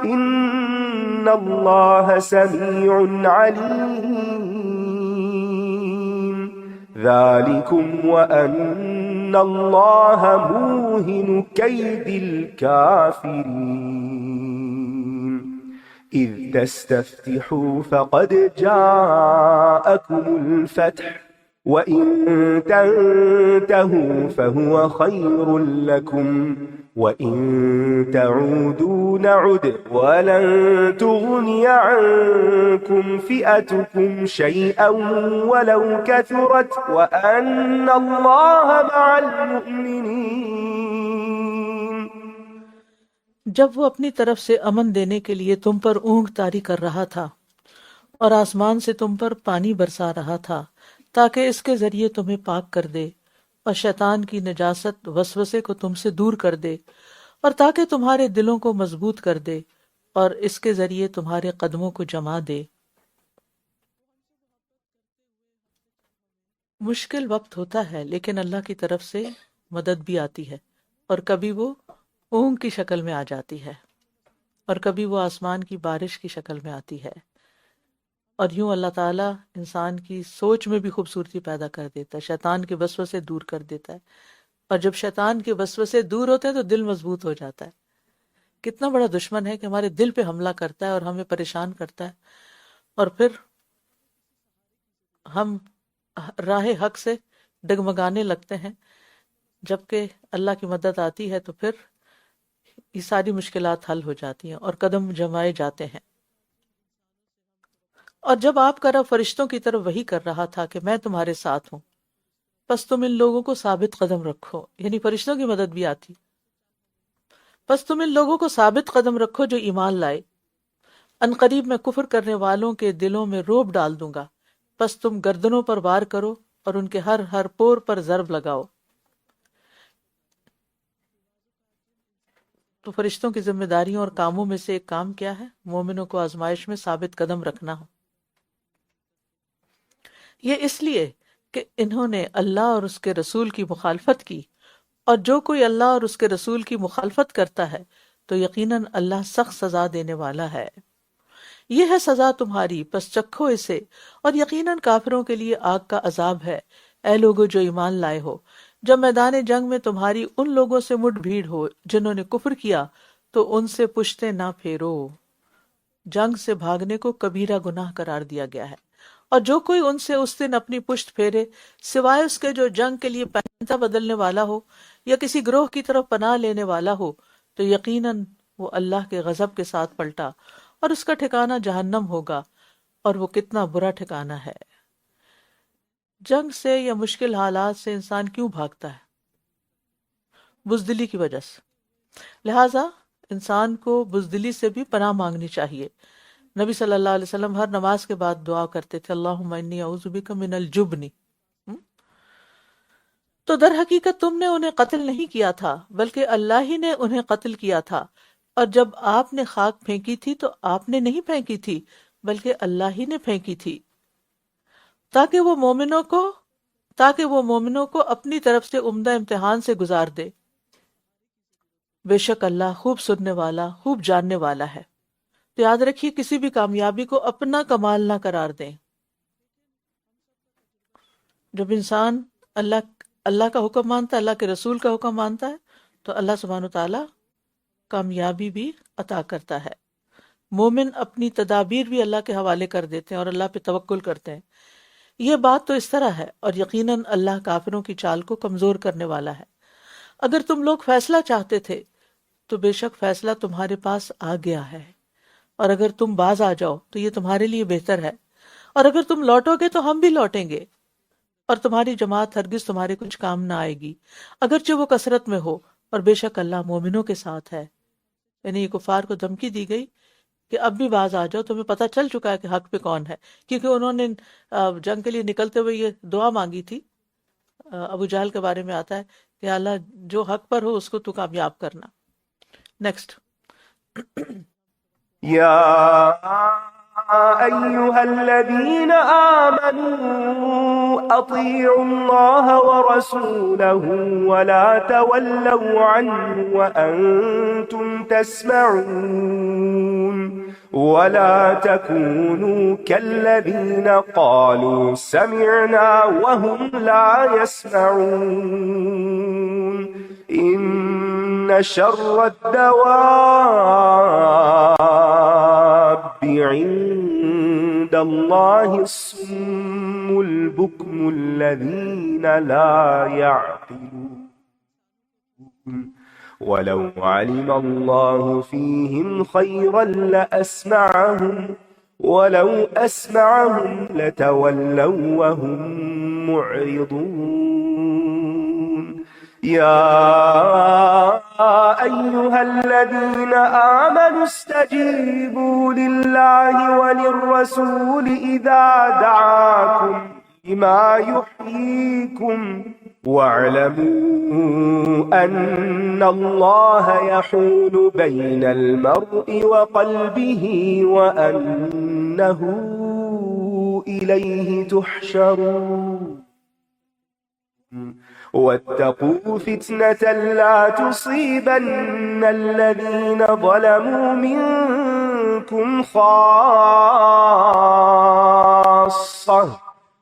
إن الله سميع عليم ذلكم وأن الله موهن كيد الكافرين إذ تستفتحوا فقد جاءكم الفتح وإن تنتهوا فهو خير لكم وإن تعودوا نعد ولن تغني عنكم فئتكم شيئا ولو كثرت وأن الله مع المؤمنين جب وہ اپنی طرف سے امن دینے کے لیے تم پر اونگ طاری کر رہا تھا اور آسمان سے تم پر پانی برسا رہا تھا تاکہ اس کے ذریعے تمہیں پاک کر دے اور شیطان کی نجاست وسوسے کو تم سے دور کر دے اور تاکہ تمہارے دلوں کو مضبوط کر دے اور اس کے ذریعے تمہارے قدموں کو جما دے۔ مشکل وقت ہوتا ہے لیکن اللہ کی طرف سے مدد بھی آتی ہے، اور کبھی وہ اونگ کی شکل میں آ جاتی ہے اور کبھی وہ آسمان کی بارش کی شکل میں آتی ہے، اور یوں اللہ تعالیٰ انسان کی سوچ میں بھی خوبصورتی پیدا کر دیتا ہے، شیطان کے وسوسے دور کر دیتا ہے، اور جب شیطان کے وسوسے دور ہوتے ہیں تو دل مضبوط ہو جاتا ہے۔ کتنا بڑا دشمن ہے کہ ہمارے دل پہ حملہ کرتا ہے اور ہمیں پریشان کرتا ہے، اور پھر ہم راہ حق سے ڈگمگانے لگتے ہیں، جبکہ اللہ کی مدد آتی ہے تو پھر یہ ساری مشکلات حل ہو جاتی ہیں اور قدم جمائے جاتے ہیں۔ اور جب آپ کا رب فرشتوں کی طرف وحی کر رہا تھا کہ میں تمہارے ساتھ ہوں، پس تم ان لوگوں کو ثابت قدم رکھو، یعنی فرشتوں کی مدد بھی آتی، پس تم ان لوگوں کو ثابت قدم رکھو جو ایمان لائے، ان قریب میں کفر کرنے والوں کے دلوں میں روب ڈال دوں گا، پس تم گردنوں پر وار کرو اور ان کے ہر پور پر ضرب لگاؤ۔ تو فرشتوں کی ذمہ داریوں اور کاموں میں سے ایک کام کیا ہے؟ مومنوں کو آزمائش میں ثابت قدم رکھنا ہو۔ یہ اس لیے کہ انہوں نے اللہ اور اس کے رسول کی مخالفت کی، اور جو کوئی اللہ اور اس کے رسول کی مخالفت کرتا ہے تو یقیناً اللہ سخت سزا دینے والا ہے۔ یہ ہے سزا تمہاری، پس چکھو اسے، اور یقیناً کافروں کے لیے آگ کا عذاب ہے۔ اے لوگو جو ایمان لائے ہو، جب میدان جنگ میں تمہاری ان لوگوں سے مٹ بھیڑ ہو جنہوں نے کفر کیا تو ان سے پشتیں نہ پھیرو۔ جنگ سے بھاگنے کو کبیرہ گناہ قرار دیا گیا ہے، اور جو کوئی ان سے اس دن اپنی پشت پھیرے سوائے اس کے جو جنگ کے لیے پنجہ بدلنے والا ہو یا کسی گروہ کی طرف پناہ لینے والا ہو تو یقیناً وہ اللہ کے غضب کے ساتھ پلٹا، اور اس کا ٹھکانہ جہنم ہوگا، اور وہ کتنا برا ٹھکانہ ہے۔ جنگ سے یا مشکل حالات سے انسان کیوں بھاگتا ہے؟ بزدلی کی وجہ سے۔ لہٰذا انسان کو بزدلی سے بھی پناہ مانگنی چاہیے۔ نبی صلی اللہ علیہ وسلم ہر نماز کے بعد دعا کرتے تھے، اللہم انی اعوذ بک من الجبن۔ تو در حقیقت تم نے انہیں قتل نہیں کیا تھا بلکہ اللہ ہی نے انہیں قتل کیا تھا، اور جب آپ نے خاک پھینکی تھی تو آپ نے نہیں پھینکی تھی بلکہ اللہ ہی نے پھینکی تھی، تاکہ وہ مومنوں کو اپنی طرف سے عمدہ امتحان سے گزار دے۔ بے شک اللہ خوب سننے والا، خوب جاننے والا ہے۔ تو یاد رکھیے کسی بھی کامیابی کو اپنا کمال نہ قرار دیں۔ جب انسان اللہ کا حکم مانتا ہے، اللہ کے رسول کا حکم مانتا ہے، تو اللہ سبحانہ وتعالی کامیابی بھی عطا کرتا ہے۔ مومن اپنی تدابیر بھی اللہ کے حوالے کر دیتے ہیں اور اللہ پہ توکل کرتے ہیں۔ یہ بات تو اس طرح ہے، اور یقیناً اللہ کافروں کی چال کو کمزور کرنے والا ہے۔ اگر تم لوگ فیصلہ چاہتے تھے تو بے شک فیصلہ تمہارے پاس آ گیا ہے، اور اگر تم باز آ جاؤ تو یہ تمہارے لیے بہتر ہے، اور اگر تم لوٹو گے تو ہم بھی لوٹیں گے، اور تمہاری جماعت ہرگز تمہارے کچھ کام نہ آئے گی، اگرچہ وہ کثرت میں ہو، اور بے شک اللہ مومنوں کے ساتھ ہے۔ یعنی یہ کفار کو دھمکی دی گئی کہ اب بھی باز آ جاؤ، تمہیں پتہ چل چکا ہے کہ حق پہ کون ہے، کیونکہ انہوں نے جنگ کے لیے نکلتے ہوئے یہ دعا مانگی تھی۔ ابو جہل کے بارے میں آتا ہے کہ اللہ جو حق پر ہو اس کو تو کامیاب کرنا۔ نیکسٹ۔ يا أيها الذين آمنوا أطيعوا الله ورسوله ولا تولوا عنه وأنتم تسمعون ولا تكونوا كالذين قالوا سمعنا وهم لا يسمعون إن شر الدواب عند الله الصم البكم الذين لا يعقلون ولو علم الله فيهم خيرا لأسمعهم ولو أسمعهم لتولوا وهم معرضون يا أيها الذين آمنوا استجيبوا لله وللرسول إذا دعاكم لما يحييكم واعلموا أن الله يحول بين المرء وقلبه وأنه إليه تحشرون واتقوا فتنة لا تصيبن الذين ظلموا منكم خاصة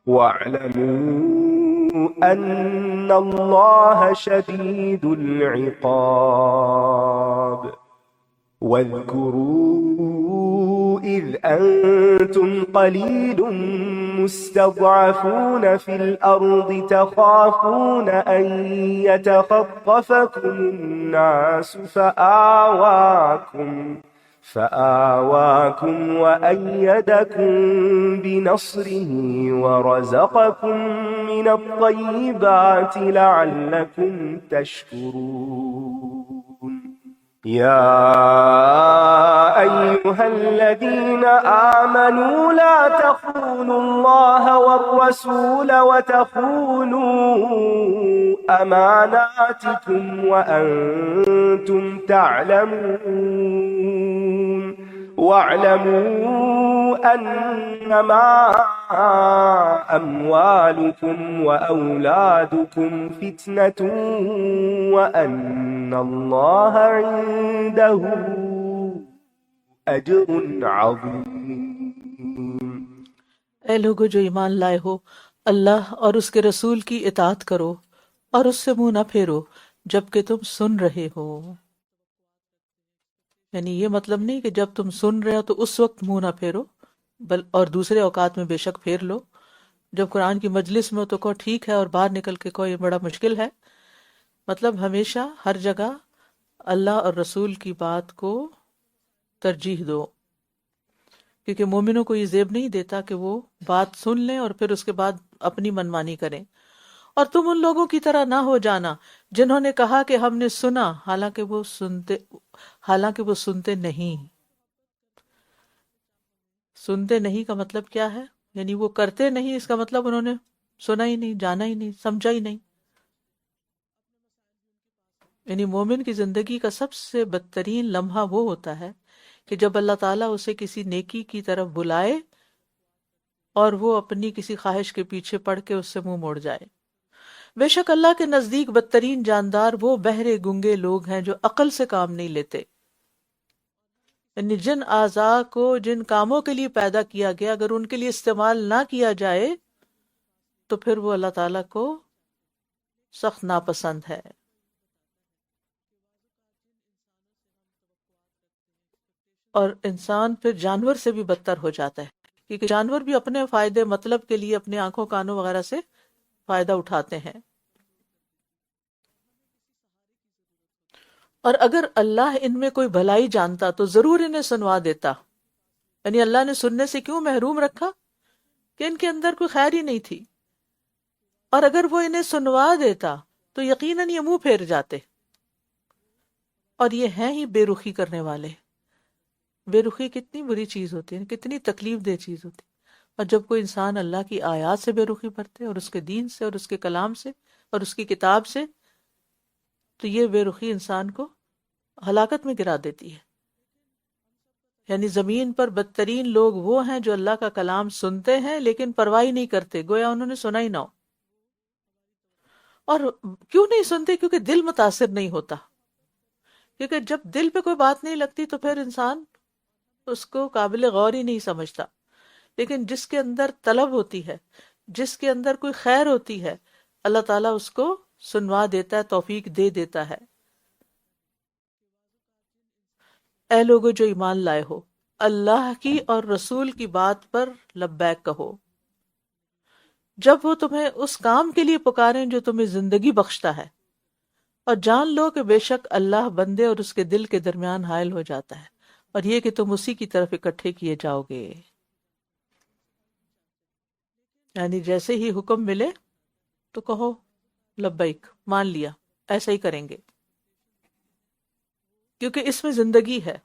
واعلموا أن الله شديد العقاب واذكروا إذ أنتم قليل مستضعفون في الأرض تخافون أن يتخطفكم الناس فآواكم وأيدكم بنصره ورزقكم من الطيبات لعلكم تشكرون يا أيها الذين آمنوا لا تخونوا الله والرسول وتخونوا أماناتكم وأنتم تعلمون واعلموا أنما أموالكم وأولادكم فتنة وأن الله عنده أجر عظيم۔ اے لوگو جو ایمان لائے ہو، اللہ اور اس کے رسول کی اطاعت کرو اور اس سے منہ نہ پھیرو جبکہ تم سن رہے ہو۔ یعنی یہ مطلب نہیں کہ جب تم سن رہے ہو تو اس وقت منہ نہ پھیرو، اور دوسرے اوقات میں بے شک پھیر لو۔ جب قرآن کی مجلس میں ہو تو کہو ٹھیک ہے، اور باہر نکل کے کہو یہ بڑا مشکل ہے۔ مطلب ہمیشہ ہر جگہ اللہ اور رسول کی بات کو ترجیح دو، کیونکہ مومنوں کو یہ زیب نہیں دیتا کہ وہ بات سن لیں اور پھر اس کے بعد اپنی منمانی کریں۔ اور تم ان لوگوں کی طرح نہ ہو جانا جنہوں نے کہا کہ ہم نے سنا حالانکہ وہ سنتے نہیں۔ سنتے نہیں کا مطلب کیا ہے؟ یعنی وہ کرتے نہیں، اس کا مطلب انہوں نے سنا ہی نہیں، جانا ہی نہیں، سمجھا ہی نہیں۔ یعنی مومن کی زندگی کا سب سے بدترین لمحہ وہ ہوتا ہے کہ جب اللہ تعالیٰ اسے کسی نیکی کی طرف بلائے اور وہ اپنی کسی خواہش کے پیچھے پڑ کے اس سے منہ موڑ جائے۔ بے شک اللہ کے نزدیک بدترین جاندار وہ بہرے گنگے لوگ ہیں جو عقل سے کام نہیں لیتے، یعنی جن اعضاء کو جن کاموں کے لیے پیدا کیا گیا اگر ان کے لیے استعمال نہ کیا جائے تو پھر وہ اللہ تعالیٰ کو سخت ناپسند ہے۔ اور انسان پھر جانور سے بھی بدتر ہو جاتا ہے، کیونکہ جانور بھی اپنے فائدے مطلب کے لیے اپنے آنکھوں کانوں وغیرہ سے فائدہ اٹھاتے ہیں۔ اور اگر اللہ ان میں کوئی بھلائی جانتا تو ضرور انہیں سنوا دیتا، یعنی اللہ نے سننے سے کیوں محروم رکھا کہ ان کے اندر کوئی خیر ہی نہیں تھی، اور اگر وہ انہیں سنوا دیتا تو یقیناً یہ منہ پھیر جاتے، اور یہ ہیں ہی بے رخی کرنے والے۔ بے رخی کتنی بری چیز ہوتی ہے، کتنی تکلیف دہ چیز ہوتی ہے، اور جب کوئی انسان اللہ کی آیات سے بے رخی برتے اور اس کے دین سے اور اس کے کلام سے اور اس کی کتاب سے، تو یہ بے رخی انسان کو ہلاکت میں گرا دیتی ہے۔ یعنی زمین پر بدترین لوگ وہ ہیں جو اللہ کا کلام سنتے ہیں لیکن پرواہ نہیں کرتے، گویا انہوں نے سنا ہی نہ ہو۔ اور کیوں نہیں سنتے؟ کیونکہ دل متاثر نہیں ہوتا، کیونکہ جب دل پہ کوئی بات نہیں لگتی تو پھر انسان اس کو قابل غور ہی نہیں سمجھتا۔ لیکن جس کے اندر طلب ہوتی ہے، جس کے اندر کوئی خیر ہوتی ہے، اللہ تعالیٰ اس کو سنوا دیتا ہے، توفیق دے دیتا ہے۔ اے لوگو جو ایمان لائے ہو، اللہ کی اور رسول کی بات پر لبیک کہو جب وہ تمہیں اس کام کے لیے پکاریں جو تمہیں زندگی بخشتا ہے، اور جان لو کہ بے شک اللہ بندے اور اس کے دل کے درمیان حائل ہو جاتا ہے، اور یہ کہ تم اسی کی طرف اکٹھے کیے جاؤ گے۔ یعنی جیسے ہی حکم ملے تو کہو لبیک، مان لیا، ایسا ہی کریں گے، کیونکہ اس میں زندگی ہے۔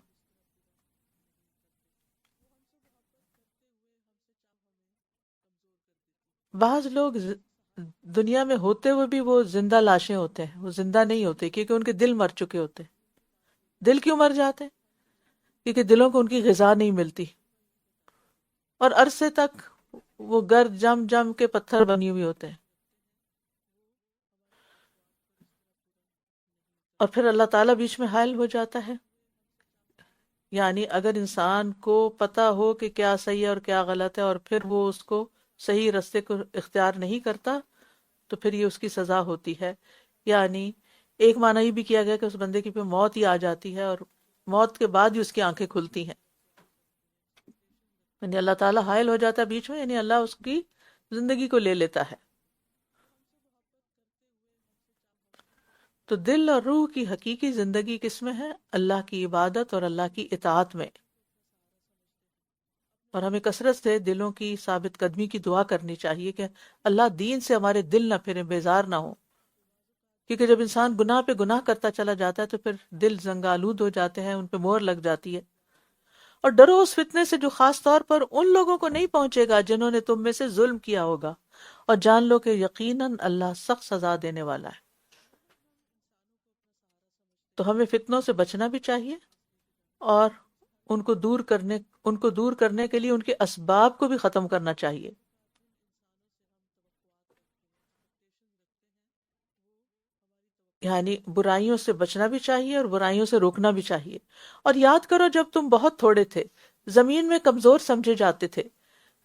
بعض لوگ دنیا میں ہوتے ہوئے بھی وہ زندہ لاشیں ہوتے ہیں، وہ زندہ نہیں ہوتے کیونکہ ان کے دل مر چکے ہوتے ہیں۔ دل کیوں مر جاتے ہیں؟ کیونکہ دلوں کو ان کی غذا نہیں ملتی، اور عرصے تک وہ گرد جم جم کے پتھر بنی ہوئی ہوتے ہیں۔ اور پھر اللہ تعالیٰ بیچ میں حائل ہو جاتا ہے۔ یعنی اگر انسان کو پتہ ہو کہ کیا صحیح ہے اور کیا غلط ہے، اور پھر وہ اس کو صحیح رستے کو اختیار نہیں کرتا، تو پھر یہ اس کی سزا ہوتی ہے۔ یعنی ایک معنی یہ بھی کیا گیا کہ اس بندے کی پہ موت ہی آ جاتی ہے، اور موت کے بعد ہی اس کی آنکھیں کھلتی ہیں۔ یعنی اللہ تعالیٰ حائل ہو جاتا ہے بیچ میں، یعنی اللہ اس کی زندگی کو لے لیتا ہے۔ تو دل اور روح کی حقیقی زندگی کس میں ہے؟ اللہ کی عبادت اور اللہ کی اطاعت میں۔ اور ہمیں کثرت سے دلوں کی ثابت قدمی کی دعا کرنی چاہیے کہ اللہ دین سے ہمارے دل نہ پھریں، بیزار نہ ہوں، کیونکہ جب انسان گناہ پہ گناہ کرتا چلا جاتا ہے تو پھر دل زنگالود ہو جاتے ہیں، ان پہ مہر لگ جاتی ہے۔ اور ڈرو اس فتنے سے جو خاص طور پر ان لوگوں کو نہیں پہنچے گا جنہوں نے تم میں سے ظلم کیا ہوگا، اور جان لو کہ یقیناً اللہ سخت سزا دینے والا ہے۔ تو ہمیں فتنوں سے بچنا بھی چاہیے، اور ان کو دور کرنے کے لیے ان کے اسباب کو بھی ختم کرنا چاہیے۔ یعنی برائیوں سے بچنا بھی چاہیے اور برائیوں سے روکنا بھی چاہیے۔ اور یاد کرو جب تم بہت تھوڑے تھے، زمین میں کمزور سمجھے جاتے تھے،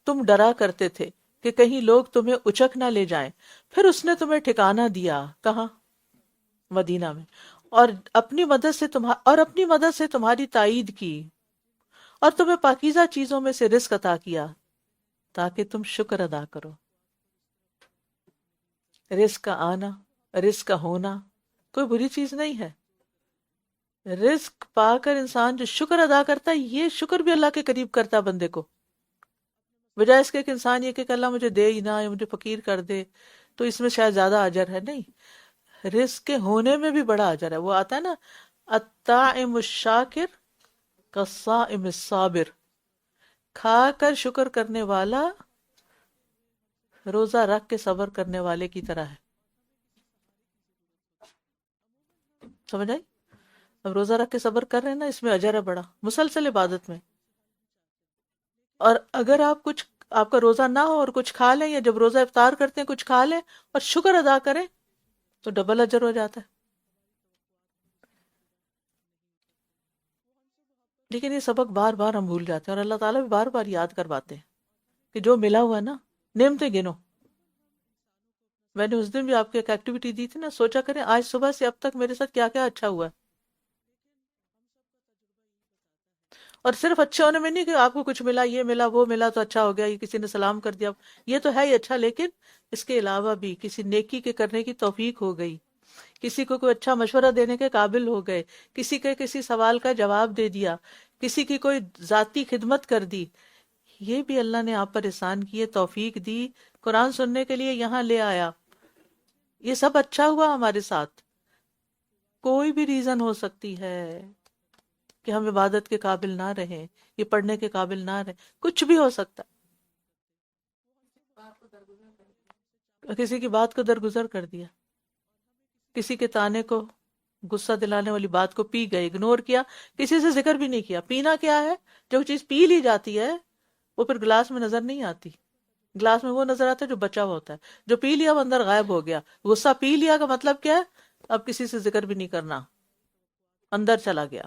تم ڈرا کرتے تھے کہ کہیں لوگ تمہیں اچک نہ لے جائیں، پھر اس نے تمہیں ٹھکانہ دیا، کہاں؟ مدینہ میں، اور اپنی مدد سے تمہاری تائید کی، اور تمہیں پاکیزہ چیزوں میں سے رزق عطا کیا تاکہ تم شکر ادا کرو۔ رزق کا آنا، رزق کا ہونا کوئی بری چیز نہیں ہے۔ رزق پا کر انسان جو شکر ادا کرتا ہے، یہ شکر بھی اللہ کے قریب کرتا ہے بندے کو، بجائے اس کے کہ انسان یہ کہ اللہ مجھے دے ہی نہ، یا مجھے فقیر کر دے تو اس میں شاید زیادہ اجر ہے۔ نہیں، رزق کے ہونے میں بھی بڑا اجر ہے۔ وہ آتا ہے نا، الطاعم الشاکر کالصائم الصابر، کھا کر شکر کرنے والا روزہ رکھ کے صبر کرنے والے کی طرح ہے۔ سمجھ آئی؟ اب روزہ رکھ کے صبر کر رہے ہیں نا، اس میں اجر ہے بڑا، مسلسل عبادت میں. اور اگر آپ کا روزہ نہ ہو اور کچھ کھا لیں، یا جب روزہ افطار کرتے ہیں کچھ کھا لیں اور شکر ادا کریں تو ڈبل اجر ہو جاتا ہے. لیکن یہ سبق بار بار ہم بھول جاتے ہیں، اور اللہ تعالیٰ بھی بار بار یاد کرواتے ہیں کہ جو ملا ہوا نا نعمتیں گنو. میں نے اس دن بھی آپ کو ایک ایکٹیویٹی دی تھی نا، سوچا کریں آج صبح سے اب تک میرے ساتھ کیا کیا اچھا ہوا ہے. اور صرف اچھے ہونے میں نہیں کہ آپ کو کچھ ملا، یہ ملا وہ ملا تو اچھا ہو گیا، یہ کسی نے سلام کر دیا، یہ تو ہے ہی اچھا، لیکن اس کے علاوہ بھی کسی نیکی کے کرنے کی توفیق ہو گئی، کسی کو کوئی اچھا مشورہ دینے کے قابل ہو گئے، کسی کے کسی سوال کا جواب دے دیا، کسی کی کوئی ذاتی خدمت کر دی. یہ بھی اللہ نے آپ پر احسان کیے، توفیق دی، قرآن سننے کے لیے یہاں لے آیا. یہ سب اچھا ہوا ہمارے ساتھ. کوئی بھی ریزن ہو سکتی ہے کہ ہم عبادت کے قابل نہ رہیں، یہ پڑھنے کے قابل نہ رہیں، کچھ بھی ہو سکتا. کسی کی بات کو درگزر کر دیا، کسی کے تانے کو، غصہ دلانے والی بات کو پی گئے، اگنور کیا، کسی سے ذکر بھی نہیں کیا. پینا کیا ہے؟ جو چیز پی لی جاتی ہے وہ پھر گلاس میں نظر نہیں آتی. گلاس میں وہ نظر آتا ہے جو بچا ہوا ہوتا ہے، جو پی لیا وہ اندر غائب ہو گیا. غصہ پی لیا کا مطلب کیا ہے؟ اب کسی سے ذکر بھی نہیں کرنا، اندر چلا گیا.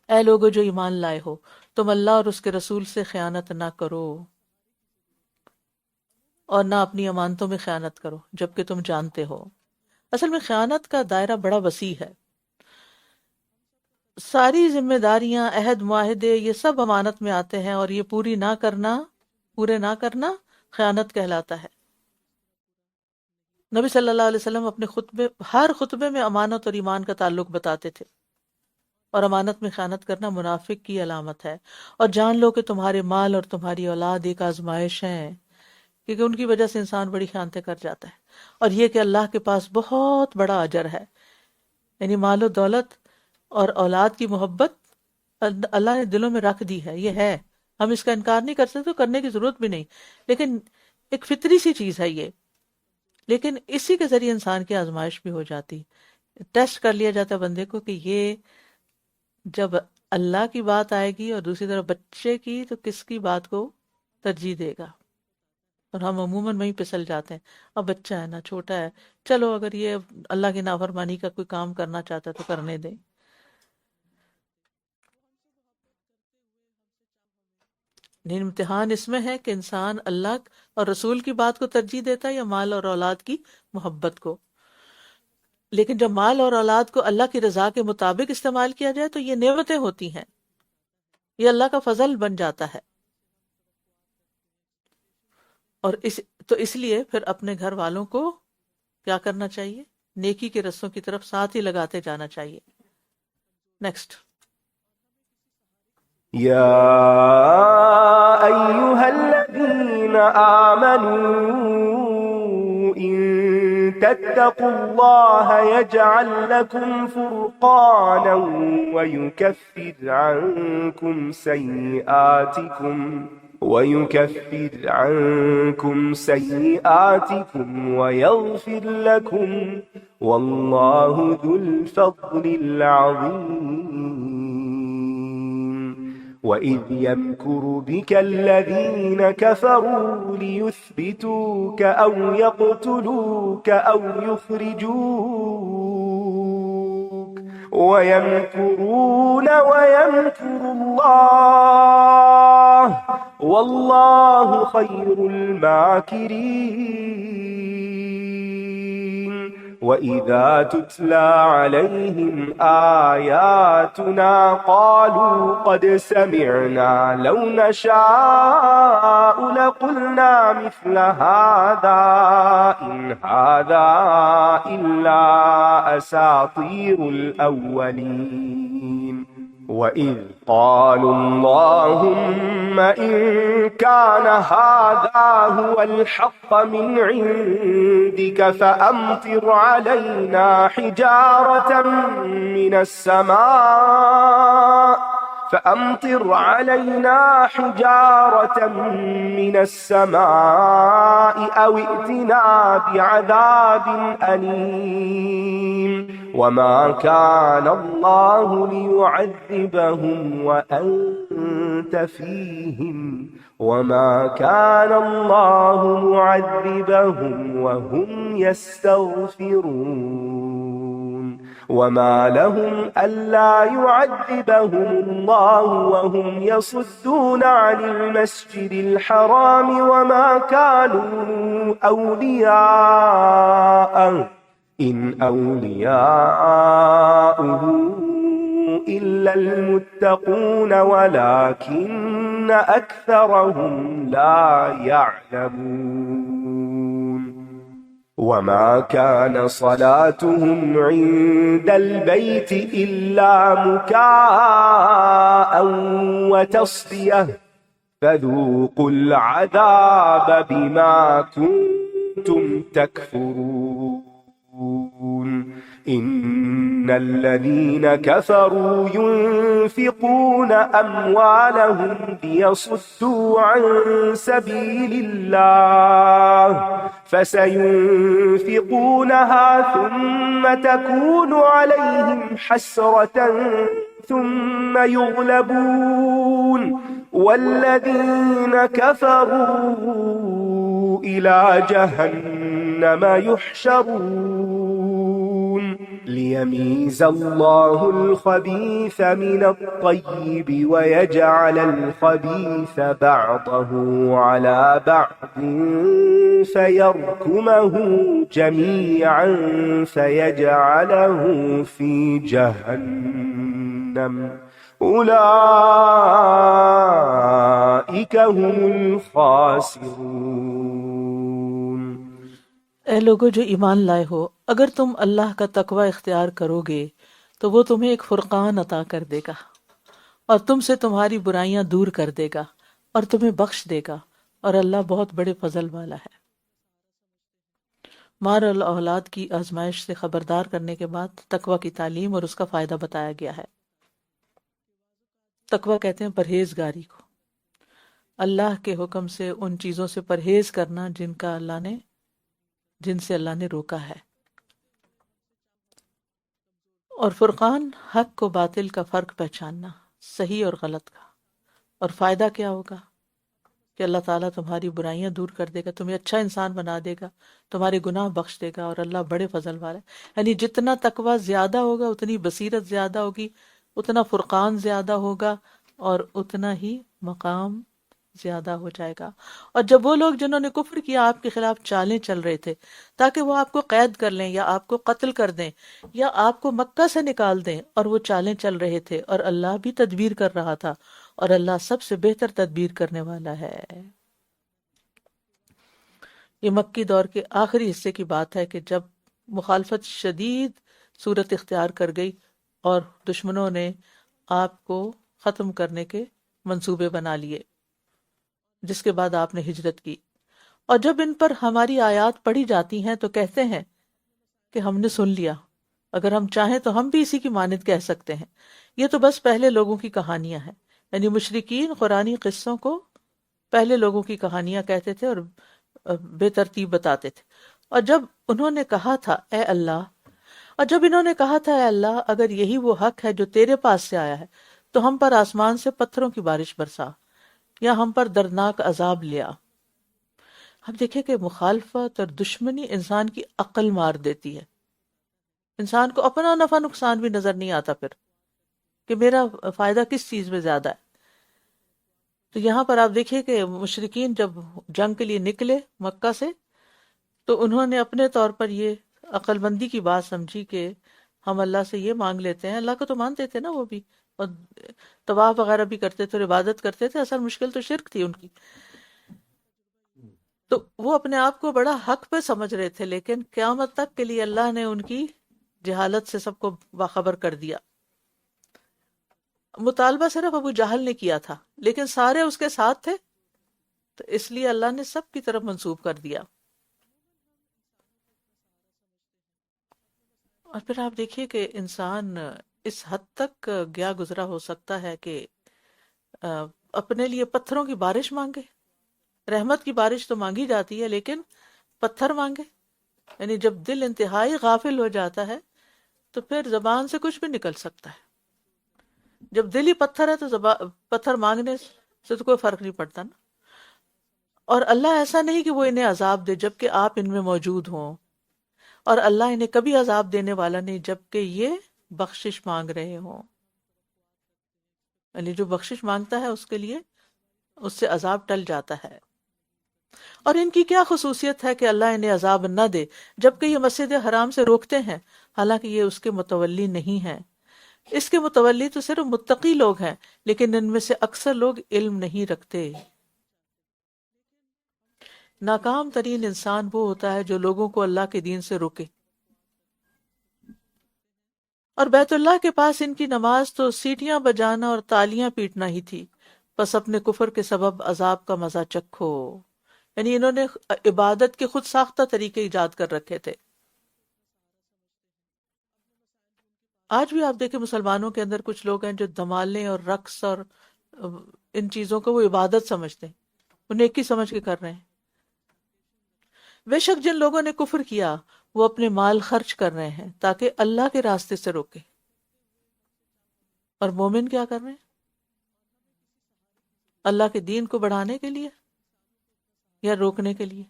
اے لوگو جو ایمان لائے ہو، تم اللہ اور اس کے رسول سے خیانت نہ کرو، اور نہ اپنی امانتوں میں خیانت کرو جبکہ تم جانتے ہو. اصل میں خیانت کا دائرہ بڑا وسیع ہے. ساری ذمہ داریاں، عہد، معاہدے، یہ سب امانت میں آتے ہیں، اور یہ پورے نہ کرنا خیانت کہلاتا ہے. نبی صلی اللہ علیہ وسلم اپنے ہر خطبے میں امانت اور ایمان کا تعلق بتاتے تھے، اور امانت میں خیانت کرنا منافق کی علامت ہے. اور جان لو کہ تمہارے مال اور تمہاری اولاد ایک آزمائش ہیں، کیونکہ ان کی وجہ سے انسان بڑی خیانتیں کر جاتا ہے. اور یہ کہ اللہ کے پاس بہت بڑا اجر ہے. یعنی مال و دولت اور اولاد کی محبت اللہ نے دلوں میں رکھ دی ہے، یہ ہے، ہم اس کا انکار نہیں کر سکتے، تو کرنے کی ضرورت بھی نہیں، لیکن ایک فطری سی چیز ہے یہ. لیکن اسی کے ذریعے انسان کی آزمائش بھی ہو جاتی، ٹیسٹ کر لیا جاتا ہے بندے کو کہ یہ جب اللہ کی بات آئے گی اور دوسری طرف بچے کی، تو کس کی بات کو ترجیح دے گا. اور ہم عموماً وہیں پھسل جاتے ہیں، اب بچہ ہے نا، چھوٹا ہے، چلو اگر یہ اللہ کی نافرمانی کا کوئی کام کرنا چاہتا ہے تو کرنے دیں. امتحان اس میں ہے کہ انسان اللہ اور رسول کی بات کو ترجیح دیتا ہے یا مال اور اولاد کی محبت کو. لیکن جب مال اور اولاد کو اللہ کی رضا کے مطابق استعمال کیا جائے تو یہ نعمتیں ہوتی ہیں، یہ اللہ کا فضل بن جاتا ہے. اور اس لیے پھر اپنے گھر والوں کو کیا کرنا چاہیے؟ نیکی کے رستوں کی طرف ساتھ ہی لگاتے جانا چاہیے. نیکسٹ. یا ایھا الذین آمنوا ان تتقوا اللہ یجعل لکم فرقانا ویکفر عنکم سیئاتکم ویغفر لکم واللہ ذو الفضل العظیم. وَإِذْ يَمْكُرُ بِكَ الَّذِينَ كَفَرُوا لِيُثْبِتُوكَ أَوْ يَقْتُلُوكَ أَوْ يُخْرِجُوكَ وَيَمْكُرُونَ وَيَمْكُرُ اللَّهُ وَاللَّهُ خَيْرُ الْمَاكِرِينَ. وَإِذَا تُتْلَى عَلَيْهِمْ آيَاتُنَا قَالُوا قَدْ سَمِعْنَا لَوْ نَشَاءُ لَقُلْنَا مِثْلَ هَذَا إِنْ هَذَا إِلَّا أَسَاطِيرُ الْأَوَّلِينَ. وَإِذْ قَالُوا اللَّهُمَّ إِن كَانَ هَذَا هُوَ الْحَقَّ مِنْ عِندِكَ فَأَمْطِرْ عَلَيْنَا حِجَارَةً مِنَ السَّمَاءِ فأمطر علينا حجارة من السماء أو ائتنا بعذاب أليم وما كان الله ليعذبهم وأنت فيهم وما كان الله معذبهم وهم يستغفرون وما لهم ألا يعذبهم الله وهم يصدون عن المسجد الحرام وما كانوا أولياءه إن أولياؤه إلا المتقون ولكن أكثرهم لا يعلمون وما كان صلاتهم عند البيت إلا مكاء وتصدية فذوقوا العذاب بما كنتم تكفرون إن الذين كفروا ينفقون أموالهم ليصدوا عن سبيل الله فسينفقونها ثم تكون عليهم حسرة ثم يغلبون والذين كفروا إلى جهنم يحشرون ليميز الله الخبيث من الطيب ويجعل الخبيث بعضه على بعض فيركمه جميعا فيجعله في جهنم أولئك هم الخاسرون۔ اے لوگو جو ایمان لائے ہو، اگر تم اللہ کا تقوی اختیار کرو گے تو وہ تمہیں ایک فرقان عطا کر دے گا اور تم سے تمہاری برائیاں دور کر دے گا اور تمہیں بخش دے گا، اور اللہ بہت بڑے فضل والا ہے۔ مال اور اولاد کی آزمائش سے خبردار کرنے کے بعد تقوی کی تعلیم اور اس کا فائدہ بتایا گیا ہے۔ تقوی کہتے ہیں پرہیزگاری کو، اللہ کے حکم سے ان چیزوں سے پرہیز کرنا جن سے اللہ نے روکا ہے، اور فرقان حق و باطل کا فرق پہچاننا، صحیح اور غلط کا۔ اور فائدہ کیا ہوگا کہ اللہ تعالیٰ تمہاری برائیاں دور کر دے گا، تمہیں اچھا انسان بنا دے گا، تمہارے گناہ بخش دے گا، اور اللہ بڑے فضل والا ہے۔ یعنی جتنا تقوی زیادہ ہوگا اتنی بصیرت زیادہ ہوگی، اتنا فرقان زیادہ ہوگا، اور اتنا ہی مقام زیادہ ہو جائے گا۔ اور جب وہ لوگ جنہوں نے کفر کیا آپ کے خلاف چالیں چل رہے تھے تاکہ وہ آپ کو قید کر لیں یا آپ کو قتل کر دیں یا آپ کو مکہ سے نکال دیں، اور وہ چالیں چل رہے تھے، اور اللہ بھی تدبیر کر رہا تھا، اور اللہ سب سے بہتر تدبیر کرنے والا ہے۔ یہ مکی دور کے آخری حصے کی بات ہے کہ جب مخالفت شدید صورت اختیار کر گئی اور دشمنوں نے آپ کو ختم کرنے کے منصوبے بنا لیے، جس کے بعد آپ نے ہجرت کی۔ اور جب ان پر ہماری آیات پڑھی جاتی ہیں تو کہتے ہیں کہ ہم نے سن لیا، اگر ہم چاہیں تو ہم بھی اسی کی مانند کہہ سکتے ہیں۔ یہ تو بس پہلے لوگوں کی کہانیاں ہیں، یعنی مشرکین قرآنی قصوں کو پہلے لوگوں کی کہانیاں کہتے تھے اور بے ترتیب بتاتے تھے۔ اور جب انہوں نے کہا تھا اے اللہ اگر یہی وہ حق ہے جو تیرے پاس سے آیا ہے تو ہم پر آسمان سے پتھروں کی بارش برسا یا ہم پر دردناک عذاب لیا۔ اب دیکھیں کہ مخالفت اور دشمنی انسان کی عقل مار دیتی ہے، انسان کو اپنا نفع نقصان بھی نظر نہیں آتا پھر کہ میرا فائدہ کس چیز میں زیادہ ہے۔ تو یہاں پر آپ دیکھیے کہ مشرکین جب جنگ کے لیے نکلے مکہ سے تو انہوں نے اپنے طور پر یہ عقل مندی کی بات سمجھی کہ ہم اللہ سے یہ مانگ لیتے ہیں، اللہ کو تو مانتے تھے نا وہ بھی، اور طواف وغیرہ بھی کرتے تھے اور عبادت کرتے تھے، اصل مشکل تو شرک تھی ان کی۔ تو وہ اپنے آپ کو بڑا حق پہ سمجھ رہے تھے، لیکن قیامت تک کے لیے اللہ نے ان کی جہالت سے سب کو باخبر کر دیا۔ مطالبہ صرف ابو جہل نے کیا تھا لیکن سارے اس کے ساتھ تھے، تو اس لیے اللہ نے سب کی طرف منسوب کر دیا۔ اور پھر آپ دیکھیے کہ انسان اس حد تک گیا گزرا ہو سکتا ہے کہ اپنے لیے پتھروں کی بارش مانگے. رحمت کی بارش تو مانگی جاتی ہے لیکن پتھر مانگے. یعنی جب دل انتہائی غافل ہو جاتا ہے تو پھر زبان سے کچھ بھی نکل سکتا ہے. جب دل ہی پتھر ہے تو پتھر مانگنے سے تو کوئی فرق نہیں پڑتا نا. اور اللہ ایسا نہیں کہ وہ انہیں عذاب دے جبکہ آپ ان میں موجود ہوں، اور اللہ انہیں کبھی عذاب دینے والا نہیں جبکہ یہ بخشش مانگ رہے ہوں. یعنی جو بخشش مانگتا ہے اس کے لیے اس سے عذاب ٹل جاتا ہے. اور ان کی کیا خصوصیت ہے کہ اللہ انہیں عذاب نہ دے جبکہ یہ مسجد حرام سے روکتے ہیں، حالانکہ یہ اس کے متولی نہیں ہیں. اس کے متولی تو صرف متقی لوگ ہیں، لیکن ان میں سے اکثر لوگ علم نہیں رکھتے. ناکام ترین انسان وہ ہوتا ہے جو لوگوں کو اللہ کے دین سے روکے. اور بیت اللہ کے پاس ان کی نماز تو سیٹیاں بجانا اور تالیاں پیٹنا ہی تھی. بس اپنے کفر کے سبب عذاب کا مزہ چکھو. یعنی انہوں نے عبادت کے خود ساختہ طریقے ایجاد کر رکھے تھے. آج بھی آپ دیکھیں مسلمانوں کے اندر کچھ لوگ ہیں جو دھمالیں اور رقص اور ان چیزوں کو وہ عبادت سمجھتے ہیں، وہ نیکی سمجھ کے کر رہے ہیں. بے شک جن لوگوں نے کفر کیا وہ اپنے مال خرچ کر رہے ہیں تاکہ اللہ کے راستے سے روکے. اور مومن کیا کر رہے ہیں؟ اللہ کے دین کو بڑھانے کے لیے یا روکنے کے لیے؟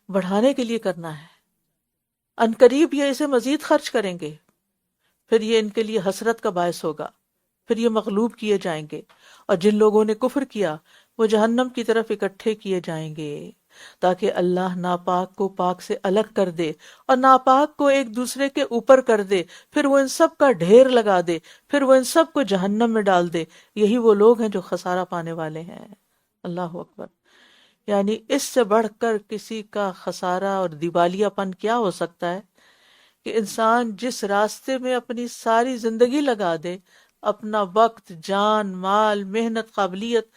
بڑھانے کے لیے کرنا ہے. ان قریب یہ اسے مزید خرچ کریں گے، پھر یہ ان کے لیے حسرت کا باعث ہوگا، پھر یہ مغلوب کیے جائیں گے. اور جن لوگوں نے کفر کیا وہ جہنم کی طرف اکٹھے کیے جائیں گے تاکہ اللہ ناپاک کو پاک سے الگ کر دے اور ناپاک کو ایک دوسرے کے اوپر کر دے، پھر وہ ان سب کا ڈھیر لگا دے، پھر وہ ان سب کو جہنم میں ڈال دے. یہی وہ لوگ ہیں جو خسارہ پانے والے ہیں. اللہ اکبر. یعنی اس سے بڑھ کر کسی کا خسارہ اور دیوالیہ پن کیا ہو سکتا ہے کہ انسان جس راستے میں اپنی ساری زندگی لگا دے، اپنا وقت، جان، مال، محنت، قابلیت،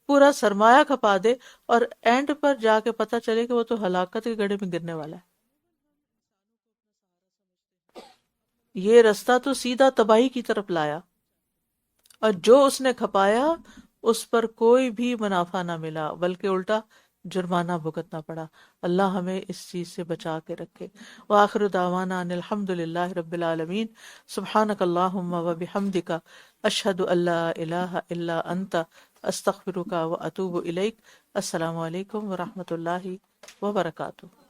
پورا سرمایہ کھپا دے، اور اینڈ پر جا کے پتہ چلے کہ وہ تو ہلاکت کے گڑھے میں گرنے والا ہے. یہ رستہ تو سیدھا تباہی کی طرف لایا، اور جو اس نے کھپایا اس پر کوئی بھی منافع نہ ملا بلکہ الٹا جرمانہ بھگتنا پڑا. اللہ ہمیں اس چیز سے بچا کے رکھے. وآخر دعوانا ان الحمد للہ رب العالمین. سبحانک اللہم و بحمدک، اشہد ان لا الہ الا انت، استغفرک و اتوب الیک. السلام علیکم ورحمۃ اللہ وبرکاتہ.